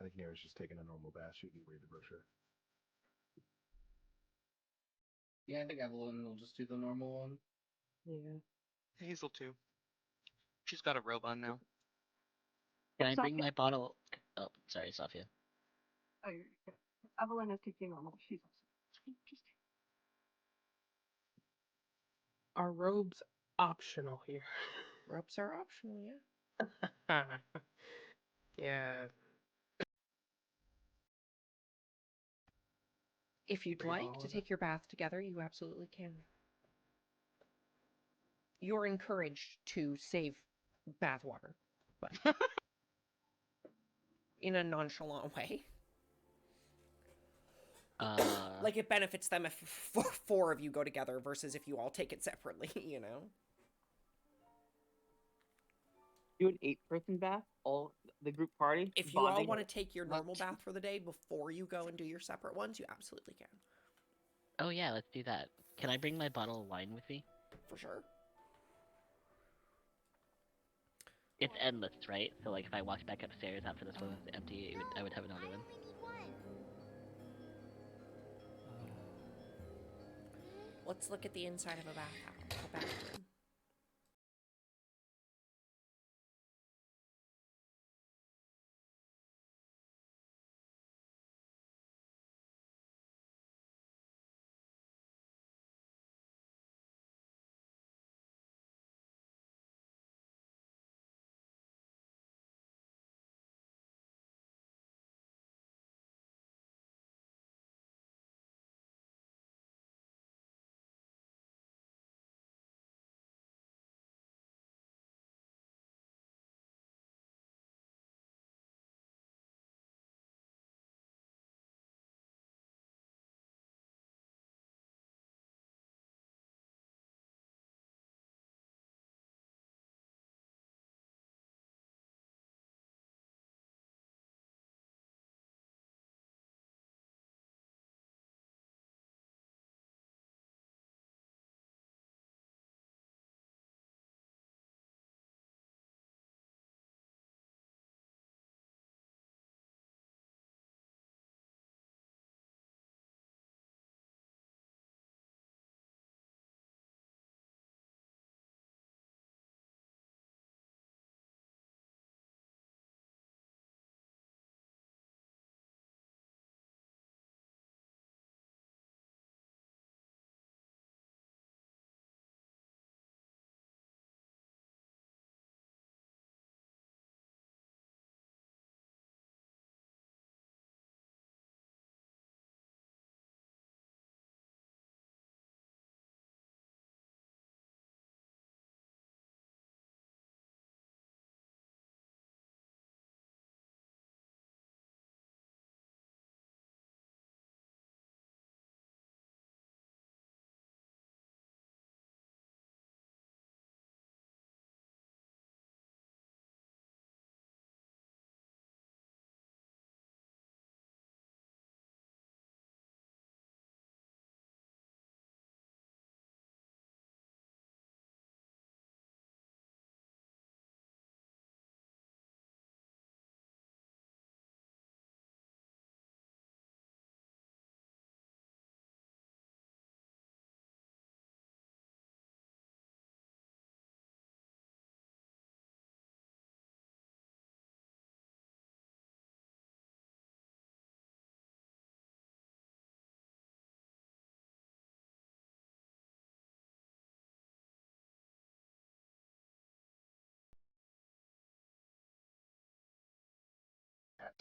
I think Nera's just taking a normal bath, shooting away the brochure. Yeah, I think Evelyn will just do the normal one. Yeah. Hazel too. She's got a robe on now. Can I bring my bottle? Oh, sorry, Sophia. Oh, Evelyn is taking normal. She's also just Are robes optional here? Robes are optional, yeah. Yeah. If you'd Bring it like to on. take your bath together, you absolutely can. You're encouraged to save bath water, but in a nonchalant way. Like it benefits them if four of you go together versus if you all take it separately, you know? Do an 8-person bath, all the group party. If you all bonding. want to take your normal bath for the day before you go and do your separate ones, you absolutely can. Oh yeah, let's do that. Can I bring my bottle of wine with me? For sure. It's endless, right? So like if I walked back upstairs after this one was empty, I would have another one. Let's look at the inside of a bathroom.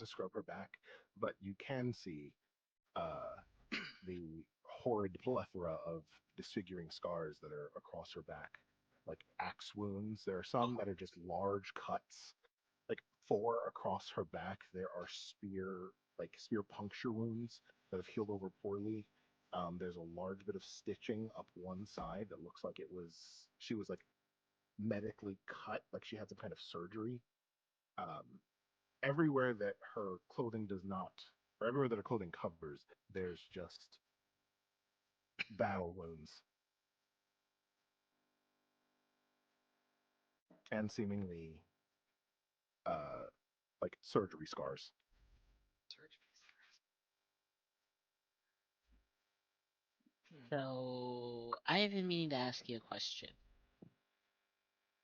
to scrub her back, but you can see uh, the horrid plethora of disfiguring scars that are across her back, like axe wounds. There are some that are just large cuts, like four across her back. There are spear puncture wounds that have healed over poorly. There's a large bit of stitching up one side that looks like she was like medically cut, like she had some kind of surgery. Um, everywhere that her clothing does not, or everywhere that her clothing covers, there's just battle wounds and seemingly uh, like surgery scars. So I have been meaning to ask you a question.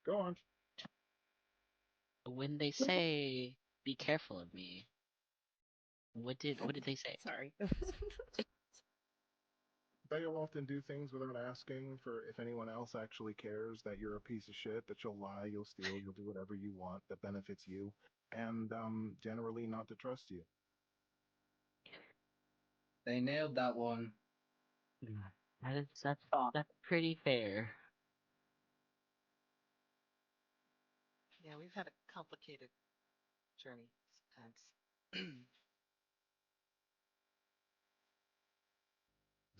Go on. When they say "be careful of me," what did they say? Sorry. They'll often do things without asking for if anyone else actually cares that you're a piece of shit, that you'll lie, you'll steal, you'll do whatever you want that benefits you, and generally not to trust you. They nailed that one. That's pretty fair. Yeah, we've had a complicated journey sometimes.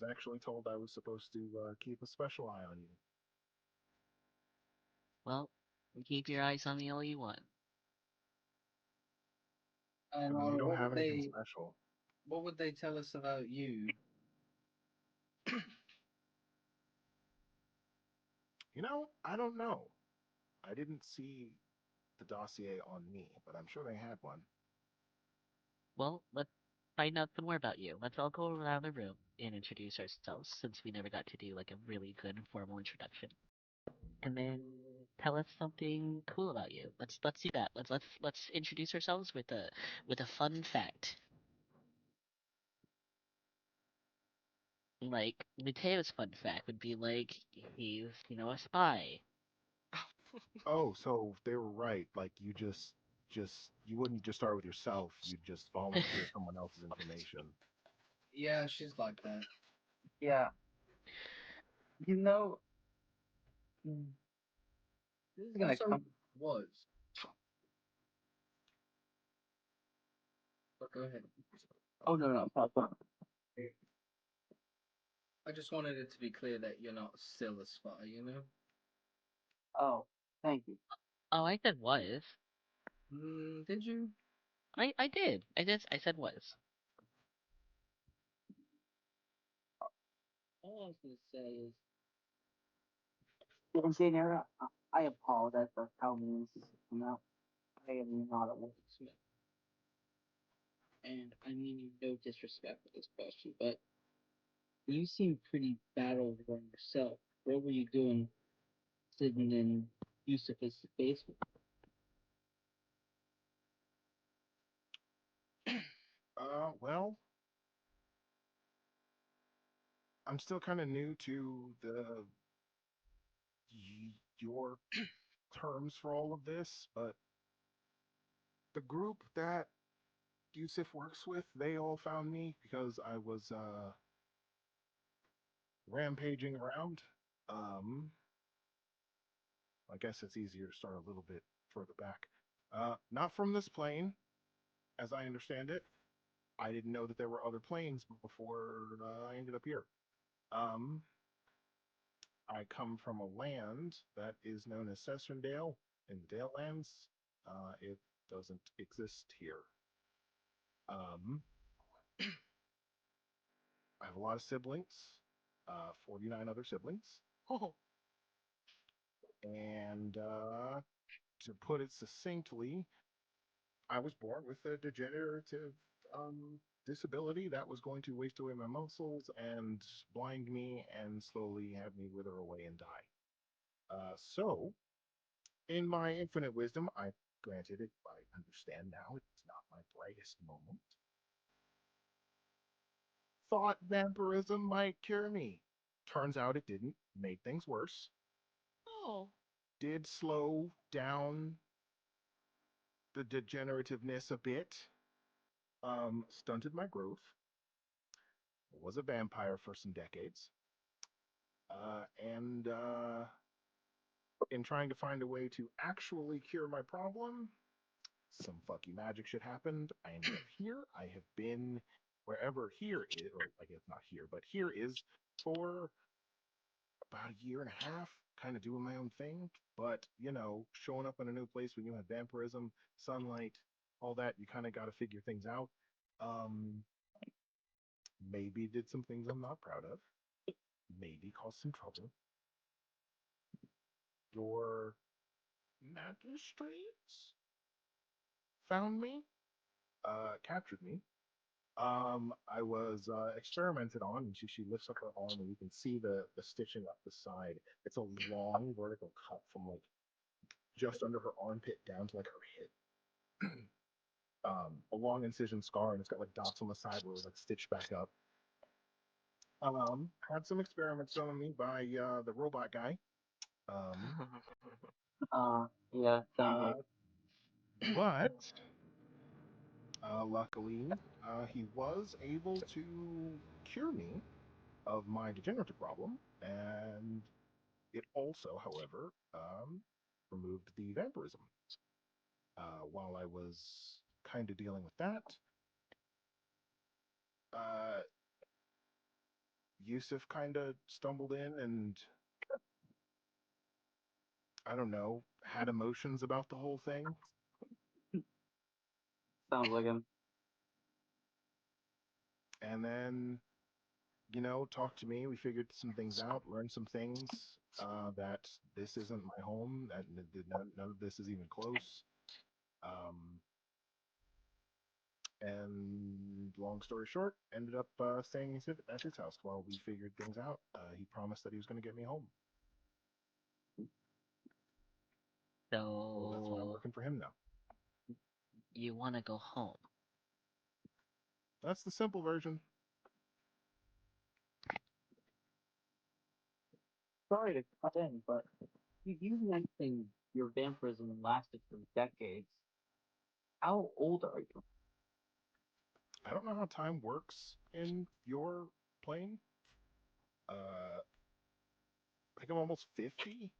I was actually told I was supposed to keep a special eye on you. Well, keep your eyes on me all you want. I mean, you don't What have would anything they special. what would they tell us about you? I don't know. I didn't see the dossier on me, but I'm sure they had one. Well, let's find out some more about you. Let's all go around the room and introduce ourselves, since we never got to do like a really good formal introduction. And then tell us something cool about you. Let's do that. Let's introduce ourselves with a fun fact. Like Mateo's fun fact would be like he's a spy. Oh, so they were right. Like you wouldn't just start with yourself. You'd just volunteer someone else's information. Yeah, she's like that. Yeah. You know, this is gonna Also come. was. But go ahead. Oh no, no, Papa. I just wanted it to be clear that you're not still a spy, you know? Oh, thank you. Oh, I said was. Did you? I did. I said was. All I was gonna say is, Xavier, I apologize for how mean this is come out. I am not a wordsmith, and I mean no disrespect with this question, but you seem pretty battle worn yourself. What were you doing sitting in Yusuf's basement? Well, I'm still kind of new to your terms for all of this, but the group that Yusuf works with, they all found me because I was rampaging around. Um, I guess it's easier to start a little bit further back. Not from this plane, as I understand it. I didn't know that there were other planes before I ended up here. Um, I come from a land that is known as Sessrendale in the Dale Lands. It doesn't exist here. Um, I have a lot of siblings, 49 other siblings. Oh, And to put it succinctly, I was born with a degenerative disability that was going to waste away my muscles and blind me and slowly have me wither away and die. So, in my infinite wisdom, I granted it, I understand now it's not my brightest moment. Thought vampirism might cure me. Turns out it didn't, made things worse. oh, Did slow down the degenerativeness a bit, Stunted my growth. Was a vampire for some decades. And in trying to find a way to actually cure my problem, some fucky magic shit happened. I ended up here. I have been wherever here is, or I guess not here, but here is for about a year and a half, kind of doing my own thing. But, showing up in a new place when you have vampirism, sunlight, all that, you kind of got to figure things out. Um, Maybe did some things I'm not proud of. Maybe caused some trouble. Your magistrates found me, captured me. I was experimented on, and she lifts up her arm, and you can see the stitching up the side. It's a long vertical cut from like just under her armpit down to like her hip. A long incision scar, and it's got like dots on the side where it was like stitched back up. Had some experiments done on me by the robot guy. Yeah, sounds Uh, like. but luckily, he was able to cure me of my degenerative problem, and it also, however, removed the vampirism. While I was kind of dealing with that, uh, Yusuf kind of stumbled in and, I don't know, had emotions about the whole thing. Sounds like him. And then, talked to me. We figured some things out, learned some things, that this isn't my home, that none of this is even close. And long story short, ended up staying at his house while we figured things out. He promised that he was going to get me home. So that's why I'm So working for him now. you want to go home? That's the simple version. Sorry to cut in, but you mentioned your vampirism lasted for decades. How old are you? I don't know how time works in your plane. I think I'm almost 50.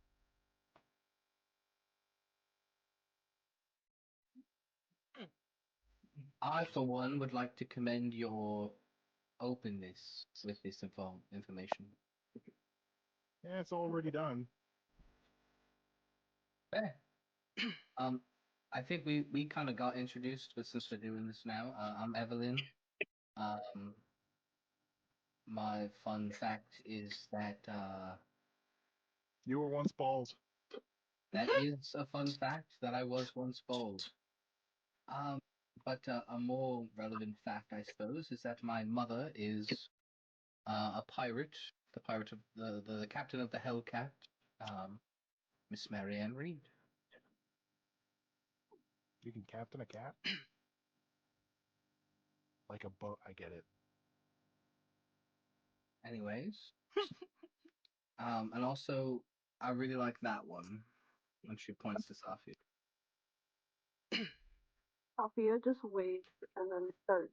I, for one, would like to commend your openness with this information. Yeah, it's already done. Fair. I think we kind of got introduced, but since we're doing this now, I'm Evelyn. My fun fact is that You were once bald. that is a fun fact that I was once bald. But a more relevant fact, I suppose, is that my mother is a pirate, the pirate of the captain of the Hellcat, Miss Marianne Reed. You can captain a cat? Like a boat. I get it. Anyways, and also I really like that one when she points to Safia. Sophia just waits and then starts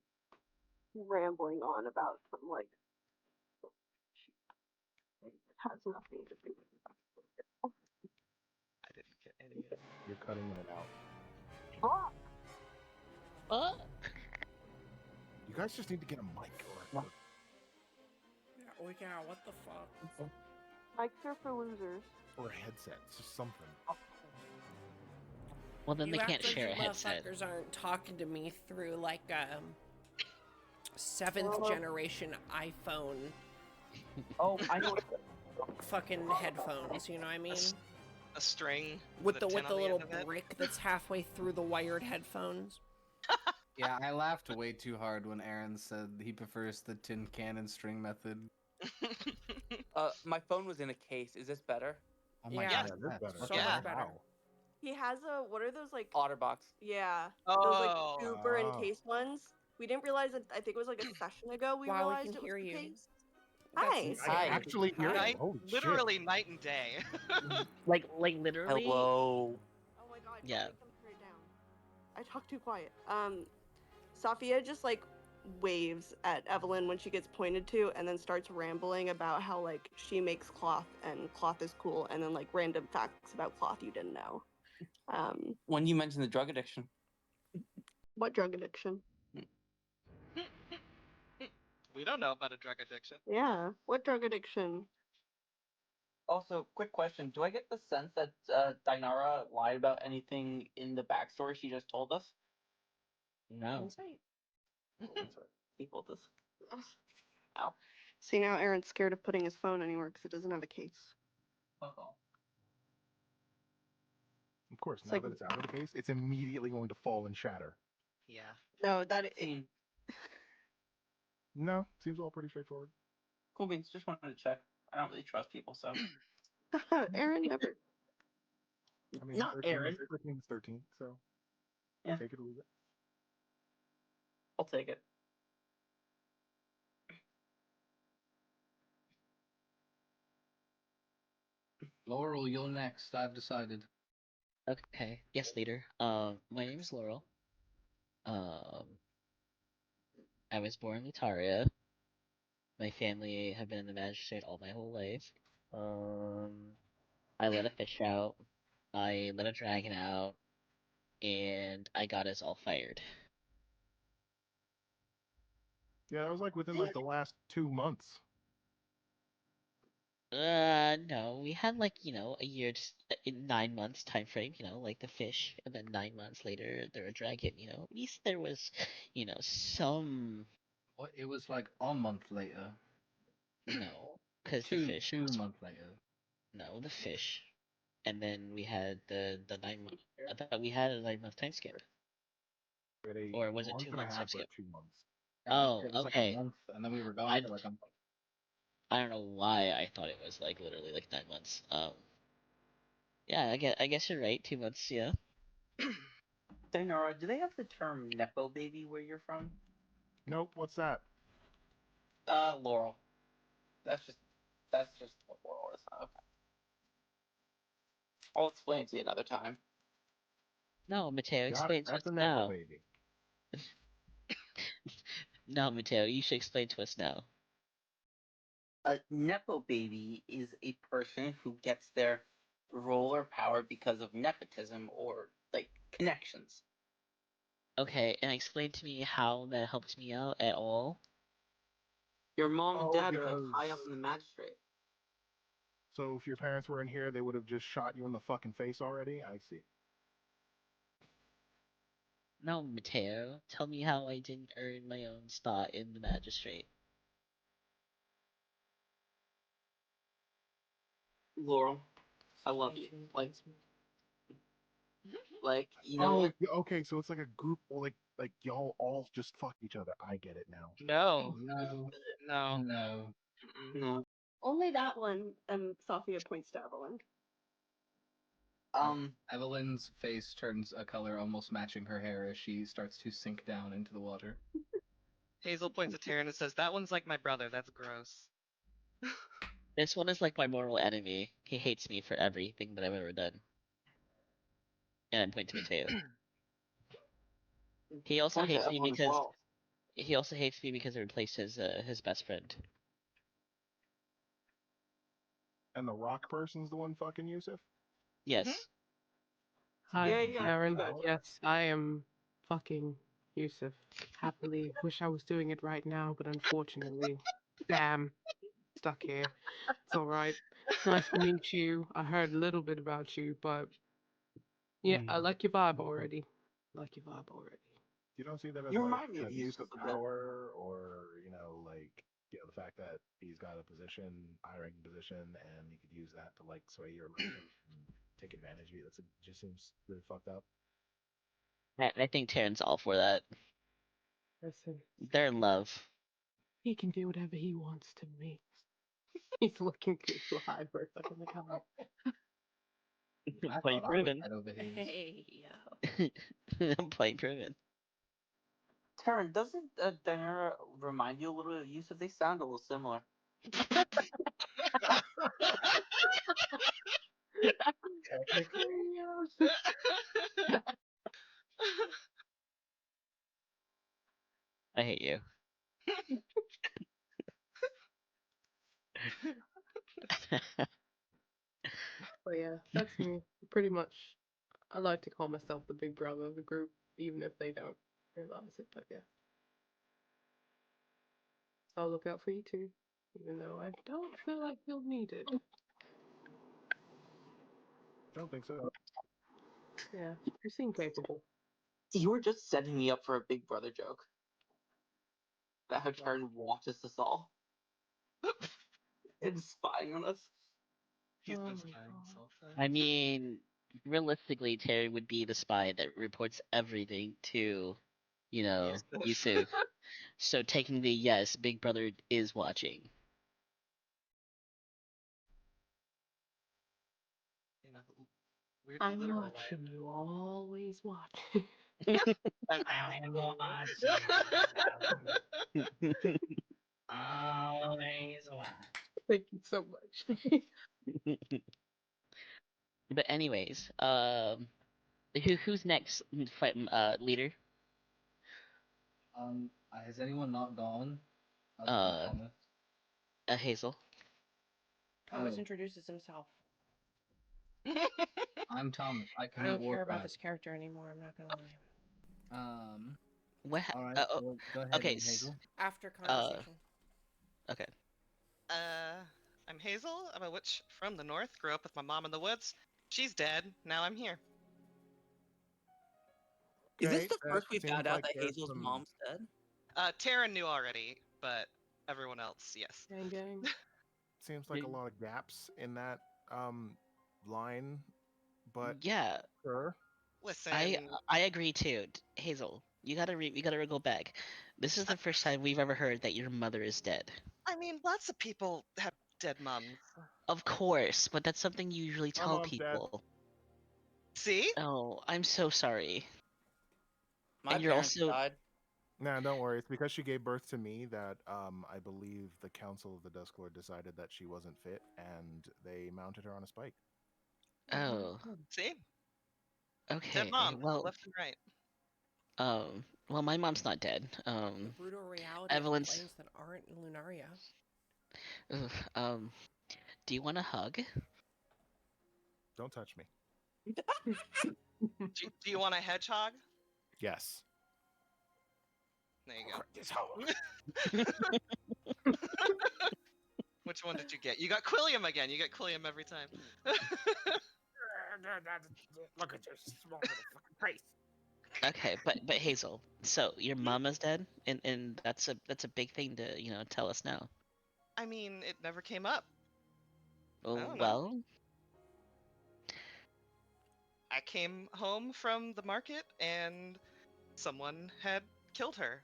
rambling on about some like it has nothing to do with it. I didn't get any of it. You're cutting in and out. Ah, You guys just need to get a mic Yeah, what the fuck? mics are for losers. or a headset. It's just something. Well, then You they act can't like share a you headset. motherfuckers aren't talking to me through like seventh generation iPhone Oh, I know. fucking headphones. You know what I mean? A string With a the tin on the little end of it. brick that's halfway through the wired headphones. Yeah, I laughed way too hard when Aaron said he prefers the tin can and string method. My phone was in a case. Is this better? Oh my Yeah. god, Yeah, that's better. So Yeah. much better. Wow. He has what are those like? Otterbox. Yeah. Oh. Those like super Oh. encased ones. We didn't realize it. I think it was like a session ago we Wow, we realized can it was hear the you. case. That's Hi. insane. I can actually hear Hi. you. Holy Literally night and day. Like literally. Hello. Oh my god. Yeah. Don't make them straight down. I talk too quiet. Sophia just like waves at Evelyn when she gets pointed to, and then starts rambling about how like she makes cloth and cloth is cool, and then like random facts about cloth you didn't know. When you mentioned the drug addiction. What drug addiction? We don't know about a drug addiction. Yeah, what drug addiction? Also, quick question: do I get the sense that Dinara lied about anything in the backstory she just told us? No. Insight. Equal this. Ow. See, now Aaron's scared of putting his phone anywhere because it doesn't have a case. Of course, It's now like- that it's out of the case, it's immediately going to fall and shatter. Yeah. No, that No, seems all pretty straightforward. Cool beans. Just wanted to check. I don't really trust people, so. Aaron never. I mean, Not 13 Aaron. 13 is 13, so Yeah. take it or leave it. I'll take it. Laurel, you're next. I've decided. Okay. Yes, leader. My name is Laurel. Um, I was born in Lunaria. My family have been in the magistrate all my whole life. I let a fish out. I let a dragon out, and I got us all fired. Yeah, that was like within like the last 2 months. No, we had like, a year, in 9 months time frame, like the fish, and then 9 months later, they're a dragon, At least there was, some. What? It was like a month later. No, because the Two fish. 2 months later. No, the fish. And then we had the 9 month. I thought we had a 9 month time skip. We had a Or was it month 2 and a months half time or skip? 2 months. Oh, It was okay. like a month, and then we were gone I for like a month. I don't know why I thought it was like literally like 9 months. Yeah, I guess you're right. 2 months, yeah. Dinara, do they have the term Nepo baby where you're from? Nope, what's that? Laurel. That's just what Laurel is. Okay. I'll explain it to you another time. No, Mateo, Got it. explain to That's us a Nepo now. baby. No, Mateo, you should explain to us now. A Nepo baby is a person who gets their role or power because of nepotism or like connections. Okay, and explain to me how that helped me out at all. Your mom and Oh, dad are like because- high up in the magistrate. So if your parents were in here, they would have just shot you in the fucking face already? I see. No, Mateo, tell me how I didn't earn my own spot in the magistrate. Laurel, I love you. Like you know Oh, what? yeah, okay, so it's like a group, like y'all all just fuck each other. I get it now. No. No, No. no. No. Only that one. And Sophia points to Evelyn. Evelyn's face turns a color almost matching her hair as she starts to sink down into the water. Hazel points at Taryn and says, "That one's like my brother. That's gross." This one is like my mortal enemy. He hates me for everything that I've ever done. And I point to Mateo. He also Point to hates me Evelyn as because well. he also hates me because I replaced his best friend. And the rock person's the one fucking Yusuf? Yes. Hi, Yeah, Aaron. you guys. Yes, I am fucking Yusuf. Happily, wish I was doing it right now, but unfortunately, damn, stuck here. It's alright. Nice to meet you. I heard a little bit about you, but yeah, I like your vibe already. Like your vibe already. You don't see that as You like remind me of an abuse Yusuf of a bit. power, or the fact that he's got a position, high-ranking position, and he could use that to like sway your emotions and take advantage of you. Just seems really fucked up. I think Taryn's all for that. Listen, They're in love. he can do whatever he wants to me. He's looking too high for a second. Like, I Point thought I was proven. head over heels. Hey, yo. Point proven. Taryn, doesn't Dinara remind you a little bit of Yusuf? They sound a little similar. Technically, yes. But yeah, that's me. Pretty much. I like to call myself the big brother of the group, even if they don't realize it. But yeah, I'll look out for you too, even though I don't feel like you'll need it. Don't think so. Yeah, you seem capable. You were just setting me up for a Big Brother joke that her turn watches us all and spying on us. He's Oh been my spying this god. whole time. I mean, realistically, Terry would be the spy that reports everything to, Yusuf. So technically, yes, Big Brother is watching. You know, weird I'm literal watching you, always watching. Always one. Thank you so much. But anyways, who's next? Fight, leader. Has anyone not gone? Other than Uh, Thomas? Hazel. Thomas Oh. introduces himself. I'm Thomas. I I cannot don't care walk about back. this character anymore. I'm not gonna lie. What? All right. Oh, Well, go ahead, okay. Hazel. After Uh, conversation. okay. I'm Hazel. I'm a witch from the north. Grew up with my mom in the woods. She's dead. Now I'm here. Is this Okay, the that first we seems found out like that there's Hazel's some- mom's dead? Taryn knew already, but everyone else, yes. Gang, gang. Seems like a lot of gaps in that line, but Yeah, sure. Listen, I agree too. Hazel, you gotta go back. This is the first time we've ever heard that your mother is dead. I mean, lots of people have dead moms. Of course, but that's something you usually My tell mom's dead. people. See? Oh, I'm so sorry. My And you're parents also died. Nah, don't worry. It's because she gave birth to me that I believe the Council of the Dusk Lord decided that she wasn't fit, and they mounted her on a spike. oh, See? Dead okay. mom, Well, left and right. well, my mom's not dead. The brutal reality of Evelyn's. planes that aren't Lunaria. Ugh, do you want a hug? Don't touch me. Do you want a hedgehog? Yes. There you go. This hole. Which one did you get? You got Quilliam again. You get Quilliam every time. Look at your small little fucking face. Okay, but Hazel, so your mama's dead, and that's a big thing to tell us now. I mean, it never came up. Oh, don't know. well, I came home from the market and someone had killed her.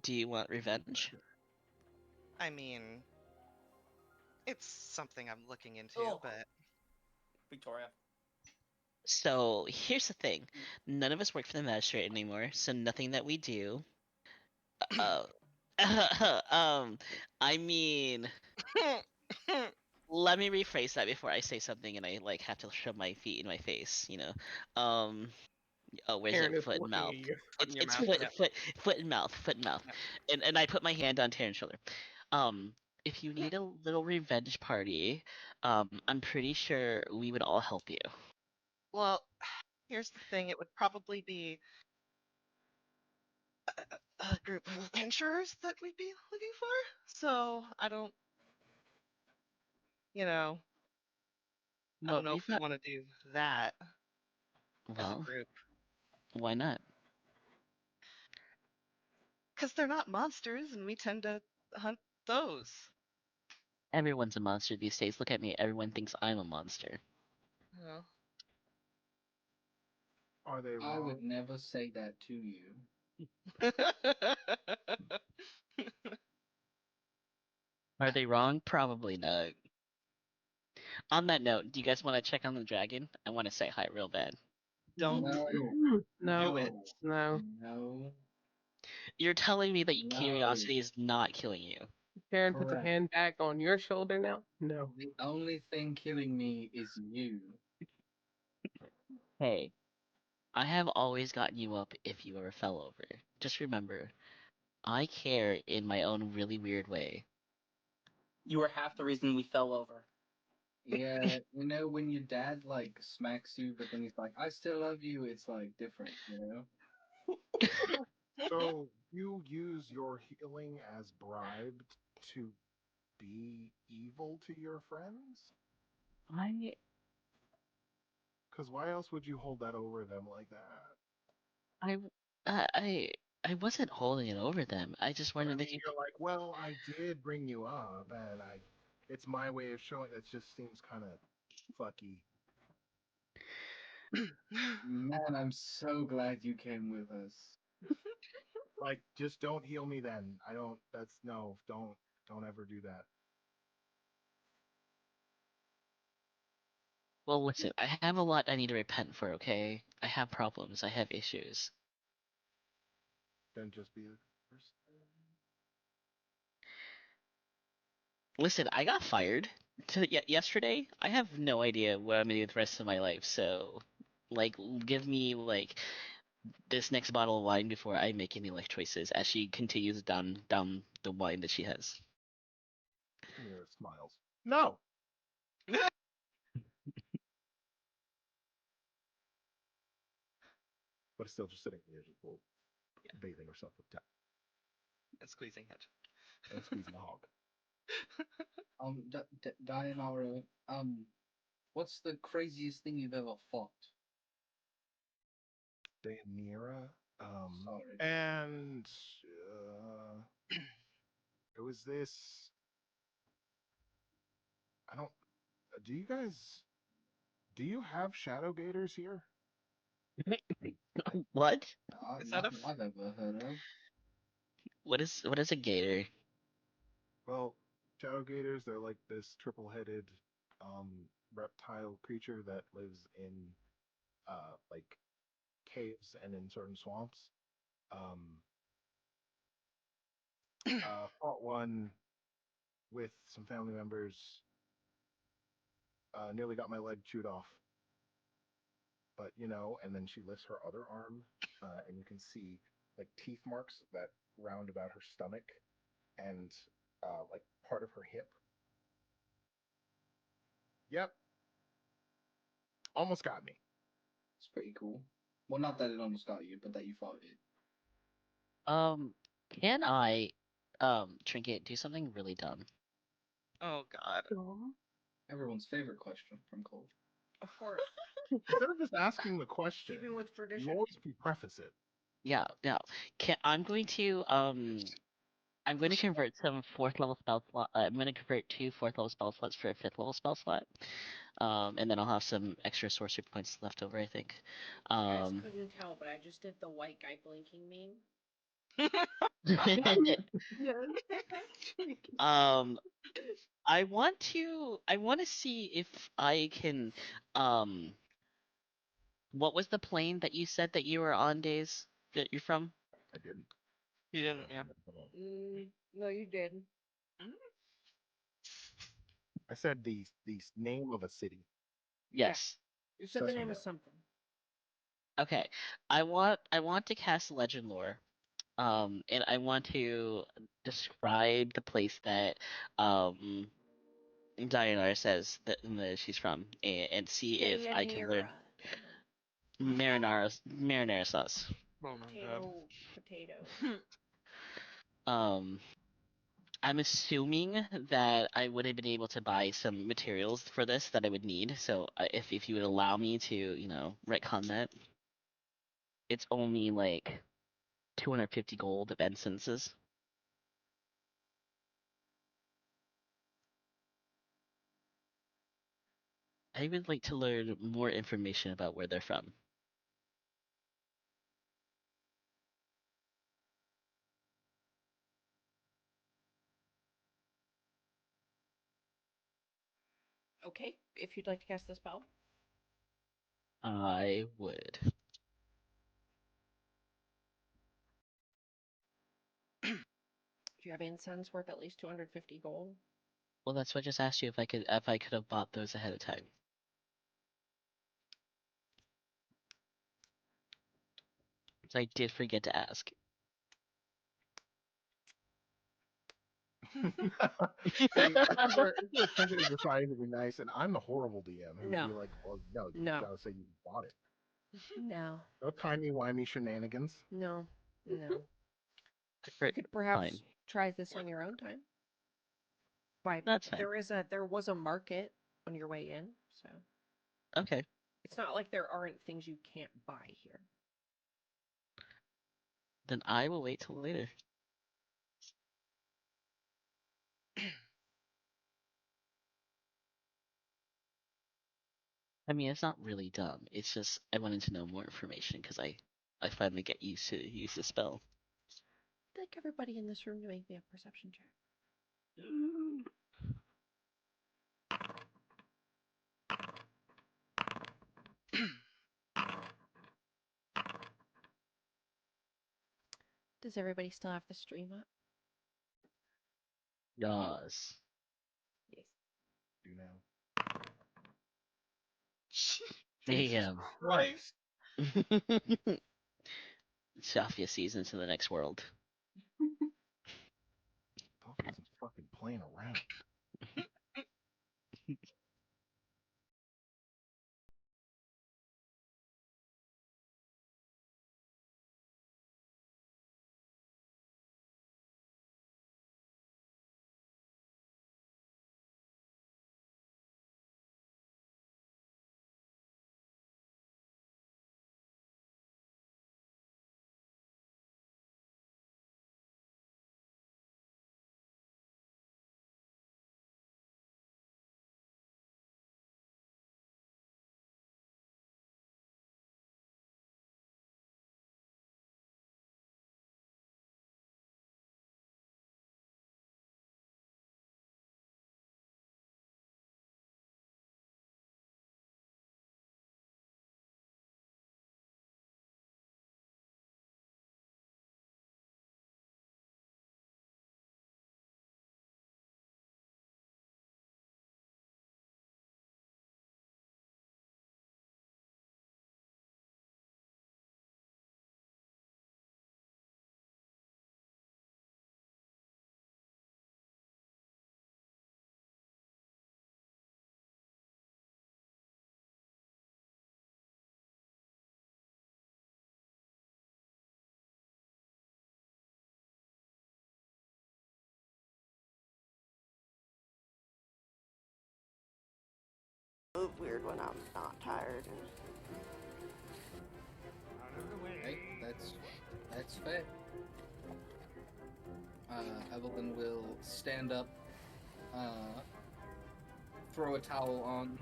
do you want revenge? I mean, it's something I'm looking into, Oh. but Victoria. So here's the thing: none of us work for the magistrate anymore, so nothing that we do. Uh, I mean, let me rephrase that before I say something and I have to shove my feet in my face. Oh, where's Aaron it? is Foot and looking mouth. at you. foot in your It's mouth. foot, Yeah. foot and mouth, foot and mouth, Yeah. and I put my hand on Taryn's shoulder. Um, if you need a little revenge party, I'm pretty sure we would all help you. Well, here's the thing. It would probably be a group of adventurers that we'd be looking for. So I don't, I Well, don't know if we've we got. want to do that as a Well, group. why not? Because they're not monsters, and we tend to hunt those. Everyone's a monster these days. Look at me. Everyone thinks I'm a monster. Oh. Are they I wrong? would never say that to you. Are they wrong? Probably not. On that note, do you guys want to check on the dragon? I want to say hi real bad. Don't No. No, do it. no. No. You're telling me that No. curiosity is not killing you. Karen puts a Correct. hand back on your shoulder now. No. The only thing killing me is you. Hey, I have always gotten you up if you ever fell over. Just remember, I care in my own really weird way. You were half the reason we fell over. Yeah, you know when your dad like smacks you, but then he's like, "I still love you." It's like different, you know. So you use your healing as bribe to be evil to your friends? I Because why else would you hold that over them like that? I I wasn't holding it over them. I just But I wanted to mean, you're like, well, I did bring you up, and it's my way of showing. It just seems kind of fucky. Man, I'm so glad you came with us. Like, just don't heal me then. I don't. That's no. Don't ever do that. Well, listen, I have a lot I need to repent for, okay? I have problems, I have issues. Then just be a person. Listen, I got fired yesterday. I have no idea what I'm gonna do with the rest of my life, so like give me like this next bottle of wine before I make any life choices as she continues down the wine that she has. Mira smiles. No. But it's still just sitting here, just bathing herself with tap And squeezing it. and squeezing a hog. Dianara, what's the craziest thing you've ever fought? Daenerys. Sorry. And it was this. I don't. Do you guys? Do you have shadow gators here? What? Is that a Nothing I've ever heard of. What is a gator? Well, shadow gators. They're like this triple-headed um, reptile creature that lives in like caves and in certain swamps. Um, fought one with some family members. Nearly got my leg chewed off, but you know, and then she lifts her other arm, and you can see like teeth marks that round about her stomach and like part of her hip. Yep, almost got me. It's pretty cool. Well, not that it almost got you, but that you fought it. Can I Trinket do something really dumb? Oh god. Everyone's favorite question from Cole. Of course. Instead of just asking the question, Keeping with you tradition. always preface it. Yeah, yeah. I'm going to convert some fourth level spell slot. I'm going to convert two fourth level spell slots for a fifth level spell slot. And then I'll have some extra sorcery points left over, I think. You guys couldn't tell, but I just did the white guy blinking meme. um, I want to see if I can, um, what was the plane that you said that you were on, Days? That you're from? I didn't. You didn't, yeah. No, you did. I said the name of a city. Yes. You said the Such a name no. of something. Okay. I want to cast legend lore. And I want to describe the place that Diana says that she's from, and see if I can learn marinara sauce. Oh my god. Potato. Um, I'm assuming that I would have been able to buy some materials for this that I would need. So if you would allow me to, you know, retcon that, it's only like 250 gold of incenses. I would like to learn more information about where they're from. Okay, if you'd like to cast the spell. I would. Do you have incense worth at least 250 gold? Well, that's what I just asked you if I could have bought those ahead of time. So I did forget to ask. See, if we're attempting to decide to be nice, and I'm the horrible DM who would No. be like, well, no, you No. gotta say you bought it. No. No timey-wimey shenanigans. No. No. Great. You could perhaps Fine. try this on your own time. Why? That's fine. There was a market on your way in, so Okay. it's not like there aren't things you can't buy here. Then I will wait till later. I mean, it's not really dumb. It's just I wanted to know more information because I finally get used to use the spell. I'd like everybody in this room to make me a perception check. Does everybody still have the stream up? Yas. Yes. Do now. Damn. Christ. Shafia sees into the next world. Buff isn't fucking playing around. Move weird when I'm not tired. Right? That's fair. Evelyn will stand up, throw a towel on,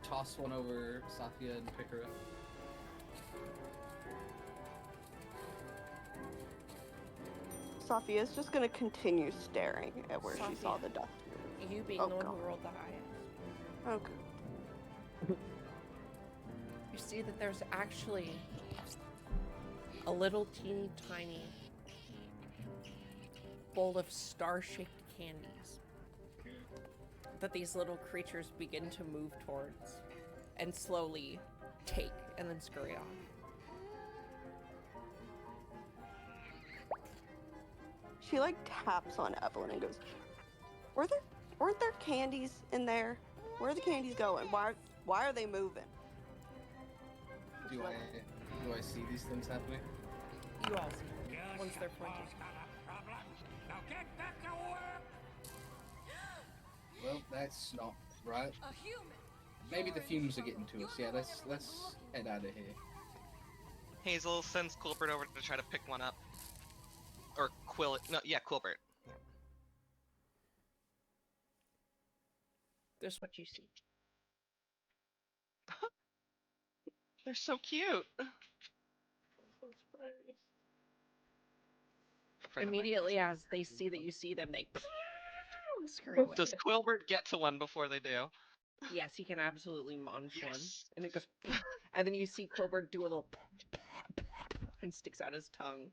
toss one over Safia and pick her up. Sophia's just gonna continue staring at where she saw Sophia. the dust. You being Oh, the one God. who rolled the highest. Okay. You see that there's actually a little teeny tiny bowl of star-shaped candies that these little creatures begin to move towards and slowly take and then scurry off. She like taps on Evelyn and goes, weren't there candies in there? Where are the candies going? Why are they moving? Do I see these things happening? You all see them once they're pointed. Well, that's not right. Maybe the fumes are getting to us. Yeah, let's head out of here. Hazel sends Quilbert over to try to pick one up. Or Quilbert. This is what you see. They're so cute. Immediately as they see that you see them, they scurry away. Does Quilbert get to one before they do? Yes, he can absolutely munch one. Yes. And it goes, and then you see Quilbert do a little and sticks out his tongue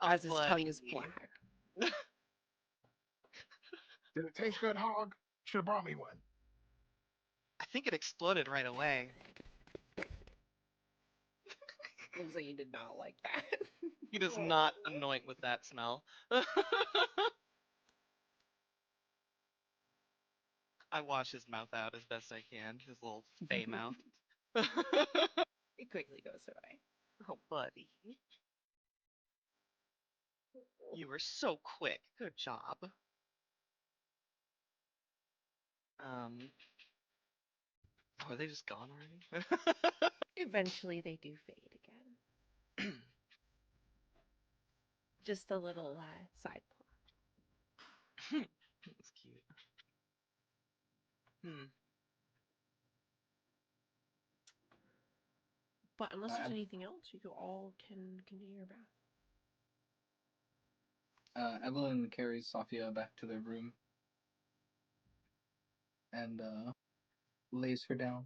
as his tongue is black. Did it taste good, Hog? Should have brought me one. I think it exploded right away. Looks like he did not like that. He does not anoint with that smell. I wash his mouth out as best I can. His little fey mouth. It quickly goes away. Oh, buddy. You were so quick. Good job. Are they just gone already? Eventually, they do fade again. Just a little side plot. That's cute. Hmm. But unless there's anything else, you all can continue your bath. Evelyn carries Sophia back to their room and lays her down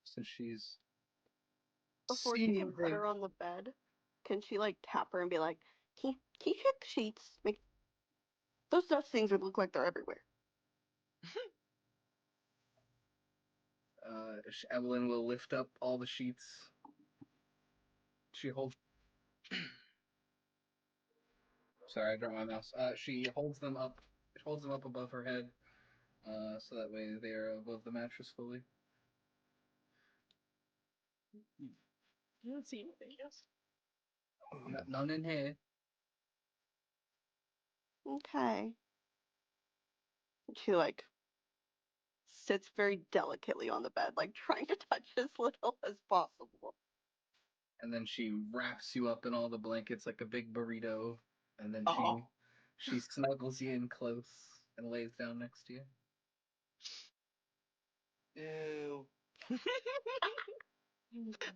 since she's Before she can put seemingly. her on the bed, can she like tap her and be like, can you check the sheets? Make those dust things would look like they're everywhere. Evelyn will lift up all the sheets. She holds. Sorry, I dropped my mouse. She holds them up. Holds them up above her head, so that way they are above the mattress fully. You don't see anything. Yes. None in here. Okay. She like sits very delicately on the bed, like trying to touch as little as possible. And then she wraps you up in all the blankets like a big burrito, and then Oh. she snuggles you in close and lays down next to you. Ew.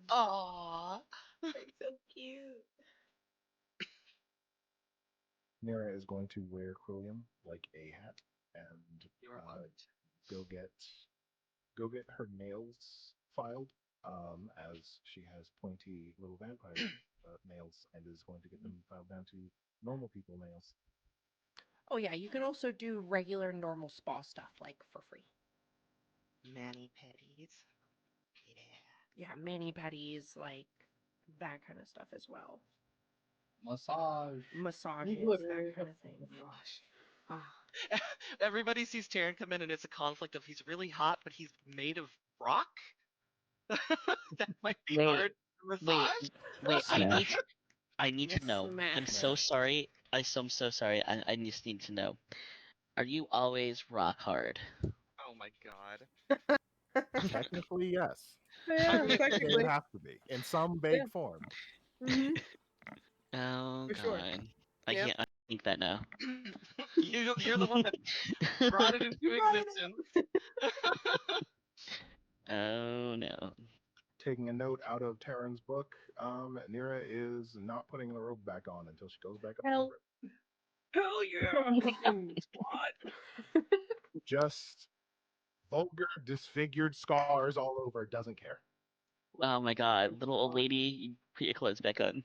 Aww. So cute. Nira is going to wear Quilliam like a hat and You're go get her nails filed. As she has pointy little vampire nails and is going to get them filed down to normal people nails. Oh yeah, you can also do regular normal spa stuff like for free. mani pedis. Yeah, mani pedis, like that kind of stuff as well. Massage. Massages, that kind of thing. Yeah. Everybody sees Taryn come in and it's a conflict of he's really hot, but he's made of rock. That might be Wait, hard to massage. Wait, I need to know. Smash. I'm so sorry. I'm so sorry. I just need to know. Are you always rock hard? Oh my god. Technically, yes. Yeah, It technically. would have to be in some vague form. Mm-hmm. Oh For sure. god. I Yep. can't think that now. You're the one that brought it into existence. Oh no. Taking a note out of Taryn's book, Nira is not putting the robe back on until she goes back up. Hell yeah! Squad. Just vulgar, disfigured scars all over. Doesn't care. Oh my god. Little old lady, you put your clothes back on.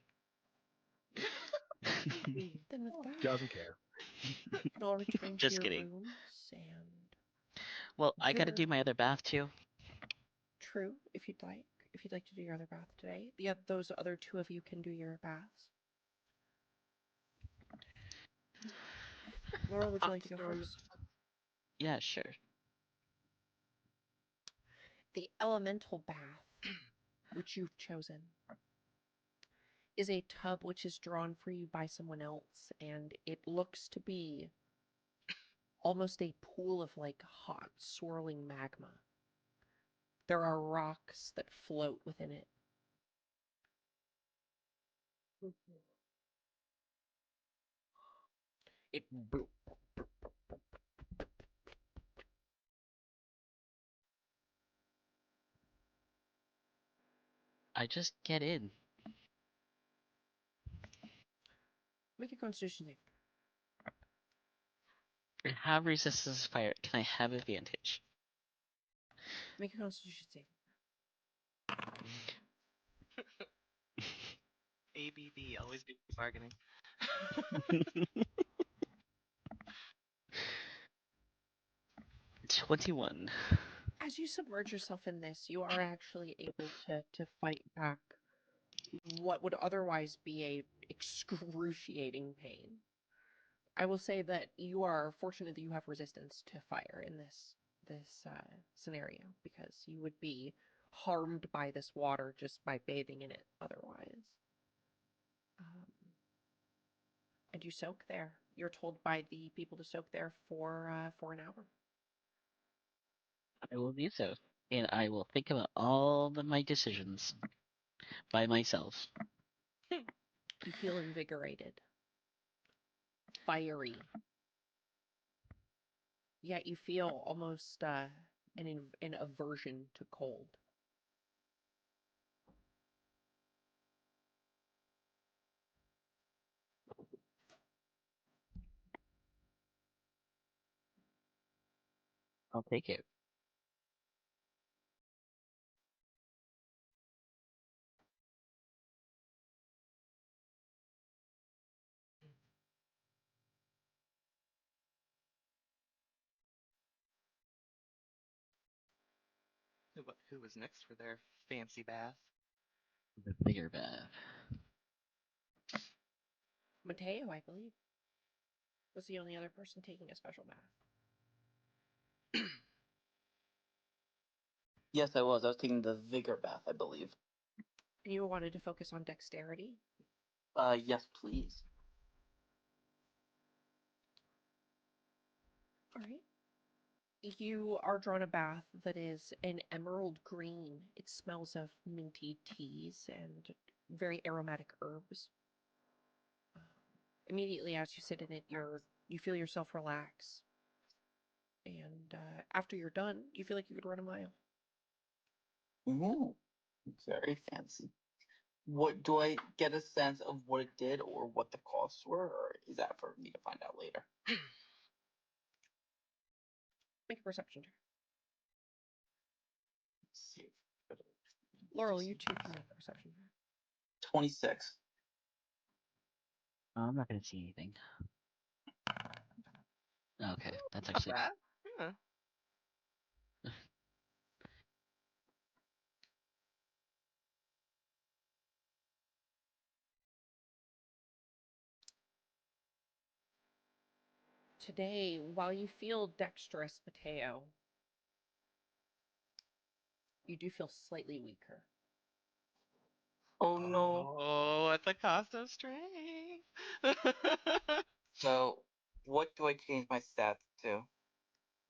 Then with that, Doesn't care. you can all return to Just your kidding. rooms and Well, I gotta Sure. do my other bath too. true if you'd like. If you'd like to do your other bath today, yeah, those other two of you can do your baths. Laurel, would you like to go first? Yeah, sure. The elemental bath, which you've chosen, is a tub which is drawn for you by someone else, and it looks to be almost a pool of like hot, swirling magma. There are rocks that float within it. It I just get in. make a constitution save. I have resistance to fire. Can I have advantage? Make a constitution save. ABB, always be bargaining. 21. As you submerge yourself in this, you are actually able to fight back what would otherwise be a excruciating pain. I will say that you are fortunate that you have resistance to fire in this scenario because you would be harmed by this water just by bathing in it otherwise. And you soak there. You're told by the people to soak there for an hour. I will do so, and I will think about all of my decisions by myself. You feel invigorated, fiery. Yet you feel almost an aversion to cold. I'll take it. Who was next for their fancy bath? The bigger bath. Mateo, I believe, was the only other person taking a special bath. Yes, I was. I was taking the vigor bath, I believe. And you wanted to focus on dexterity? Yes, please. All right. You are drawn a bath that is an emerald green. It smells of minty teas and very aromatic herbs. Immediately as you sit in it, you feel yourself relax. And after you're done, you feel like you could run a mile. Ooh, very fancy. What do I get a sense of what it did or what the costs were, or is that for me to find out later? Make a perception check. Let's see. Laurel, you too can make a perception check. 26. I'm not gonna see anything. Okay, that's Not actually bad. Yeah. Today, while you feel dexterous, Mateo, you do feel slightly weaker. Oh no. Oh, at the cost of strength. So, what do I change my stats to?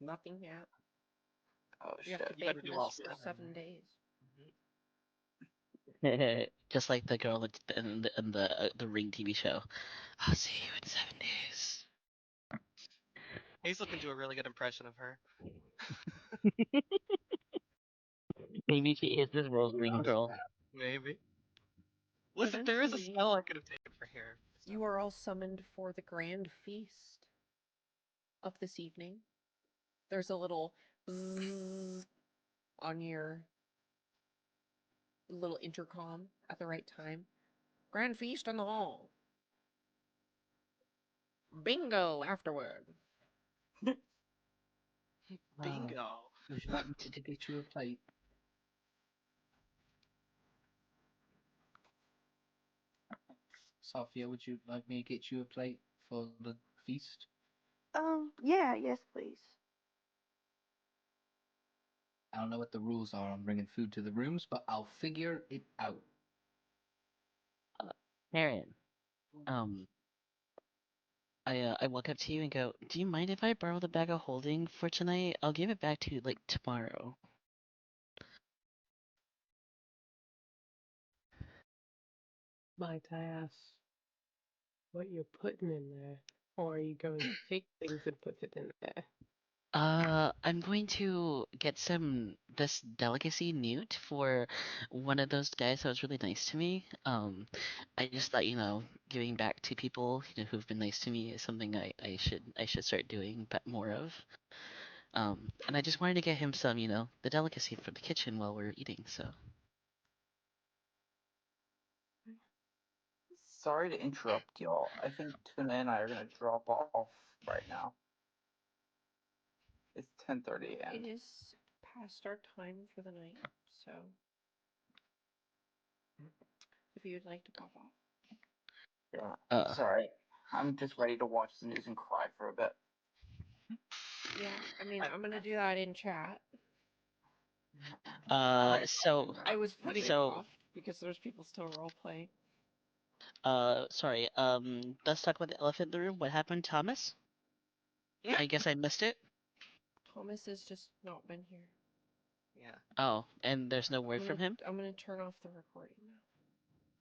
Nothing yet. Oh You have to shit. You bake gotta do this all for 7. 7 days. just like the girl in the Ring TV show. I'll see you in 7 days. Hazel can do a really good impression of her. Maybe she is this Rose Ring girl. Maybe. Listen, there is a Eventually, spell I could have taken for hair. you are all summoned for the grand feast of this evening. There's a little bzzz on your little intercom at the right time. Grand feast in the hall. Bingo afterward. Bingo. Would you like me to get you a plate? Sophia, would you like me to get you a plate for the feast? Yeah, yes, please. I don't know what the rules are on bringing food to the rooms, but I'll figure it out. Aaron, um, I walk up to you and go, "Do you mind if I borrow the bag of holding for tonight? I'll give it back to you like tomorrow." Might I ask what you're putting in there? Or are you going to take things and put it in there? I'm going to get this delicacy newt for one of those guys that was really nice to me. I just thought, giving back to people, who've been nice to me is something I should start doing more of. And I just wanted to get him some, the delicacy for the kitchen while we're eating, so. Sorry to interrupt y'all. I think Tuna and I are gonna drop off right now. It's 10:30 It a.m. is past our time for the night, so if you would like to pop off. Yeah. Uh, Sorry. I'm just ready to watch the news and cry for a bit. Yeah, I mean, I'm gonna do that in chat. So, I was putting it so, off because there's people still role playing. sorry. Let's talk about the elephant in the room. What happened, Thomas? I guess I missed it. Thomas has just not been here. Yeah. Oh, and there's no word from him. I'm gonna turn off the recording now.